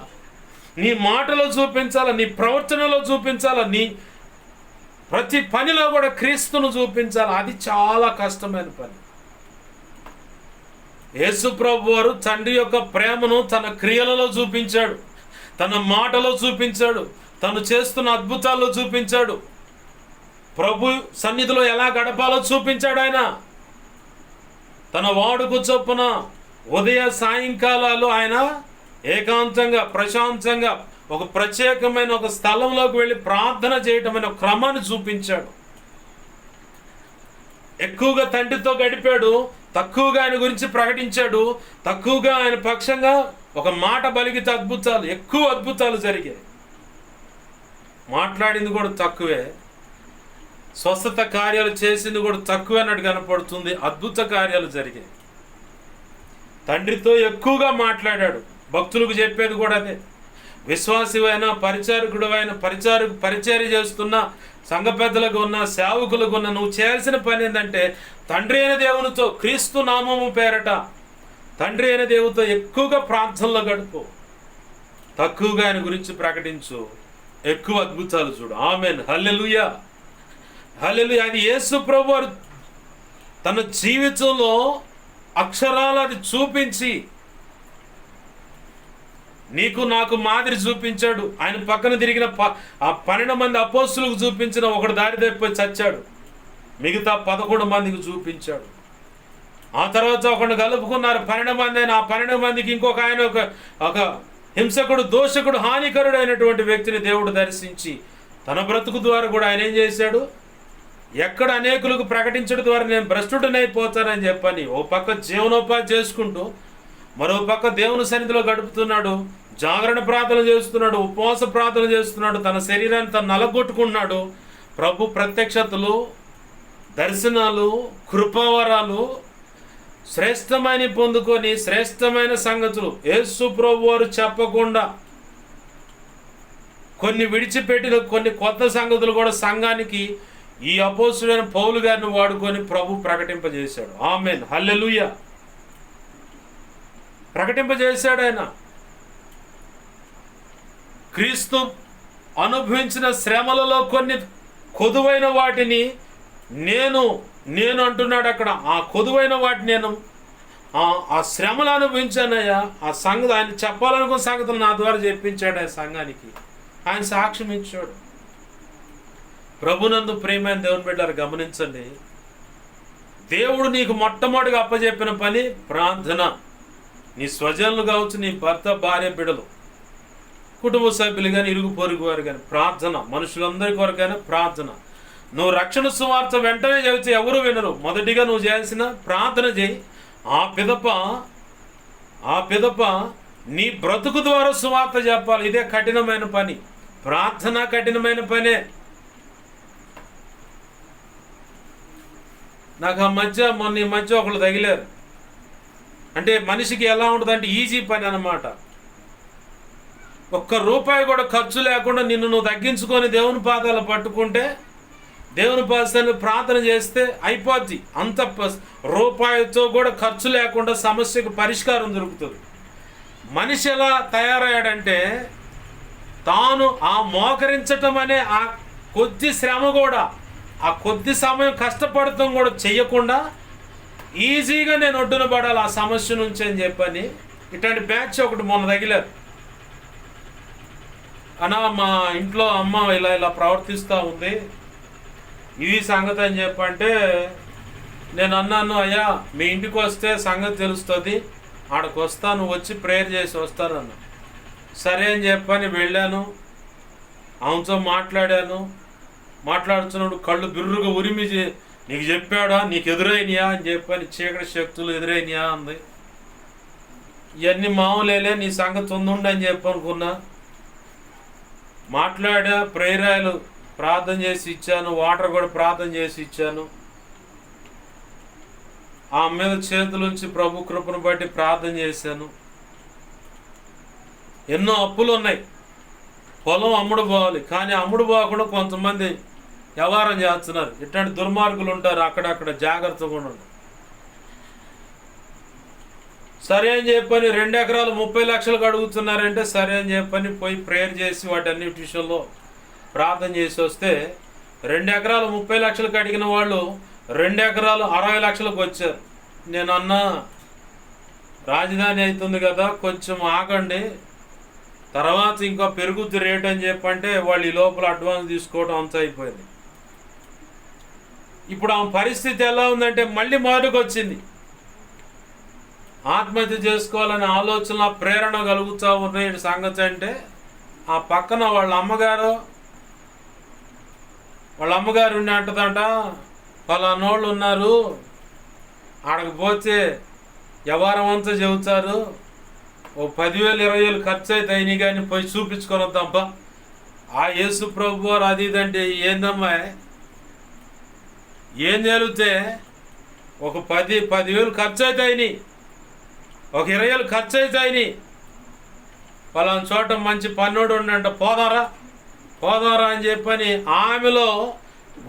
నీ మాటలో చూపించాలా, నీ ప్రవర్తనలో చూపించాలా, నీ ప్రతి పనిలో కూడా క్రీస్తును చూపించాలా. అది చాలా కష్టమైన పని. యేసు ప్రభు వారు తండ్రి యొక్క ప్రేమను తన క్రియలలో చూపించాడు, తన మాటలో చూపించాడు, తను చేస్తున్న అద్భుతాల్లో చూపించాడు. ప్రభు సన్నిధిలో ఎలా గడపాలో చూపించాడు. ఆయన తన వాడుకు చొప్పున ఉదయ సాయంకాలాలు ఆయన ఏకాంతంగా ప్రశాంతంగా ఒక ప్రత్యేకమైన ఒక స్థలంలోకి వెళ్ళి ప్రార్థన చేయటం అనే క్రమాన్ని చూపించాడు. ఎక్కువగా తండ్రితో గడిపాడు, తక్కువగా ఆయన గురించి ప్రకటించాడు, తక్కువగా ఆయన పక్షంగా ఒక మాట బలిగితే అద్భుతాలు, ఎక్కువ అద్భుతాలు జరిగాయి. మాట్లాడింది కూడా తక్కువే, స్వస్థత కార్యాలు చేసింది కూడా తక్కువే అన్నట్టు కనపడుతుంది. అద్భుత కార్యాలు జరిగాయి. తండ్రితో ఎక్కువగా మాట్లాడాడు. భక్తులకు చెప్పేది కూడా అదే. విశ్వాసివైన పరిచారకుడైన పరిచర్య చేస్తున్న సంఘ పెద్దలకు ఉన్న సేవకులకు ఉన్న నువ్వు చేయాల్సిన పని ఏంటంటే తండ్రి అయిన దేవునితో క్రీస్తు నామము పేరట తండ్రి అయిన దేవునితో ఎక్కువగా ప్రార్థనలో గడుపు. తక్కువగా ఆయన గురించి ప్రకటించు, ఎక్కువ అద్భుతాలు చూడు. ఆమేన్. హల్లెలూయా, హల్లెలూయా. అది యేసు ప్రభువు తన జీవితంలో అక్షరాలు అది చూపించి నీకు నాకు మాదిరి చూపించాడు. ఆయన పక్కన తిరిగిన 12 మంది అపోస్తులకు చూపించిన ఒకడు దారి తప్పిపోయి చచ్చాడు, మిగతా 11 మందికి చూపించాడు. ఆ తర్వాత ఒకడు కలుపుకున్నారు 12 మంది అయినా ఆ 12 మందికి ఇంకొక ఆయన ఒక హింసకుడు, దోషకుడు, హానికరుడు అయినటువంటి వ్యక్తిని దేవుడు దర్శించి తన బ్రతుకు ద్వారా కూడా ఆయన ఏం చేశాడు, ఎక్కడ అనేకులకు ప్రకటించడం ద్వారా నేను భ్రష్టుడనైపోతానని చెప్పని ఓ పక్క జీవనోపాధి చేసుకుంటూ మరో పక్క దేవుని సన్నిధిలో గడుపుతున్నాడు, జాగరణ ప్రార్థన చేస్తున్నాడు, ఉపవాస ప్రార్థన చేస్తున్నాడు, తన శరీరాన్ని తను నలగొట్టుకున్నాడు. ప్రభు ప్రత్యక్షతలు, దర్శనాలు, కృపావరాలు శ్రేష్టమైన పొందుకొని శ్రేష్టమైన సంగతులు యేసు ప్రభు వారు చెప్పకుండా కొన్ని విడిచిపెట్టిన కొన్ని కొత్త సంగతులు కూడా సంఘానికి ఈ అపోస్తుడైన పౌలు గారిని వాడుకొని ప్రభు ప్రకటింపజేశాడు. ఆమేన్. హల్లెలూయా. ప్రకటింపజేశాడు ఆయన. క్రీస్తు అనుభవించిన శ్రమలలో కొన్ని కొదువైన వాటిని నేను అంటున్నాడు అక్కడ. ఆ కొదువైన వాటిని నేను ఆ శ్రమలు అనుభవించానయ్యా. ఆ సంగతి ఆయన చెప్పాలనుకున్న సంగతులు నా ద్వారా చెప్పించాడు ఆ సంఘానికి. ఆయన సాక్ష్యం ఇచ్చాడు. ప్రభునందు ప్రియమైన దేవుని బిడ్డలారా గమనించండి, దేవుడు నీకు మొట్టమొదటిగా అప్పచెప్పిన పని ప్రార్థన. నీ స్వజనులు కావచ్చు, నీ భర్త, భార్య, బిడ్డలు, కుటుంబ సభ్యులు కానీ, ఇరుగు పొరుగు వారు కానీ ప్రార్థన. మనుషులందరి కొరకైనా ప్రార్థన. నువ్వు రక్షణ సువార్త వెంటనే చెబితే ఎవరు వినరు. మొదటిగా నువ్వు చేయాల్సిన ప్రార్థన చేయి. ఆ పిదప నీ బ్రతుకు ద్వారా సువార్త చెప్పాలి. ఇదే కఠినమైన పని. ప్రార్థన కఠినమైన పనే. నాకు మొన్న ఈ మధ్య ఒకళ్ళు తగిలారు. అంటే మనిషికి ఎలా ఉంటుంది అంటే ఈజీ పని అన్నమాట. ₹1 కూడా ఖర్చు లేకుండా నిన్ను నువ్వు తగ్గించుకొని దేవుని పాదాలు పట్టుకుంటే, దేవుని పాదాన్ని ప్రార్థన చేస్తే అయిపోద్ది. అంత రూపాయితో కూడా ఖర్చు లేకుండా సమస్యకు పరిష్కారం దొరుకుతుంది. మనిషి ఎలా తయారయ్యాడంటే తాను ఆ మోకరించటం అనే ఆ కొద్ది శ్రమ కూడా, ఆ కొద్ది సమయం కష్టపడటం కూడా చెయ్యకుండా ఈజీగా నేను ఒడ్డున పడాలి ఆ సమస్య నుంచి అని చెప్పని ఇట్లాంటి బ్యాచ్ ఒకటి మొన్న తగిలారు. అన్నా మా ఇంట్లో అమ్మ ఇలా ప్రవర్తిస్తూ ఉంది, ఇది సంగతి అని చెప్పంటే నేను అన్నాను, అయ్యా మీ ఇంటికి వస్తే సంగతి తెలుస్తుంది, ఆడకు వస్తాను, వచ్చి ప్రేయర్ చేసి వస్తానన్నా. సరే అని చెప్పని వెళ్ళాను. ఆమెతో మాట్లాడుతున్నాడు. కళ్ళు బిర్రుగా ఉరిమి, నీకు చెప్పాడా, నీకు ఎదురైనయా అని చెప్పని, చీకటి శక్తులు ఎదురైనయా అంది. ఇవన్నీ మామూలేలే, నీ సంగతి ఉందని చెప్పనుకున్నా. మాట్లాడా, ప్రేరాయలు ప్రార్థన చేసి ఇచ్చాను, వాటర్ కూడా ప్రార్థన చేసి ఇచ్చాను. ఆ మీద చేతులుంచి ప్రభు కృపను బట్టి ప్రార్థన చేశాను. ఎన్నో అప్పులు ఉన్నాయి. పొలం అమ్ముడు పోవాలి, కానీ అమ్ముడు పోకుండా కొంతమంది వ్యవహారం చేస్తున్నారు. ఇట్లాంటి దుర్మార్గులు ఉంటారు అక్కడక్కడ, జాగ్రత్తగా ఉండండి. సరే అని చెప్పని 2 ఎకరాలు 30 లక్షలకు అడుగుతున్నారంటే సరే అని చెప్పని పోయి ప్రేయర్ చేసి వాటన్నిటి విషయంలో ప్రార్థన చేసి వస్తే 2 ఎకరాలు 30 లక్షలకు అడిగిన వాళ్ళు 2 ఎకరాలు 60 లక్షలకు వచ్చారు. నేను అన్నా, రాజధాని అవుతుంది కదా, కొంచెం ఆగండి, తర్వాత ఇంకా పెరుగుద్ది రేట్ అని చెప్పంటే వాళ్ళు ఈ లోపల అడ్వాన్స్ తీసుకోవడం అంత అయిపోయింది. ఇప్పుడు ఆమె పరిస్థితి ఎలా ఉందంటే మళ్ళీ మొదటికి వచ్చింది. ఆత్మహత్య చేసుకోవాలనే ఆలోచన, ప్రేరణ కలుగుతూ ఉన్నాయి. సంగతి అంటే ఆ పక్కన వాళ్ళ అమ్మగారు ఉండి అంటదంట, పలానోళ్ళు ఉన్నారు, ఆడకు పోతే వ్యవహారం అంతా చెబుతారు, ఓ 10,000 20,000 ఖర్చు అవుతాయి కానీ పోయి చూపించుకొని వద్దాంపా. ఆ యేసు ప్రభు వారు అది ఇదంటే ఏందమ్మా, ఏం జరిగితే ఒక 10,000 ఖర్చు అవుతాయి, ఒక 20,000 ఖర్చు అవుతాయని పలానా చోట మంచి పన్నోడు ఉండంట, పోదారా అని చెప్పని ఆమెలో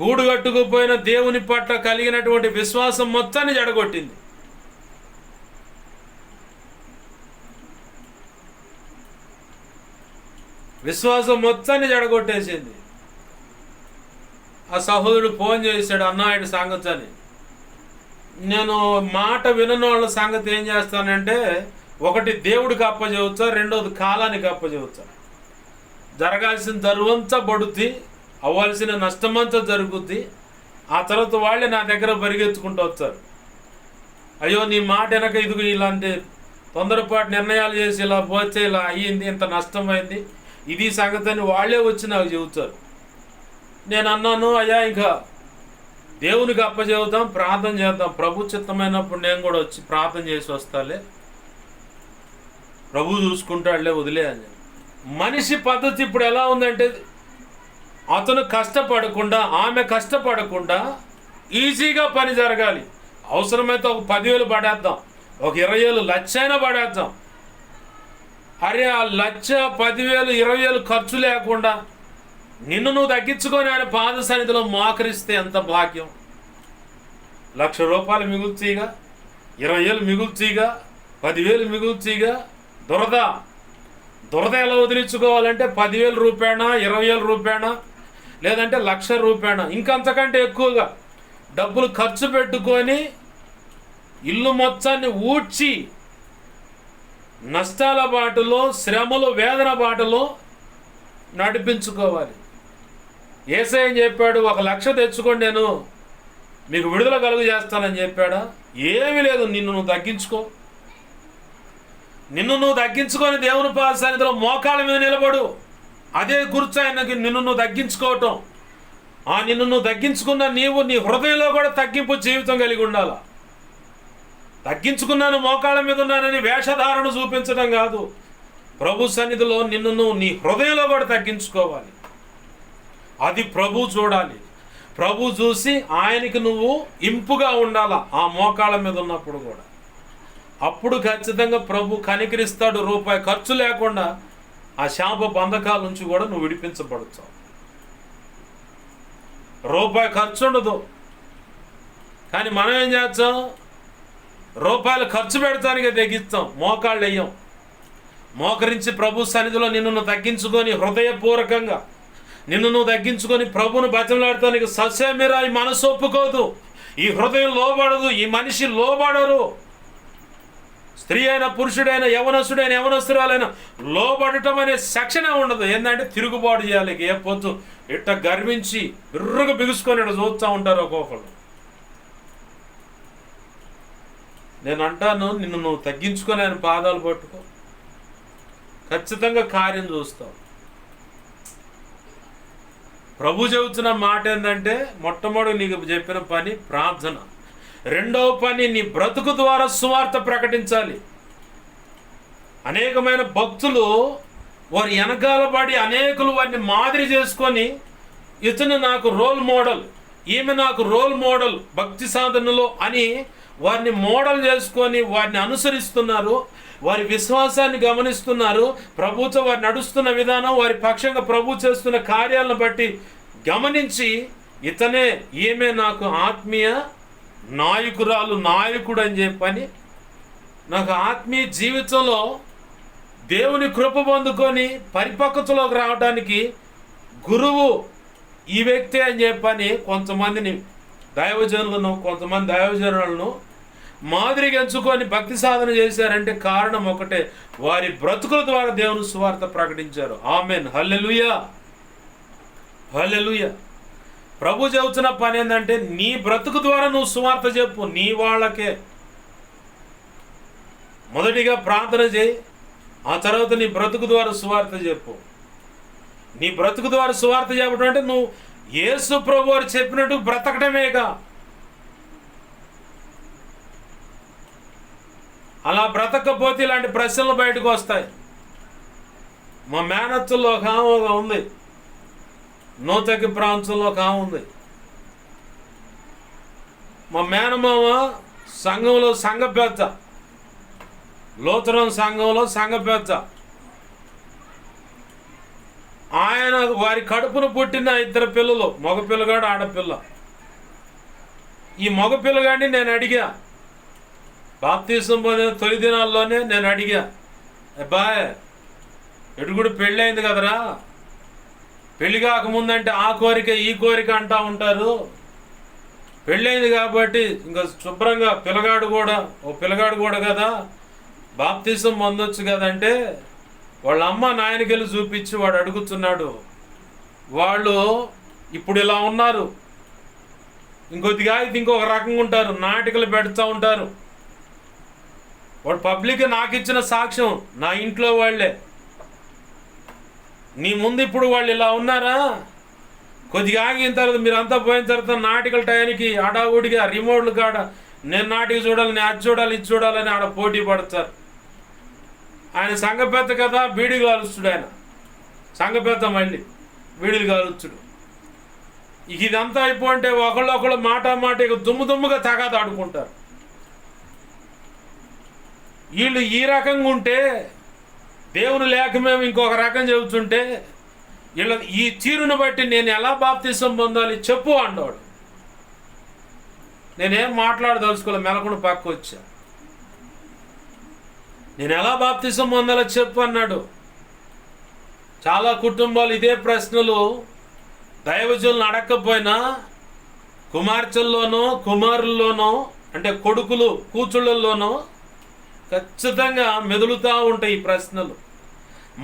గూడు కట్టుకుపోయిన దేవుని పట్ల కలిగినటువంటి విశ్వాసం మొత్తాన్ని జడగొట్టింది. విశ్వాసం మొత్తాన్ని జడగొట్టేసింది. ఆ సహోదరుడు ఫోన్ చేశాడు, అన్నాయుడు సంగతి అని. నేను మాట వినని వాళ్ళ సంగతి ఏం చేస్తానంటే, ఒకటి దేవుడికి అప్పచెబుతా, రెండోది కాలానికి అప్పచెబుతా. జరగాల్సిన దరువంతా పడుద్ది, అవ్వాల్సిన నష్టమంతా జరుగుద్ది. ఆ తర్వాత వాళ్ళే నా దగ్గర పరిగెత్తుకుంటూ వచ్చారు. అయ్యో నీ మాట వెనక ఇదిగో ఇలాంటి తొందరపాటు నిర్ణయాలు చేసి ఇలా పోతే ఇలా అయ్యింది, ఇంత నష్టమైంది, ఇది సంగతి అని వాళ్ళే వచ్చి నాకు చెబుతారు. నేను అన్నాను, అయ్యా ఇంకా దేవునికి అప్పచెబుతాం, ప్రార్థన చేద్దాం, ప్రభు చిత్తమైనప్పుడు నేను కూడా వచ్చి ప్రార్థన చేసి వస్తాలే, ప్రభు చూసుకుంటాడులే, వదిలే అని. మనిషి పద్ధతి ఇప్పుడు ఎలా ఉందంటే, అతను కష్టపడకుండా, ఆమె కష్టపడకుండా ఈజీగా పని జరగాలి. అవసరమైతే ఒక 10,000 పడేద్దాం, ఒక 20,000 లక్ష అయినా పడేద్దాం. అరే ఆ 1,00,000, 10,000, 20,000 ఖర్చు లేకుండా నిన్ను నువ్వు తగ్గించుకొని ఆయన పాద సన్నిధిలో మోకరిస్తే ఎంత భాగ్యం. 1,00,000 రూపాయలు మిగుల్చీగా, 20,000 మిగుల్చీగా, 10,000 మిగుల్చీగా. దురద ఎలా వదిలించుకోవాలంటే 10,000 రూపాయనా, 20,000 రూపాయనా, లేదంటే 1,00,000 రూపాయనా, ఇంకంతకంటే ఎక్కువగా డబ్బులు ఖర్చు పెట్టుకొని ఇల్లు మొత్తాన్ని ఊడ్చి నష్టాల బాటలో, శ్రమలు, వేదన బాటలో నడిపించుకోవాలి. యేసయ్య ఏం చెప్పాడు? 1,00,000 తెచ్చుకోండి, నేను మీకు విడుదల కలుగు చేస్తానని చెప్పాడా? ఏమీ లేదు. నిన్ను నువ్వు తగ్గించుకొని దేవుని పాద సన్నిధిలో మోకాళ్ళ మీద నిలబడు. అదే గుర్తు ఆయనకి నిన్ను నువ్వు తగ్గించుకోవటం. ఆ నిన్ను నువ్వు తగ్గించుకున్న నీవు నీ హృదయంలో కూడా తగ్గింపు జీవితం కలిగి ఉండాలా. తగ్గించుకున్నాను, మోకాళ్ళ మీద ఉన్నానని వేషధారణ చూపించడం కాదు. ప్రభు సన్నిధిలో నిన్ను నువ్వు నీ హృదయంలో కూడా తగ్గించుకోవాలి. అది ప్రభు చూడాలి. ప్రభు చూసి ఆయనకి నువ్వు ఇంపుగా ఉండాలా ఆ మోకాళ్ళ మీద ఉన్నప్పుడు కూడా. అప్పుడు ఖచ్చితంగా ప్రభు కనికరిస్తాడు. రూపాయి ఖర్చు లేకుండా ఆ శాప బంధకాల నుంచి కూడా నువ్వు విడిపించబడతావు. రూపాయి ఖర్చు ఉండదు. కానీ మనం ఏం చేస్తాం? రూపాయలు ఖర్చు పెడతానికి తెగిస్తాం, మోకాళ్ళు వెయ్యం. మోకరించి ప్రభు సన్నిధిలో నిన్ను తగ్గించుకొని హృదయపూర్వకంగా నిన్ను నువ్వు తగ్గించుకొని ప్రభును బతిమలాడటానికి సస్యమీరా ఈ మనసు ఒప్పుకోదు. ఈ హృదయం లోబడదు. ఈ మనిషి లోబడరు. స్త్రీ అయినా, పురుషుడైనా, యవనస్తుడైన, యవనస్తురాలైనా లోబడటం అనే సెక్షనే ఉండదు. ఏంటంటే తిరుగుబాటు చేయాలి. ఏ పొద్దు ఇట్ట గర్వించి బిర్రుగా బిగుసుకొని ఇట్లా చూస్తూ ఉంటారు ఒక్కొక్కరు. నేను అంటాను, నిన్ను నువ్వు తగ్గించుకొని ఆయన పాదాలు పట్టుకో, ఖచ్చితంగా కార్యం చూస్తావు. ప్రభు చెబుతున్న మాట ఏంటంటే, మొట్టమొదటి నీకు చెప్పిన పని ప్రార్థన. రెండవ పని నీ బ్రతుకు ద్వారా సువార్త ప్రకటించాలి. అనేకమైన భక్తులు వారి వెనకాల పడి అనేకులు వారిని మాదిరి చేసుకొని, ఇతను నాకు రోల్ మోడల్, ఈమె నాకు రోల్ మోడల్ భక్తి సాధనలో అని వారిని మోడల్ చేసుకొని వారిని అనుసరిస్తున్నారు. వారి విశ్వాసాన్ని గమనిస్తున్నారు. ప్రభుతో వారు నడుస్తున్న విధానం, వారి పక్షంగా ప్రభు చేస్తున్న కార్యాలను బట్టి గమనించి, ఇతనే, ఈమె నాకు ఆత్మీయ నాయకుడు అని చెప్పని, నాకు ఆత్మీయ జీవితంలో దేవుని కృప పొందుకొని పరిపక్వతలోకి రావడానికి గురువు ఈ వ్యక్తి అని చెప్పని కొంతమంది దైవజనులను మాదిరిగా ఎంచుకొని భక్తి సాధన చేశారంటే కారణం ఒకటే, వారి బ్రతుకుల ద్వారా దేవుని సువార్త ప్రకటించారు. ఆమెన్. హల్లెలూయా, హల్లెలూయా. ప్రభు చెబుతున్న పని ఏంటంటే, నీ బ్రతుకు ద్వారా నువ్వు సువార్త చెప్పు. నీ వాళ్ళకే మొదటిగా ప్రార్థన చేయి, ఆ తర్వాత నీ బ్రతుకు ద్వారా సువార్త చెప్పు. నీ బ్రతుకు ద్వారా సువార్త చెప్పడం అంటే నువ్వు యేసు ప్రభు వారు చెప్పినట్టు బ్రతకటమేగా. అలా బ్రతకపోతే ఇలాంటి ప్రశ్నలు బయటకు వస్తాయి. మా మేనత్తుల్లో ఒక ఆమె ఉంది, నూతకి ప్రాంతంలో ఒక ఆమె ఉంది. మా మేనమామ సంఘంలో సంఘ పెద్ద. లూథరన్ సంఘంలో సంఘ పెద్ద. ఆయన వారి కడుపును పుట్టిన 2 పిల్లలు, మగ పిల్లగాడు ఆడపిల్ల. ఈ మగ పిల్లగాడిని నేను అడిగా, బాప్తీసం పొందిన తొలి దినాల్లోనే నేను అడిగా, అబ్బాయ్ ఎడుగుడు పెళ్ళి అయింది కదరా, పెళ్ళి కాకముందంటే ఆ కోరిక ఈ కోరిక అంటూ ఉంటారు, పెళ్ళైంది కాబట్టి ఇంకా శుభ్రంగా పిల్లగాడు కూడా కదా బాప్తీసం పొందొచ్చు కదంటే, వాళ్ళ అమ్మ నాయనకెళ్ళి చూపించి వాడు అడుగుతున్నాడు. వాళ్ళు ఇప్పుడు ఇలా ఉన్నారు, ఇంకొద్దిగా అయితే ఇంకొక రకంగా ఉంటారు, నాటికలు పెడుతూ ఉంటారు. వాడు పబ్లిక్ నాకు ఇచ్చిన సాక్ష్యం, నా ఇంట్లో వాళ్ళే. నీ ముందు ఇప్పుడు వాళ్ళు ఇలా ఉన్నారా, కొద్దిగా ఆగిన తర్వాత మీరంతా పోయిన తర్వాత నాటికల టయానికి అడావుడిగా రిమోట్లు కాడ నేను నాటిక చూడాలి, నేను అది చూడాలి, ఇది చూడాలని ఆడ పోటీ పడతారు. ఆయన సంఘ పెద్ద కదా, బీడీలు కాలుస్తుడు. ఆయన సంఘ పెద్ద, మళ్ళీ బీడీలు కాలుస్తుడు. ఇదంతా అయిపోతే ఒకళ్ళు మాట ఇక దుమ్ముగా తగాద ఆడుకుంటారు. వీళ్ళు ఈ రకంగా ఉంటే, దేవుని లేక మేము ఇంకొక రకం చెబుతుంటే, వీళ్ళ ఈ తీరును బట్టి నేను ఎలా బాప్తిసం పొందాలి చెప్పు అన్నాడు. నేనేం మాట్లాడదలుచుకోలే, మెలకుని పక్క వచ్చా. నేను ఎలా బాప్తిసం పొందాలో చెప్పు అన్నాడు. చాలా కుటుంబాలు ఇదే ప్రశ్నలు దైవజనులను అడగకపోయినా కుమార్తెల్లోనో కుమారుల్లోనో, అంటే కొడుకులు కూతుళ్ళల్లోనో ఖచ్చితంగా మెదులుతూ ఉంటాయి ఈ ప్రశ్నలు.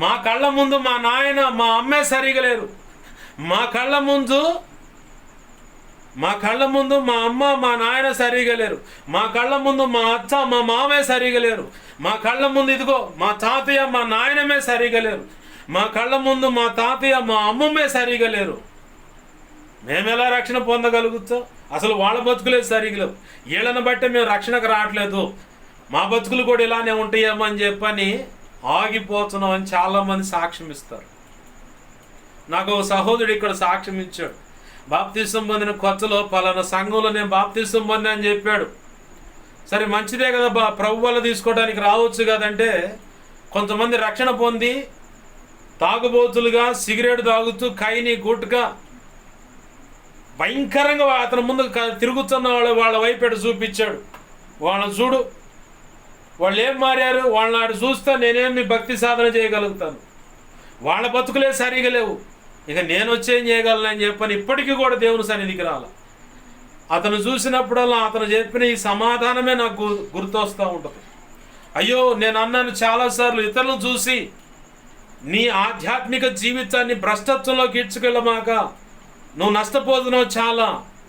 మా కళ్ళ ముందు మా నాయన మా అమ్మే సరిగా లేరు, మా కళ్ళ ముందు మా అమ్మ మా నాయన సరిగా లేరు, మా కళ్ళ ముందు మా అత్త మా మామే సరిగా లేరు, మా కళ్ళ ముందు ఇదిగో మా తాతయ్య మా నాయనమే సరిగా లేరు, మా కళ్ళ ముందు మా తాతయ్య మా అమ్మమ్మే సరిగా లేరు. మేమెలా రక్షణ పొందగలుగుతాం? అసలు వాళ్ళ బతుకులే సరిగా లేవు, వీళ్ళని బట్టి మేము రక్షణకు రావట్లేదు, మా బతుకులు కూడా ఇలానే ఉంటాయేమో అని చెప్పని ఆగిపోతున్నాం అని చాలామంది సాక్ష్యం ఇస్తారు. నాకు ఒక సహోదరుడు ఇక్కడ సాక్ష్యం ఇచ్చాడు. బాప్తిసం పొందిన కొత్తలో పలానా సంఘంలో నేను బాప్తిసం పొందా అని చెప్పాడు. సరే మంచిదే కదా, ప్రభు వల్ల తీసుకోవడానికి రావచ్చు కదంటే, కొంతమంది రక్షణ పొంది తాగుబోతులుగా సిగరెట్ తాగుతూ కైని గుట్గా భయంకరంగా అతని ముందు తిరుగుతున్న వాళ్ళ వైపు చూపించాడు. వాళ్ళని చూడు, వాళ్ళు ఏం మారారు, వాళ్ళని ఆడు చూస్తా నేనేమి భక్తి సాధన చేయగలుగుతాను, వాళ్ళ బతుకులే సరిగా లేవు, ఇక నేను వచ్చేం చేయగలను చెప్పని ఇప్పటికీ కూడా దేవుని సన్నిధికి రాల. అతను చూసినప్పుడల్లా అతను చెప్పిన ఈ సమాధానమే నాకు గుర్తొస్తూ ఉంటుంది. అయ్యో నేను అన్నాను చాలాసార్లు, ఇతరులను చూసి నీ ఆధ్యాత్మిక జీవితాన్ని భ్రష్టత్వంలోకి ఇడ్చుకెళ్ళమాక, నువ్వు నష్టపోతున్నావు చాలా.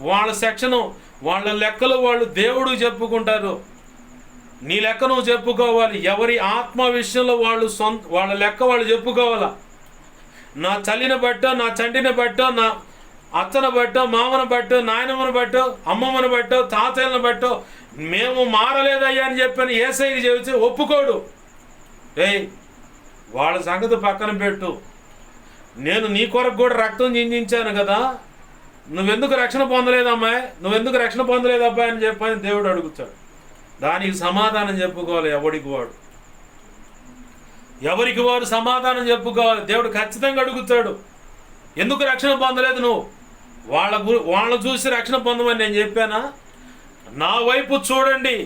వాళ్ళ సెక్షను వాళ్ళ లెక్కలు వాళ్ళు దేవుడు చెప్పుకుంటారు, నీ లెక్క నువ్వు చెప్పుకోవాలి. ఎవరి ఆత్మ విషయంలో వాళ్ళ లెక్క వాళ్ళు చెప్పుకోవాలా. నా తల్లిని బట్టో, నా తండ్రిని బట్టో, నా అత్తను బట్టో, మామను బట్టో, నాయనమ్మను బట్టో, అమ్మమ్మను బట్టో, తాతయ్యను బట్టో మేము మారలేదయ్యా అని చెప్పని యేసయ్యకి చెబితే ఒప్పుకోడు. వాళ్ళ సంగతి పక్కన పెట్టు, నేను నీ కొరకు కూడా రక్తం చిందించాను కదా, నువ్వెందుకు రక్షణ పొందలేదమ్మాయి, నువ్వెందుకు రక్షణ పొందలేదు అబ్బాయి అని చెప్పని దేవుడు అడుగుతాడు. దానికి సమాధానం చెప్పుకోవాలి ఎవరికి వారు సమాధానం చెప్పుకోవాలి. దేవుడు ఖచ్చితంగా అడుగుతాడు, ఎందుకు రక్షణ పొందలేదు నువ్వు? వాళ్ళ చూసి రక్షణ పొందమని నేను చెప్పానా? నా వైపు చూడండి,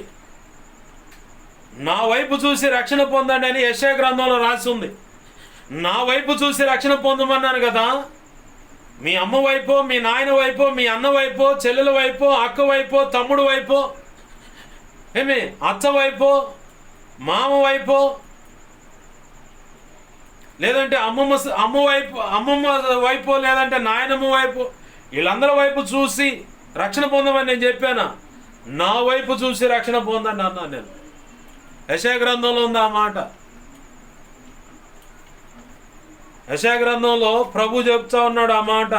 నా వైపు చూసి రక్షణ పొందండి అని యెషయా గ్రంథంలో రాసి ఉంది. నా వైపు చూసి రక్షణ పొందమన్నాను కదా. మీ అమ్మ వైపో, మీ నాయన వైపో, మీ అన్న వైపో, చెల్లెల వైపో, అక్క వైపో, తమ్ముడు వైపో, అత్త వైపో, మామ వైపో, లేదంటే అమ్మమ్మ వైపు, లేదంటే నాయనమ్మ వైపు, వీళ్ళందరి వైపు చూసి రక్షణ పొందమని నేను చెప్పానా? నా వైపు చూసి రక్షణ పొందండి అన్నా నేను. యెషయా గ్రంథంలో ఉంది ఆ మాట. యెషయా గ్రంథంలో ప్రభు చెప్తా ఉన్నాడు ఆ మాట,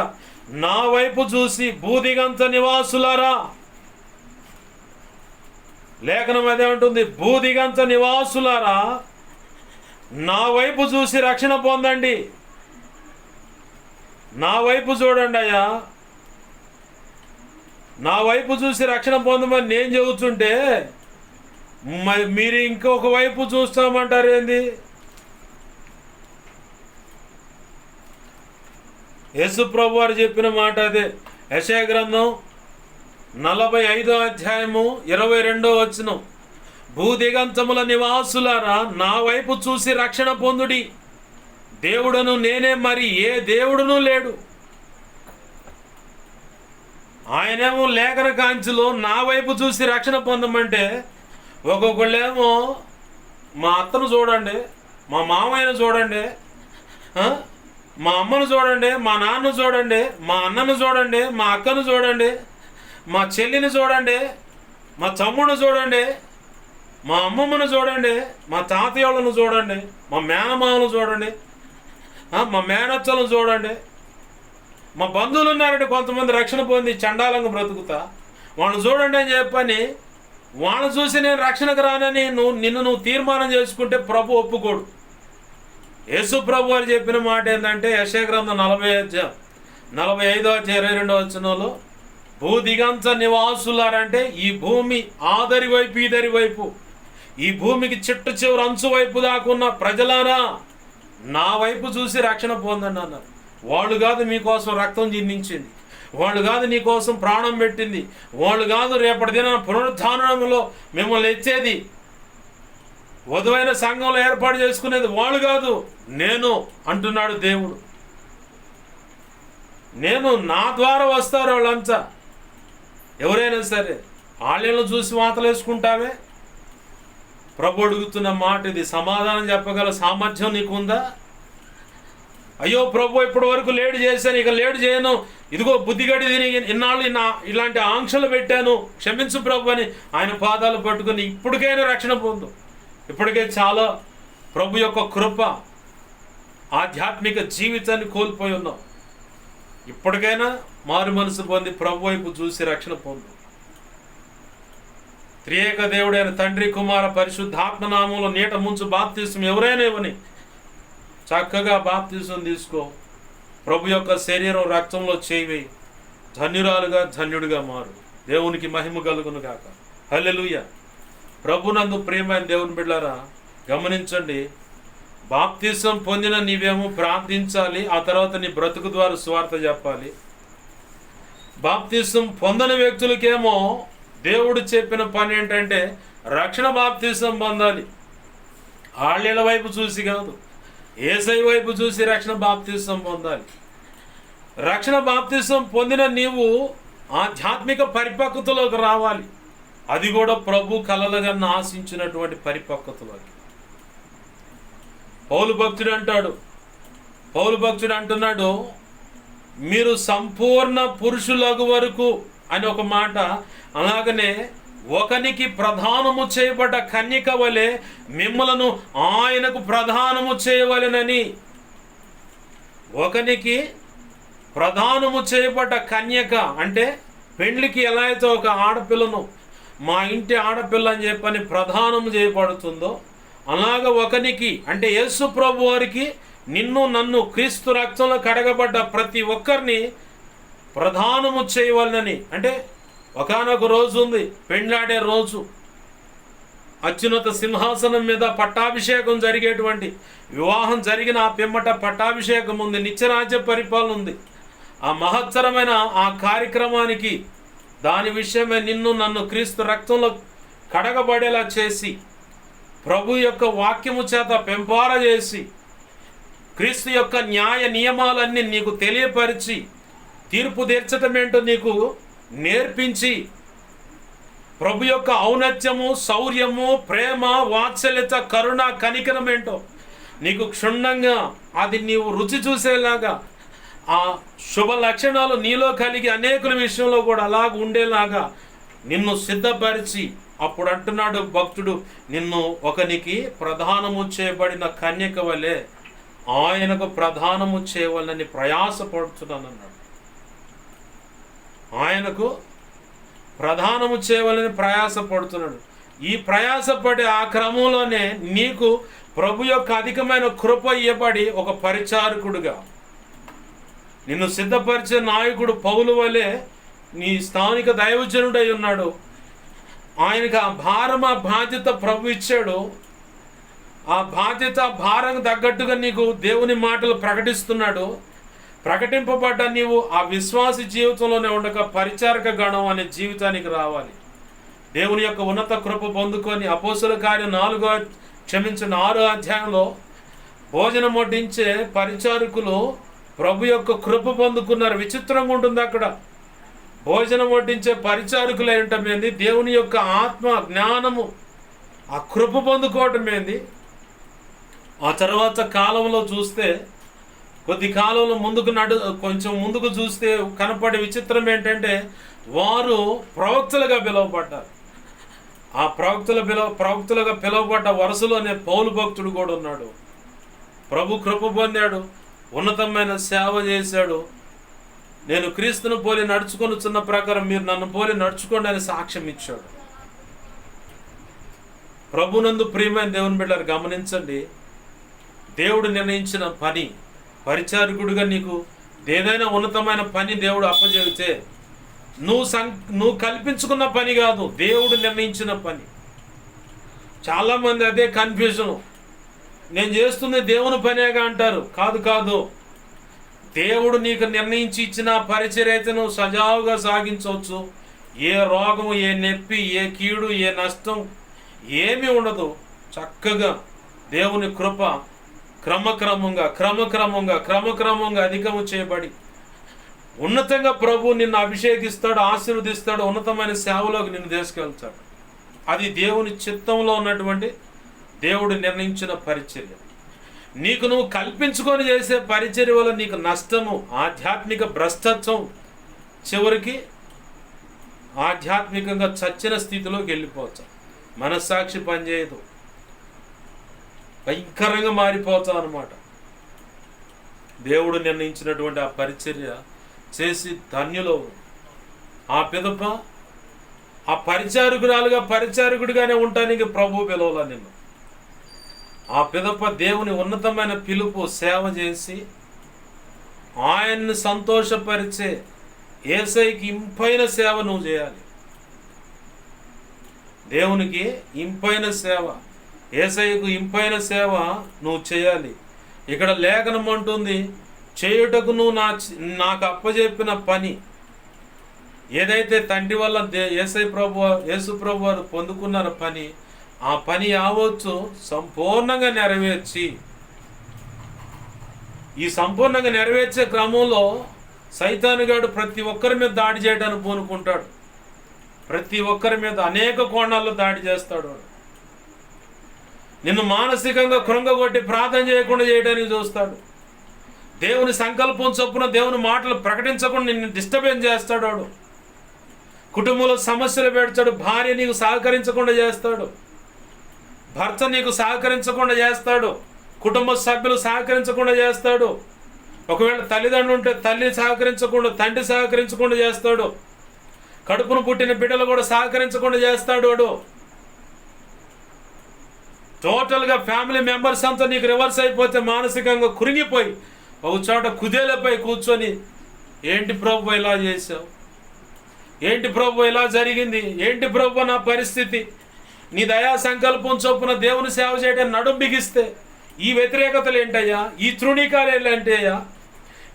నా వైపు చూసి భూదిగంత నివాసులారా. లేఖనం అదే ఉంటుంది, భూదిగంత నివాసులారా నా వైపు చూసి రక్షణ పొందండి. నా వైపు చూడండి అయ్యా, నా వైపు చూసి రక్షణ పొందమని నేను చెబుతుంటే మీరు ఇంకొక వైపు చూస్తామంటారు ఏంది? యేసు ప్రభు వారు చెప్పిన మాట అదే. యెషయా గ్రంథం 45వ అధ్యాయము 22వ వచనం, భూదిగంతముల నివాసులారా నా వైపు చూసి రక్షణ పొందుడి, దేవుడును నేనే, మరి ఏ దేవుడును లేడు. ఆయనేమో లేఖన కాంచిలో నా వైపు చూసి రక్షణ పొందమంటే, ఒక్కొక్కళ్ళేమో మా అత్తను చూడండి, మా మామయ్యను చూడండి, మా అమ్మను చూడండి, మా నాన్నను చూడండి, మా అన్నను చూడండి, మా అక్కను చూడండి, మా చెల్లిని చూడండి, మా తమ్ముడిని చూడండి, మా అమ్మమ్మను చూడండి, మా తాతయ్యలను చూడండి, మా మేనమామను చూడండి, మా మేనత్తలను చూడండి, మా బంధువులు ఉన్నారంటే కొంతమంది రక్షణ పొంది చండాలంగా బ్రతుకుతా, వాళ్ళని చూడండి అని చెప్పని వాళ్ళని చూసి నేను రక్షణకు రానని నిన్ను తీర్మానం చేసుకుంటే ప్రభు ఒప్పుకోడు. యేసు ప్రభు వారు చెప్పిన మాట ఏంటంటే, యెషయా గ్రంథం 45వ అధ్యాయం 22వ వచనంలో, భూదిగంత నివాసులారంటే ఈ భూమి ఆదరి వైపు ఈదరి వైపు, ఈ భూమికి చిట్ట చివరి అంచు వైపు దాకున్న ప్రజలారా నా వైపు చూసి రక్షణ పొందండి అన్నారు. వాళ్ళు కాదు మీకోసం రక్తం చిందించింది, వాళ్ళు కాదు నీ కోసం ప్రాణం పెట్టింది, వాళ్ళు కాదు రేపటి దిన పునరుత్థానంలో మిమ్మల్ని ఎచ్చేది, వధువైన సంఘంలో ఏర్పాటు చేసుకునేది వాళ్ళు కాదు, నేను అంటున్నాడు దేవుడు. నేను, నా ద్వారా వస్తారు వాళ్ళంతా. ఎవరైనా సరే వాళ్ళను చూసి మాటలు వేసుకుంటావే? ప్రభు అడుగుతున్న మాట ఇది. సమాధానం చెప్పగల సామర్థ్యం నీకుందా? అయ్యో ప్రభు ఇప్పటి వరకు లేట్ చేశాను, ఇక లేట్ చేయను, ఇదిగో బుద్ధిగడి తిని ఇన్నాళ్ళు ఇలాంటి ఆంక్షలు పెట్టాను, క్షమించు ప్రభు అని ఆయన పాదాలు పట్టుకుని ఇప్పటికైనా రక్షణ పొందు. ఇప్పటికే చాలా ప్రభు యొక్క కృప, ఆధ్యాత్మిక జీవితాన్ని కోల్పోయి ఉన్నాం. ఇప్పటికైనా మారు మనసు పొంది ప్రభు వైపు చూసి రక్షణ పొందు. త్రియేక దేవుడైన తండ్రి, కుమార, పరిశుద్ధాత్మ నామంలో నీట ముంచు బాప్తిసం ఎవరైనా ఇవ్వని చక్కగా బాప్తిసం తీసుకో. ప్రభు యొక్క శరీరం రక్తంలో చేయి, ధన్యురాలుగా ధన్యుడిగా మారు. దేవునికి మహిమ కలుగును గాక. హల్లెలూయా. ప్రభునందు ప్రియమైన దేవుని బిడ్డలారా, గమనించండి, బాప్తిసం పొందిన నీవేమో ప్రార్థించాలి, ఆ తర్వాత నీ బ్రతుకు ద్వారా సువార్త చెప్పాలి. బాప్తిసం పొందని వ్యక్తులకేమో దేవుడు చెప్పిన పని ఏంటంటే రక్షణ బాప్తిసం పొందాలి. ఆళ్ళ వైపు చూసి కాదు, యేసయ్య వైపు చూసి రక్షణ బాప్తిసం పొందాలి. రక్షణ బాప్తిసం పొందిన నీవు ఆధ్యాత్మిక పరిపక్వతలోకి రావాలి. అది కూడా ప్రభు కలలుగా ఆశించినటువంటి పరిపక్వతలోకి. పౌలు భక్తుడు అంటున్నాడు, మీరు సంపూర్ణ పురుషులగు వరకు అని ఒక మాట. అలాగనే ఒకనికి ప్రధానము చేయబడ్డ కన్యక వలె మిమ్మలను ఆయనకు ప్రధానము చేయవలెనని. ఒకనికి ప్రధానము చేయబడ్డ కన్యక అంటే పెండ్లికి ఎలా అయితే ఒక ఆడపిల్లను మా ఇంటి ఆడపిల్ల అని చెప్పని ప్రధానము చేయబడుతుందో, అలాగ ఒకనికి అంటే యేసు ప్రభు వారికి నిన్ను నన్ను క్రీస్తు రక్తంలో కడగబడ్డ ప్రతి ఒక్కరిని ప్రధానము చేయవలనని. అంటే ఒకానొక రోజు ఉంది, పెండ్లాడే రోజు, అత్యున్నత సింహాసనం మీద పట్టాభిషేకం జరిగేటువంటి వివాహం జరిగిన ఆ పిమ్మట పట్టాభిషేకం ఉంది, నిత్యరాజ్య పరిపాలన ఉంది. ఆ మహత్తరమైన ఆ కార్యక్రమానికి దాని విషయమే నిన్ను నన్ను క్రీస్తు రక్తంలో కడగబడేలా చేసి, ప్రభు యొక్క వాక్యము చేత పెంపార చేసి, క్రీస్తు యొక్క న్యాయ నియమాలన్నీ నీకు తెలియపరిచి, తీర్పు తీర్చటమేంటో నీకు నేర్పించి, ప్రభు యొక్క ఔన్నత్యము, శౌర్యము, ప్రేమ, వాత్సల్యత, కరుణ, కనికరం ఏంటో నీకు క్షుణ్ణంగా అది నీవు రుచి చూసేలాగా ఆ శుభ లక్షణాలు నీలో కలిగి అనేకుల విషయంలో కూడా అలాగ ఉండేలాగా నిన్ను సిద్ధపరిచి, అప్పుడు అంటున్నాడు భక్తుడు, నిన్ను ఒకనికి ప్రధానము చేయబడిన కన్యక వలె ఆయనకు ప్రధానము చేయవాలని ప్రయాసపడుతున్నాను అన్నాడు. ఆయనకు ప్రధానము చేయవాలని ప్రయాసపడుతున్నాడు. ఈ ప్రయాసపడే ఆ క్రమంలోనే నీకు ప్రభు యొక్క అధికమైన కృప ఇవ్వబడి ఒక పరిచారకుడుగా నిన్ను సిద్ధపరిచే నాయకుడు పౌలు వలె నీ స్థానిక దైవజనుడై ఉన్నాడు. ఆయనకి ఆ భారం, ఆ బాధ్యత ప్రభు ఇచ్చాడు. ఆ బాధ్యత భారం తగ్గట్టుగా నీకు దేవుని మాటలు ప్రకటిస్తున్నాడు. ప్రకటింపబడ్డ నీవు ఆ విశ్వాసి జీవితంలోనే ఉండక పరిచారక గణం అనే జీవితానికి రావాలి. దేవుని యొక్క ఉన్నత కృప పొందుకొని అపోస్తుల కార్యం 6వ అధ్యాయంలో భోజనం వడ్డించే పరిచారకులు ప్రభు యొక్క కృప పొందుకున్నారు. విచిత్రంగా ఉంటుంది అక్కడ. భోజనం వడ్డించే పరిచారకులు ఏంటం ఏంది, దేవుని యొక్క ఆత్మ జ్ఞానము ఆ కృప పొందుకోవటం ఏంది. ఆ తర్వాత కాలంలో చూస్తే, కొద్ది కాలంలో కొంచెం ముందుకు చూస్తే కనపడే విచిత్రం ఏంటంటే వారు ప్రవక్తలుగా పిలువబడ్డారు. ఆ ప్రవక్తలుగా పిలువబడ్డ వరుసలోనే పౌలు భక్తుడు కూడా ఉన్నాడు. ప్రభు కృప పొందాడు, ఉన్నతమైన సేవ చేశాడు. నేను క్రీస్తును పోలి నడుచుకొనుచున్న ప్రకారం మీరు నన్ను పోలి నడుచుకోండి అని సాక్ష్యం ఇచ్చాడు. ప్రభునందు ప్రియమైన దేవుని బిడ్డలారా, గమనించండి. దేవుడు నిర్ణయించిన పని, పరిచారకుడిగా నీకు ఏదైనా ఉన్నతమైన పని దేవుడు అప్పచెబితే నువ్వు కల్పించుకున్న పని కాదు, దేవుడు నిర్ణయించిన పని. చాలామంది అదే కన్ఫ్యూజన్. నేను చేస్తుంది దేవుని పనేగా అంటారు. కాదు, దేవుడు నీకు నిర్ణయించి ఇచ్చిన పరిచర్యను నువ్వు సజావుగా సాగించవచ్చు. ఏ రోగము, ఏ నొప్పి, ఏ కీడు, ఏ నష్టం ఏమీ ఉండదు. చక్కగా దేవుని కృప క్రమక్రమంగా అధికము చేయబడి ఉన్నతంగా ప్రభు నిన్ను అభిషేకిస్తాడు, ఆశీర్వదిస్తాడు, ఉన్నతమైన సేవలోకి నిన్ను తీసుకెళ్తాడు. అది దేవుని చిత్తంలో ఉన్నటువంటి దేవుడు నిర్ణయించిన పరిచర్య. నీకు నువ్వు కల్పించుకొని చేసే పరిచర్య వల్ల నీకు నష్టము, ఆధ్యాత్మిక భ్రష్టత్వం, చివరికి ఆధ్యాత్మికంగా చచ్చిన స్థితిలోకి వెళ్ళిపోవచ్చు. మనస్సాక్షి పనిచేయదు, భయంకరంగా మారిపోతావు అన్నమాట. దేవుడు నిర్ణయించినటువంటి ఆ పరిచర్య చేసి ధన్యులో ఆ పిదప ఆ పరిచారకుడిగానే ఉండటానికి ప్రభు పిలవలా నిన్ను. ఆ పిదప దేవుని ఉన్నతమైన పిలుపు, సేవ చేసి ఆయన్ని సంతోషపరిచే యేసయ్యకి ఇంపైన సేవ నువ్వు చేయాలి. దేవునికి ఇంపైన సేవ, యేసయ్యకు ఇంపైన సేవ నువ్వు చేయాలి. ఇక్కడ లేఖనం అంటుంది, చేయుటకు నువ్వు నాకు అప్పచెప్పిన పని ఏదైతే తండ్రి వల్ల యేసు ప్రభు వారు పొందుకున్న పని, ఆ పని యావత్తు సంపూర్ణంగా నెరవేర్చి, ఈ సంపూర్ణంగా నెరవేర్చే క్రమంలో సైతానుగాడు ప్రతి ఒక్కరి మీద దాడి చేయడానికి పూనుకుంటాడు. ప్రతి ఒక్కరి మీద అనేక కోణాల్లో దాడి చేస్తాడు. నిన్ను మానసికంగా కృంగగొట్టి ప్రార్థన చేయకుండా చేయడానికి చూస్తాడు. దేవుని సంకల్పం చొప్పున దేవుని మాటలు ప్రకటించకుండా నిన్ను డిస్టర్బెన్స్ చేస్తాడు. వాడు కుటుంబంలో సమస్యలు పెడతాడు. భార్య నీకు సహకరించకుండా చేస్తాడు, భర్త నీకు సహకరించకుండా చేస్తాడు, కుటుంబ సభ్యులు సహకరించకుండా చేస్తాడు. ఒకవేళ తల్లిదండ్రులు ఉంటే తల్లి సహకరించకుండా, తండ్రి సహకరించకుండా చేస్తాడు. కడుపును పుట్టిన బిడ్డలు కూడా సహకరించకుండా చేస్తాడు. వాడు టోటల్గా ఫ్యామిలీ మెంబర్స్ అంతా నీకు రివర్స్ అయిపోతే మానసికంగా కురింగిపోయి ఒక చోట కుదేలపై కూర్చొని, ఏంటి ప్రభు ఇలా చేశావు, ఏంటి ప్రభు ఇలా జరిగింది, ఏంటి ప్రభు నా పరిస్థితి, నీ దయా సంకల్పం చొప్పున దేవుని సేవ చేయడం నడుం బిగిస్తే ఈ వ్యతిరేకతలు ఏంటయ్యా, ఈ తృణీకాలు ఏంటయ్యా,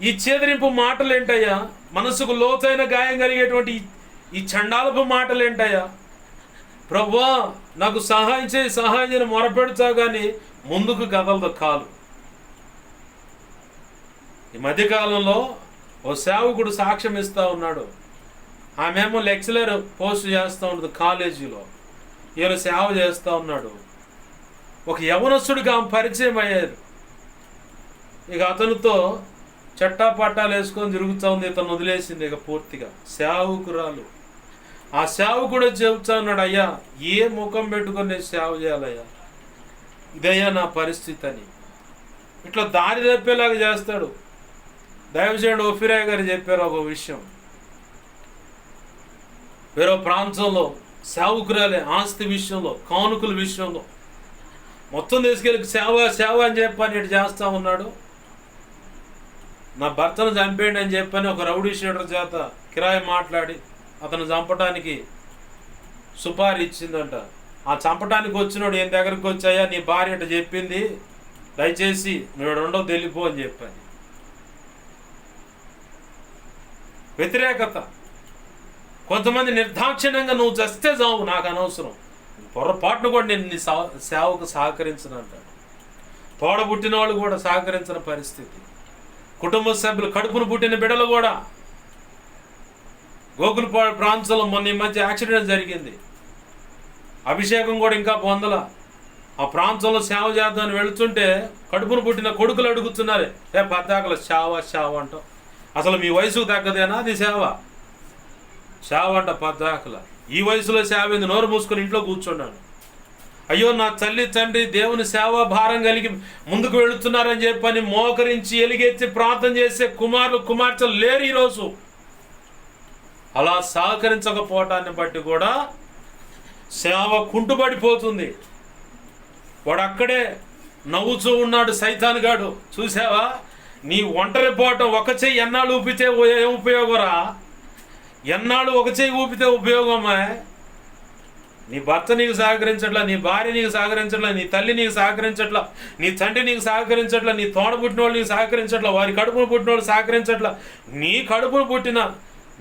ఈ చేదరింపు మాటలు ఏంటయ్యా, మనసుకు లోతైన గాయం కలిగేటువంటి ఈ చండాలపు మాటలు ఏంటయ్యా, ప్రభువా నాకు సహాయం చేయని మొరపెడుతా కానీ ముందుకు కదలదు కాలు. ఈ మధ్యకాలంలో ఓ సేవకుడు సాక్ష్యం ఇస్తూ ఉన్నాడు. ఆమెమో లెక్చరర్ పోస్ట్ చేస్తూ ఉన్నది కాలేజీలో, ఈయన సేవ చేస్తూ ఉన్నాడు. ఒక యవనస్తుడికి ఆమె పరిచయం అయ్యారు. ఇక అతనితో చట్టా పట్టాలు వేసుకొని తిరుగుతూ ఉంది. ఇతను వదిలేసింది ఇక పూర్తిగా. సేవకురాలు, ఆ సేవకుడు చెబుతా ఉన్నాడు, అయ్యా ఏ ముఖం పెట్టుకొని నేను సేవ చేయాలయ్యా, ఇదయ్యా నా పరిస్థితి అని. ఇట్లా దారి తప్పేలాగా చేస్తాడు. దైవజనుడు ఓఫిరాయ్ గారు చెప్పారు ఒక విషయం. వేరే ప్రాంతంలో సేవకురాలే ఆస్తి విషయంలో, కానుకల విషయంలో మొత్తం తీసుకెళ్ళి సేవ అని చెప్పని ఇటు చేస్తూ ఉన్నాడు. నా భర్తను చంపేయండి అని చెప్పని ఒక రౌడీ షీటర్ చేత కిరాయి మాట్లాడి అతను చంపడానికి సుపారీ ఇచ్చిందంట. ఆ చంపటానికి వచ్చినోడు ఏం దగ్గరికి వచ్చాయా, నీ భార్య అంటే చెప్పింది, దయచేసి నువ్వు రెండో తెలిపో అని చెప్పాను. వ్యతిరేకత. కొంతమంది నిర్దాక్షిణ్యంగా నువ్వు చస్తే చావు, నాకు అనవసరం, పొరపాటును కూడా నేను నీ సేవకు సహకరించనంటాడు. తోడబుట్టిన వాళ్ళు కూడా సహకరించిన పరిస్థితి. కుటుంబ సభ్యులు, కడుపును పుట్టిన బిడ్డలు కూడా. గోకులపాడు ప్రాంతంలో మొన్న ఈ మధ్య యాక్సిడెంట్ జరిగింది. అభిషేకం కూడా ఇంకా పొందల. ఆ ప్రాంతంలో సేవ చేద్దామని వెళుతుంటే కడుపును పుట్టిన కొడుకులు అడుగుతున్నారే, పద్దాకల సేవ అంటాం. అసలు మీ వయసుకు తగ్గదేనా అది సేవ? సేవ అంట పద్దాకల. ఈ వయసులో సేవ ఏంది? నోరు మూసుకొని ఇంట్లో కూర్చున్నాను. అయ్యో నా తల్లి తండ్రి దేవుని సేవా భారం కలిగి ముందుకు వెళుతున్నారని చెప్పని మోకరించి ఎలుగెత్తి ప్రార్థన చేసే కుమారులు కుమార్తెలు లేరు ఈరోజు. అలా సహకరించకపోవటాన్ని బట్టి కూడా సేవ కుంటుపడిపోతుంది. వాడు అక్కడే నవ్వుతూ ఉన్నాడు సైతాన్ గాడు. చూసావా, నీ ఒంటరి పోవటం ఒక చెయ్యి ఎన్నాళ్ళు ఊపితే ఏం ఉపయోగరా? ఎన్నాళ్ళు ఒక చెయ్యి ఊపితే ఉపయోగమా? నీ భర్త నీకు సహకరించట్లా, నీ భార్య నీకు సహకరించట్లా, నీ తల్లి నీకు సహకరించట్లా, నీ తండ్రి నీకు సహకరించట్లా, నీ తోడ పుట్టిన వాళ్ళు నీకు సహకరించట్లా, వారి కడుపును పుట్టిన వాళ్ళు సహకరించట్లా, నీ కడుపును పుట్టిన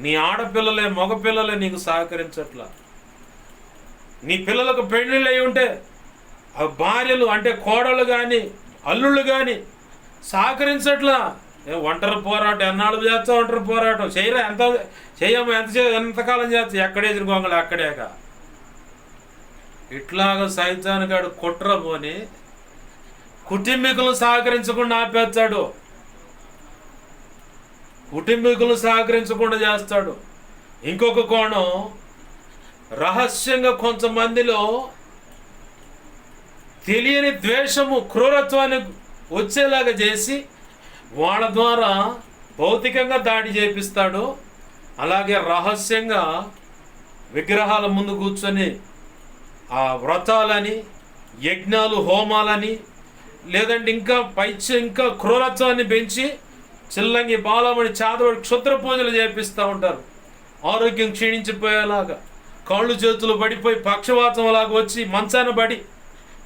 నీ ఆడపిల్లలే మగపిల్లలే నీకు సహకరించట్లా. నీ పిల్లలకు పెళ్ళిళ్ళు అయి ఉంటే ఆ భార్యలు అంటే కోడళ్ళు కానీ అల్లుళ్ళు కానీ సహకరించట్లా. ఒంటరి పోరాటం ఎన్నాళ్ళు చేస్తా, ఒంటరి పోరాటం చేయరా? చేయము ఎంతకాలం చేస్తా? ఎక్కడే తిరుగుంగలు అక్కడేక. ఇట్లాగ సైతాన్ గాడు కుట్ర పోని కుటుంబీకులను సహకరించకుండా ఆపేస్తాడు, కుటుంబీకులను సహకరించకుండా చేస్తాడు. ఇంకొక కోణం, రహస్యంగా కొంతమందిలో తెలియని ద్వేషము క్రూరత్వాన్ని వచ్చేలాగా చేసి వాళ్ళ ద్వారా భౌతికంగా దాడి చేపిస్తాడు. అలాగే రహస్యంగా విగ్రహాల ముందు కూర్చొని ఆ వ్రతాలని యజ్ఞాలు హోమాలని లేదంటే ఇంకా క్రూరత్వాన్ని పెంచి చిల్లంగి బాలమని చాదవడి క్షుద్ర పూజలు చేపిస్తూ ఉంటారు. ఆరోగ్యం క్షీణించిపోయేలాగా, కాళ్ళు చేతులు పడిపోయి పక్షవాతం లాగా వచ్చి మంచాన పడి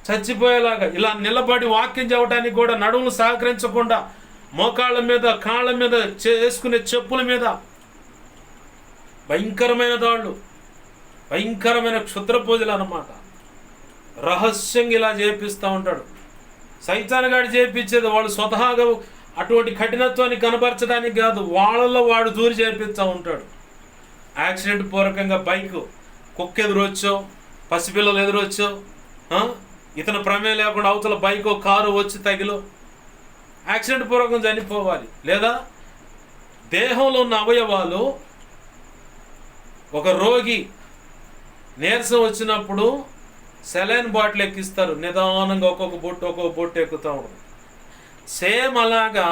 చచ్చిపోయేలాగా, ఇలా నిలబడి వాక్యం చెప్పడానికి కూడా నడుములు సహకరించకుండా మోకాళ్ళ మీద కాళ్ళ మీద వేసుకునే చెప్పుల మీద భయంకరమైన దాళ్ళు, భయంకరమైన క్షుద్ర పూజలు అన్నమాట. రహస్యంగా ఇలా చేపిస్తూ ఉంటాడు సైతాన్ గాడు. చేపించేది వాళ్ళు స్వతహాగా అటువంటి కఠినత్వాన్ని కనబరచడానికి కాదు, వాళ్ళలో వాడు దూరి చేపిస్తూ ఉంటాడు. యాక్సిడెంట్ పూర్వకంగా బైక్ కుక్క ఎదురొచ్చో, పసిపిల్లలు ఎదురొచ్చో, ఇతను ప్రమేయం లేకుండా అవతల బైక్ కారు వచ్చి తగిలో యాక్సిడెంట్ పూర్వకం చనిపోవాలి. లేదా దేహంలో ఉన్న అవయవాలు, ఒక రోగి నీరసం వచ్చినప్పుడు సెలైన్ బాటిల్ ఎక్కిస్తారు, నిదానంగా ఒక్కొక్క బొట్టు ఎక్కుతూ ఉంటుంది. సేమ్ అలాగా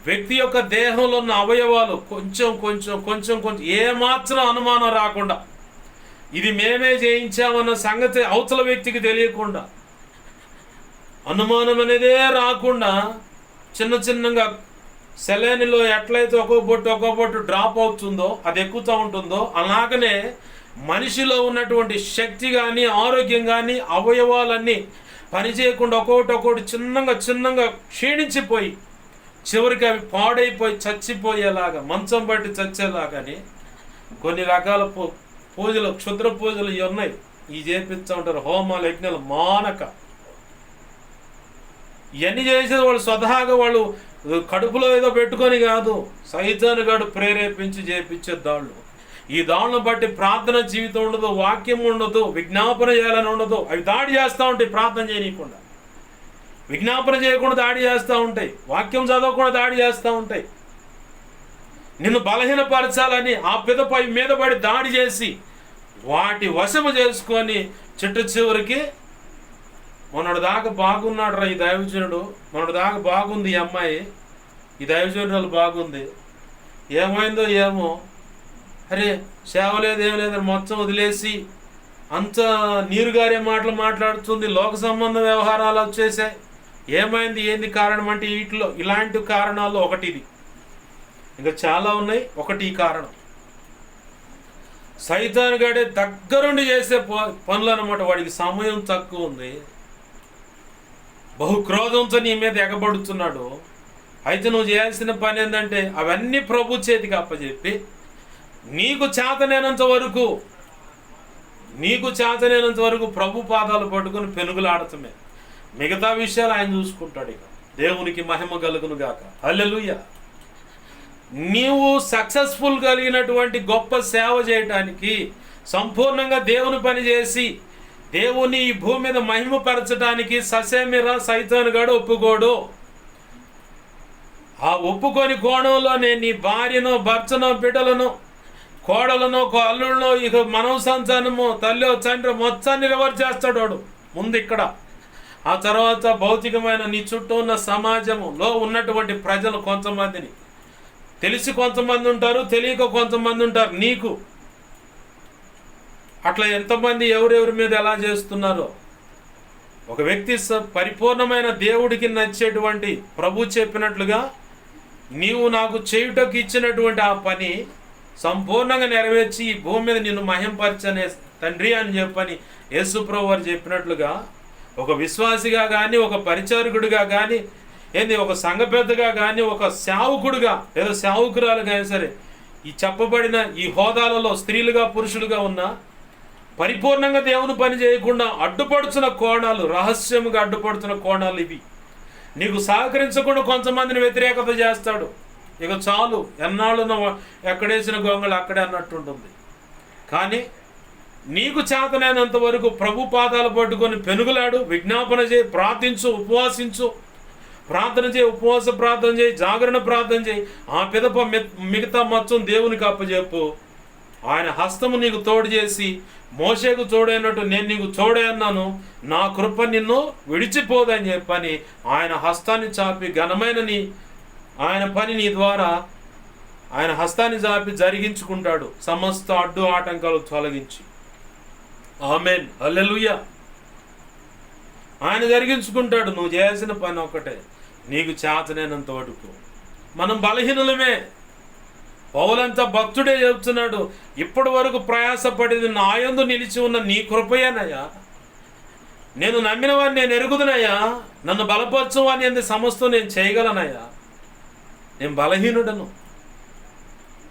వ్యక్తి యొక్క దేహంలో ఉన్న అవయవాలు కొంచెం ఏమాత్రం అనుమానం రాకుండా, ఇది మేమే చేయించామన్న సంగతి అవతల వ్యక్తికి తెలియకుండా, అనుమానం అనేదే రాకుండా చిన్నగా సెలైన్లో ఎట్లయితే ఒక్కో బొట్టు డ్రాప్ అవుతుందో, అది ఎక్కుతూ ఉంటుందో, అలాగనే మనిషిలో ఉన్నటువంటి శక్తి కానీ ఆరోగ్యం కానీ అవయవాలన్నీ పనిచేయకుండా ఒక్కొక్కటి చిన్నగా క్షీణించిపోయి చివరికి అవి పాడైపోయి చచ్చిపోయేలాగా, మంచం బట్టి చచ్చేలాగాని కొన్ని రకాల పూజలు, క్షుద్ర పూజలు ఇవి ఉన్నాయి. ఇవి చేపిస్తూ ఉంటారు, హోమాలు యజ్ఞాలు మానక. ఇవన్నీ చేసేది వాళ్ళు స్వతహాగా వాళ్ళు కడుపులో ఏదో పెట్టుకొని కాదు, సైతాను గాడు ప్రేరేపించి చేపించే దాళ్ళు. ఈ దాళ్ళను బట్టి ప్రార్థన జీవితం ఉండదు, వాక్యం ఉండదు, విజ్ఞాపన చేయాలని ఉండదు. అవి దాడి చేస్తూ ఉంటాయి, ప్రార్థన చేయనీయకుండా, విజ్ఞాపన చేయకుండా దాడి చేస్తూ ఉంటాయి, వాక్యం చదవకుండా దాడి చేస్తూ ఉంటాయి. నిన్ను బలహీనపరచాలని ఆ పిదపై మీద పడి దాడి చేసి వాటి వశము చేసుకొని చివరికి మొన్నటి దాకా బాగున్నాడు రా ఈ దైవజనుడు, మొన్నటి దాకా బాగుంది ఈ అమ్మాయి, ఈ దైవజనుడు బాగుంది, ఏమైందో ఏమో, అరే సేవ లేదు ఏం లేదని మొత్తం వదిలేసి అంత నీరుగారే మాటలు మాట్లాడుతుంది, లోక సంబంధ వ్యవహారాలు వచ్చేసాయి. ఏమైంది, ఏంది కారణం అంటే వీటిలో ఇలాంటి కారణాలు ఒకటి, ఇది ఇంకా చాలా ఉన్నాయి. ఒకటి ఈ కారణం, సైతాను గడే దగ్గరుండి చేసే పనులు అనమాట. వాడికి సమయం తక్కువ ఉంది, బహు క్రోధంతో నీ మీద ఎగబడుతున్నాడు. అయితే నువ్వు చేయాల్సిన పని ఏంటంటే అవన్నీ ప్రభు చేతికి అప్పచెప్పి నీకు చేతనైనంత వరకు ప్రభు పాదాలు పట్టుకుని పెనుగులాడటమే. మిగతా విషయాలు ఆయన చూసుకుంటాడు. ఇక దేవునికి మహిమ కలుగును గాక. హల్లెలూయా. నీవు సక్సెస్ఫుల్ కలిగినటువంటి గొప్ప సేవ చేయటానికి, సంపూర్ణంగా దేవుని పని చేసి దేవుని ఈ భూమి మీద మహిమపరచడానికి ససేమిరా సైతాను గాడు ఒప్పుకోడు. ఆ ఒప్పుకొని కోణంలోనే నీ భార్యను, భర్తను, బిడ్డలను, కోడలను, అల్లులను, ఇక మనవ సంతానము, తల్లి తండ్రి మొత్తాన్ని రివర్స్ చేస్తాడు వాడు ముందు ఇక్కడ. ఆ తర్వాత భౌతికమైన నీ చుట్టూ ఉన్న సమాజంలో ఉన్నటువంటి ప్రజలు కొంతమందిని, తెలిసి కొంతమంది ఉంటారు, తెలియక కొంతమంది ఉంటారు. నీకు అట్లా ఎంతమంది ఎవరెవరి మీద ఎలా చేస్తున్నారో, ఒక వ్యక్తి పరిపూర్ణమైన దేవుడికి నచ్చేటువంటి ప్రభు చెప్పినట్లుగా నీవు నాకు చేయుటకు ఇచ్చినటువంటి ఆ పని సంపూర్ణంగా నెరవేర్చి ఈ భూమి మీద నిన్ను మహింపరచనే తండ్రి అని చెప్పని యేసు ప్రభు వారు చెప్పినట్లుగా ఒక విశ్వాసిగా కానీ, ఒక పరిచారకుడిగా కానీ, ఒక సంఘ పెద్దగా కానీ, ఒక సేవకుడుగా లేదా సేవకురాలు కానీ సరే, ఈ చెప్పబడిన ఈ హోదాలలో స్త్రీలుగా పురుషులుగా ఉన్న పరిపూర్ణంగా దేవుని పని చేయకుండా అడ్డుపడుతున్న కోణాలు, రహస్యముగా అడ్డుపడుతున్న కోణాలు ఇవి. నీకు సహకరించకుండా కొంతమందిని వ్యతిరేకత చేస్తాడు. ఇక చాలు, ఎన్నాళ్ళున ఎక్కడేసిన గొంగళి అక్కడే అన్నట్టుంటుంది. కానీ నీకు చేతనైనంత వరకు ప్రభు పాదాలు పట్టుకొని పెనుగులాడు, విజ్ఞాపన చేయి, ప్రార్థించు, ఉపవాసించు, ప్రార్థన చేయి, ఉపవాస ప్రార్థన చేయి, జాగరణ ప్రార్థన చేయి. ఆ పిదప మిగతా మొత్తం దేవునికి అప్పచెప్పు. ఆయన హస్తము నీకు తోడు చేసి, మోషేకు తోడైనట్టు నేను నీకు తోడే అన్నాను, నా కృప నిన్ను విడిచిపోదని చెప్పని ఆయన హస్తాన్ని చాపి ఘనమైన ఆయన పని నీ ద్వారా ఆయన హస్తాన్ని చాపి జరిగించుకుంటాడు, సమస్త అడ్డు ఆటంకాలు తొలగించి. ఆమేన్, హల్లెలూయా. ఆయన జరిగించుకుంటాడు. నువ్వు చేయాల్సిన పని ఒక్కటే, నీకు చేతనైనంత వరకు. మనం బలహీనులమే. పౌలంతా భక్తుడే చెప్తున్నాడు, ఇప్పటి వరకు ప్రయాసపడింది నా యందు నిలిచి ఉన్న నీ కృపయేనయ్యా. నేను నమ్మిన వాడిని నేను ఎరుగుదునయ్యా, నన్ను బలపరచువాని అంది సమస్తం నేను చేయగలనయ్యా. నేను బలహీనుడను.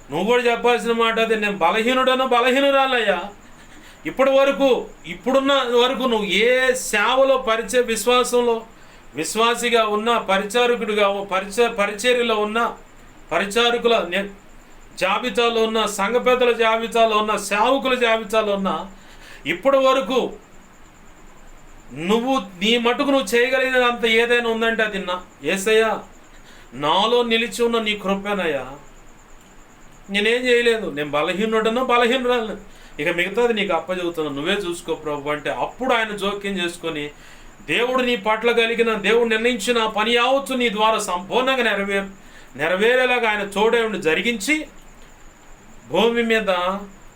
నువ్వు కూడా చెప్పాల్సిన మాట అదే, నేను బలహీనురాలయ్యా. ఇప్పుడున్న వరకు నువ్వు ఏ సేవలో విశ్వాసంలో విశ్వాసిగా ఉన్నా, పరిచారకుడిగా పరిచర్యలో ఉన్నా, పరిచారకుల జాబితాలో ఉన్న, సంఘ పెద్దల జాబితాలో ఉన్న, సేవకుల జాబితాలో ఉన్న, ఇప్పటి వరకు నీ మటుకు నువ్వు చేయగలిగినంత ఏదైనా ఉందంటే అది యేసయ్యా నాలో నిలిచి ఉన్న నీ కృపేనయ్యా. నేనేం చేయలేదు, నేను బలహీనురాలను, ఇక మిగతాది నీకు అప్పచెబుతున్నాను, నువ్వే చూసుకో ప్రభు అంటే అప్పుడు ఆయన జోక్యం చేసుకొని దేవుడు నీ పట్ల కలిగిన, దేవుడు నిర్ణయించిన పని యావత్తు నీ ద్వారా సంపూర్ణంగా నెరవేరేలాగా ఆయన తోడేవుని జరిగించి భూమి మీద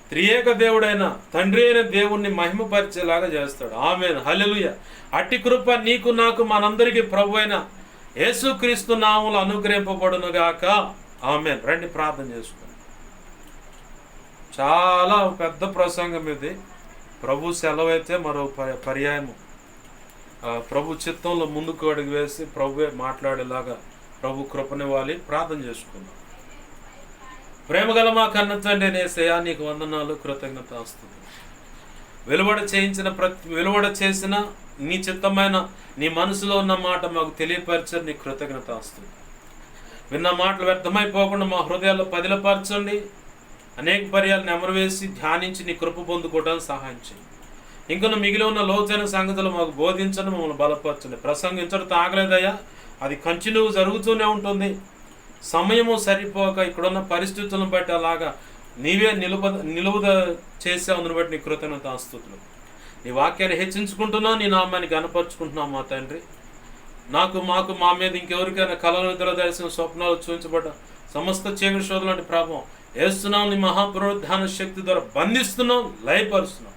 త్రియేక దేవుడైన తండ్రి అయిన దేవుణ్ణి మహిమపరిచేలాగా చేస్తాడు. ఆమేన్, హల్లెలూయా. అట్టి కృప నీకు నాకు మనందరికీ ప్రభు అయిన యేసుక్రీస్తు నామములో అనుగ్రహింపబడునుగాక. ఆమేన్. రండి ప్రార్థన చేసుకుందాం. చాలా పెద్ద ప్రసంగం ఇది. ప్రభు సెలవైతే మరో పర్యాయము ప్రభు చిత్తంలో ముందుకు అడుగు వేసి ప్రభువే మాట్లాడేలాగా ప్రభు కృపనివ్వాలి. ప్రార్థన చేసుకుందాం. ప్రేమగల మా కన్న తండ్రి యేసయ్యా, నీకు వందనాలు, కృతజ్ఞతాస్తుతులు. వెలువడ చేసిన నీ చిత్తమైన నీ మనసులో ఉన్న మాట మాకు తెలియపరచని నీ కృతజ్ఞతాస్తుతులు. విన్న మాటలు వ్యర్థమైపోకుండా మా హృదయాల్లో పదిలపరచండి. అనేక పర్యాలు నెమరువేసి ధ్యానించి నీ కృప పొందుకోవడానికి సహాయం చేయండి. ఇంకొన్న మిగిలి ఉన్న లోతైన సంగతులు మాకు బోధించండి, మమ్మల్ని బలపరచండి. ప్రసంగించడం ఆగలేదయ్యా, అది కంటిన్యూ జరుగుతూనే ఉంటుంది. సమయము సరిపోక ఇక్కడున్న పరిస్థితులను బట్టి అలాగా నీవే నిలువుద చేసావుని బట్టి నీ కృతజ్ఞతాస్తుతులు. నీ వాక్యాన్ని హెచ్చించుకుంటున్నావు, నీ నామాన్ని గణపరుచుకుంటున్నావు మా తండ్రి. మాకు మా మీద ఇంకెవరికైనా కళలు, నిద్ర, దర్శనం, స్వప్నాలు చూపించబడ్డ సమస్త చీకటి శోధన లాంటి ప్రభావం వేస్తున్నావు. నీ మహాపునరుద్ధాన శక్తి ద్వారా బంధిస్తున్నావు, లయపరుస్తున్నావు.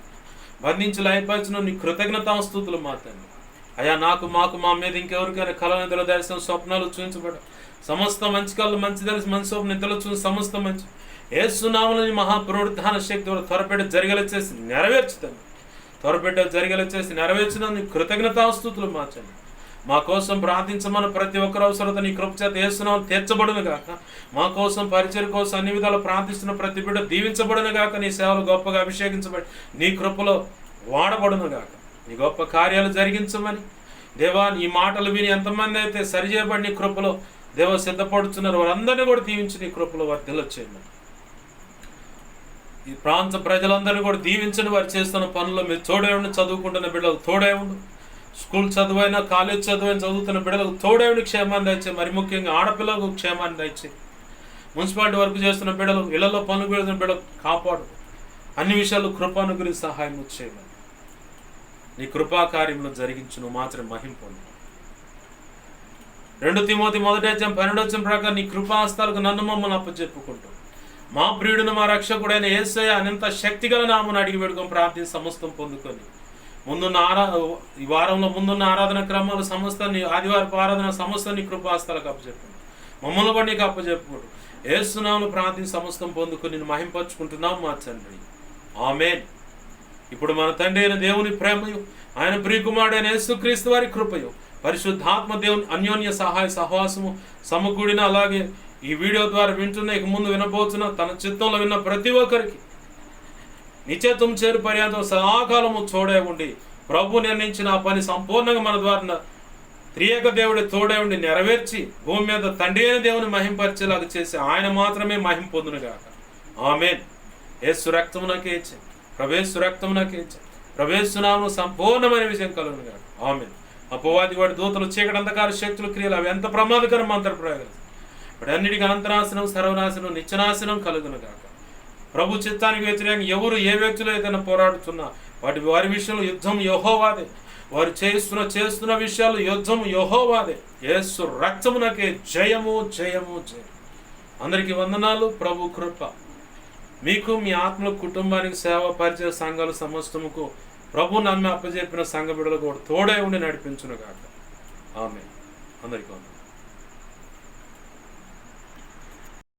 బంధించి లయపరిచిన నీ కృతజ్ఞతాస్తుతులు మా తండ్రి. అయ్యా మాకు మా మీద ఇంకెవరికైనా కళలు, నిద్ర, దర్శనం, స్వప్నాలు చూపించబడ్డ సమస్త మంచి కళ్ళు, మంచి తెలిసి మంచి స్వప్న నిద్రలు చూసి సమస్త మంచి యేసునామములో నీ మహాపునరుద్ధాన శక్తి ద్వారా త్వరపెట్టి జరిగేలా చేసి నెరవేర్చుతాను. త్వరపెట్ట జరిగేలా చేసి నెరవేర్చినందుకు కృతజ్ఞతాస్తుతులు మార్చండి. మా కోసం ప్రార్థించమని ప్రతి ఒక్కరు అవసరత నీ కృప చేత యేసునామములో తీర్చబడును గాక. మా కోసం పరిచయం కోసం అన్ని విధాలు ప్రార్థిస్తున్న ప్రతి బిడ్డ దీవించబడును గాక. నీ సేవలు గొప్పగా అభిషేకించబడి నీ కృపలో వాడబడును గాక. నీ గొప్ప కార్యాలు జరిగించమని దేవా, ఈ మాటలు విని ఎంతమంది అయితే సరిచేయబడి నీ కృపలో దేవ సిద్ధపడుతున్నారు వారందరినీ కూడా దీవించి నీ కృపలో వర్ధిల్ల చేయమని. ఈ ప్రాంత ప్రజలందరినీ కూడా దీవించండి. వారు చేస్తున్న పనుల్లో మీరు తోడే ఉండి, చదువుకుంటున్న బిడ్డలకు తోడే ఉండు, స్కూల్ చదువైనా కాలేజ్ చదువైనా చదువుతున్న బిడ్డలకు తోడే ఉండి క్షేమాన్ని దయచే. మరి ముఖ్యంగా ఆడపిల్లలకు క్షేమాన్ని దయచే. మున్సిపాలిటీ వర్క్ చేస్తున్న బిడ్డలు, ఇళ్లలో పనులు పెడుతున్న బిడ్డలు కాపాడు. అన్ని విషయాలు కృపను గురించి సహాయం చేయమని నీ కృపా కార్యంలో జరిగించును మాత్రం మహిమ పొందు. 2 తిమోతి 1:12 ప్రకారం నీ కృపాహస్తాలకు నన్ను మమ్మల్ని అప్పచెప్పుకుంటూ మా ప్రియుడును మా రక్షకుడైన యేసయ్య అనంత శక్తిగల నామమున అడిగి పెట్టుకొని ప్రార్థించి సమస్తం పొందుకొని ముందున్న ఈ వారంలో ముందున్న ఆరాధన క్రమాలు సమస్తాన్ని, ఆదివారపు ఆరాధన సమస్తాన్ని కృపాహస్తాలకు అప్పచెప్పండి. మమ్మల్ని కూడా నీకు అప్పచెప్పుకుంటూ యేసు నామమున ప్రార్థించి సమస్తం పొందుకొని నేను మహింపరుచుకుంటున్నాం మా తండ్రి. ఆమేన్. ఇప్పుడు మన తండ్రి అయిన దేవుని ప్రేమయు, ఆయన ప్రియకుమారుడైన యేసుక్రీస్తు వారి కృపయు, పరిశుద్ధాత్మ దేవుని అన్యోన్య సహాయ సహవాసము సమకూడిన, అలాగే ఈ వీడియో ద్వారా వింటున్న, ఇక ముందు వినబోతున్న, తన చిత్తంలో విన్న ప్రతి ఒక్కరికి నిత్యత్వం చేరు పర్యంతం సదాకాలము తోడే ఉండి ప్రభు నిర్ణయించిన ఆ పని సంపూర్ణంగా మన ద్వారా త్రియేక దేవుడి తోడే ఉండి నెరవేర్చి భూమి మీద తండ్రి అయిన దేవుని మహింపరిచేలాగా చేసి ఆయన మాత్రమే మహిం పొందునుగాక. ఆమేన్. యేసు రక్తమునకే ఇచ్చి ప్రవేశ రక్తమునకే ఇచ్చి ప్రవేశనామము సంపూర్ణమైన విజయం కలుగునుగాక. ఆమేన్. అపవాది వాడి దూతలు, చీకటి అంధకార శక్తులు, క్రియలు అవి ఎంత ప్రమాదకరం అంతర్ప్రయోగం. వాటి అన్నిటికీ అనంతనాశనం, సర్వనాశనం, నిత్యనాశనం కలుగునుగాక. ప్రభు చిత్తానికి వ్యతిరేకంగా ఎవరు ఏ వ్యక్తులు ఏదైనా పోరాడుతున్నా వారి విషయంలో యుద్ధం యెహోవాదే. వారు చేస్తున్న విషయాలు యుద్ధం యెహోవాదే. యేసు రక్తమునకే జయము జయము జయం. అందరికీ వందనాలు. ప్రభు కృప మీకు, మీ ఆత్మ కుటుంబానికి, సేవ పరిచయ సంఘాలు సమస్తముకు ప్రభు నమ్మి అప్పచెప్పిన సంఘ బిడ్డలకు కూడా తోడే ఉండి నడిపించునుగాక. ఆమేన్. అందరికీ వందనాలు.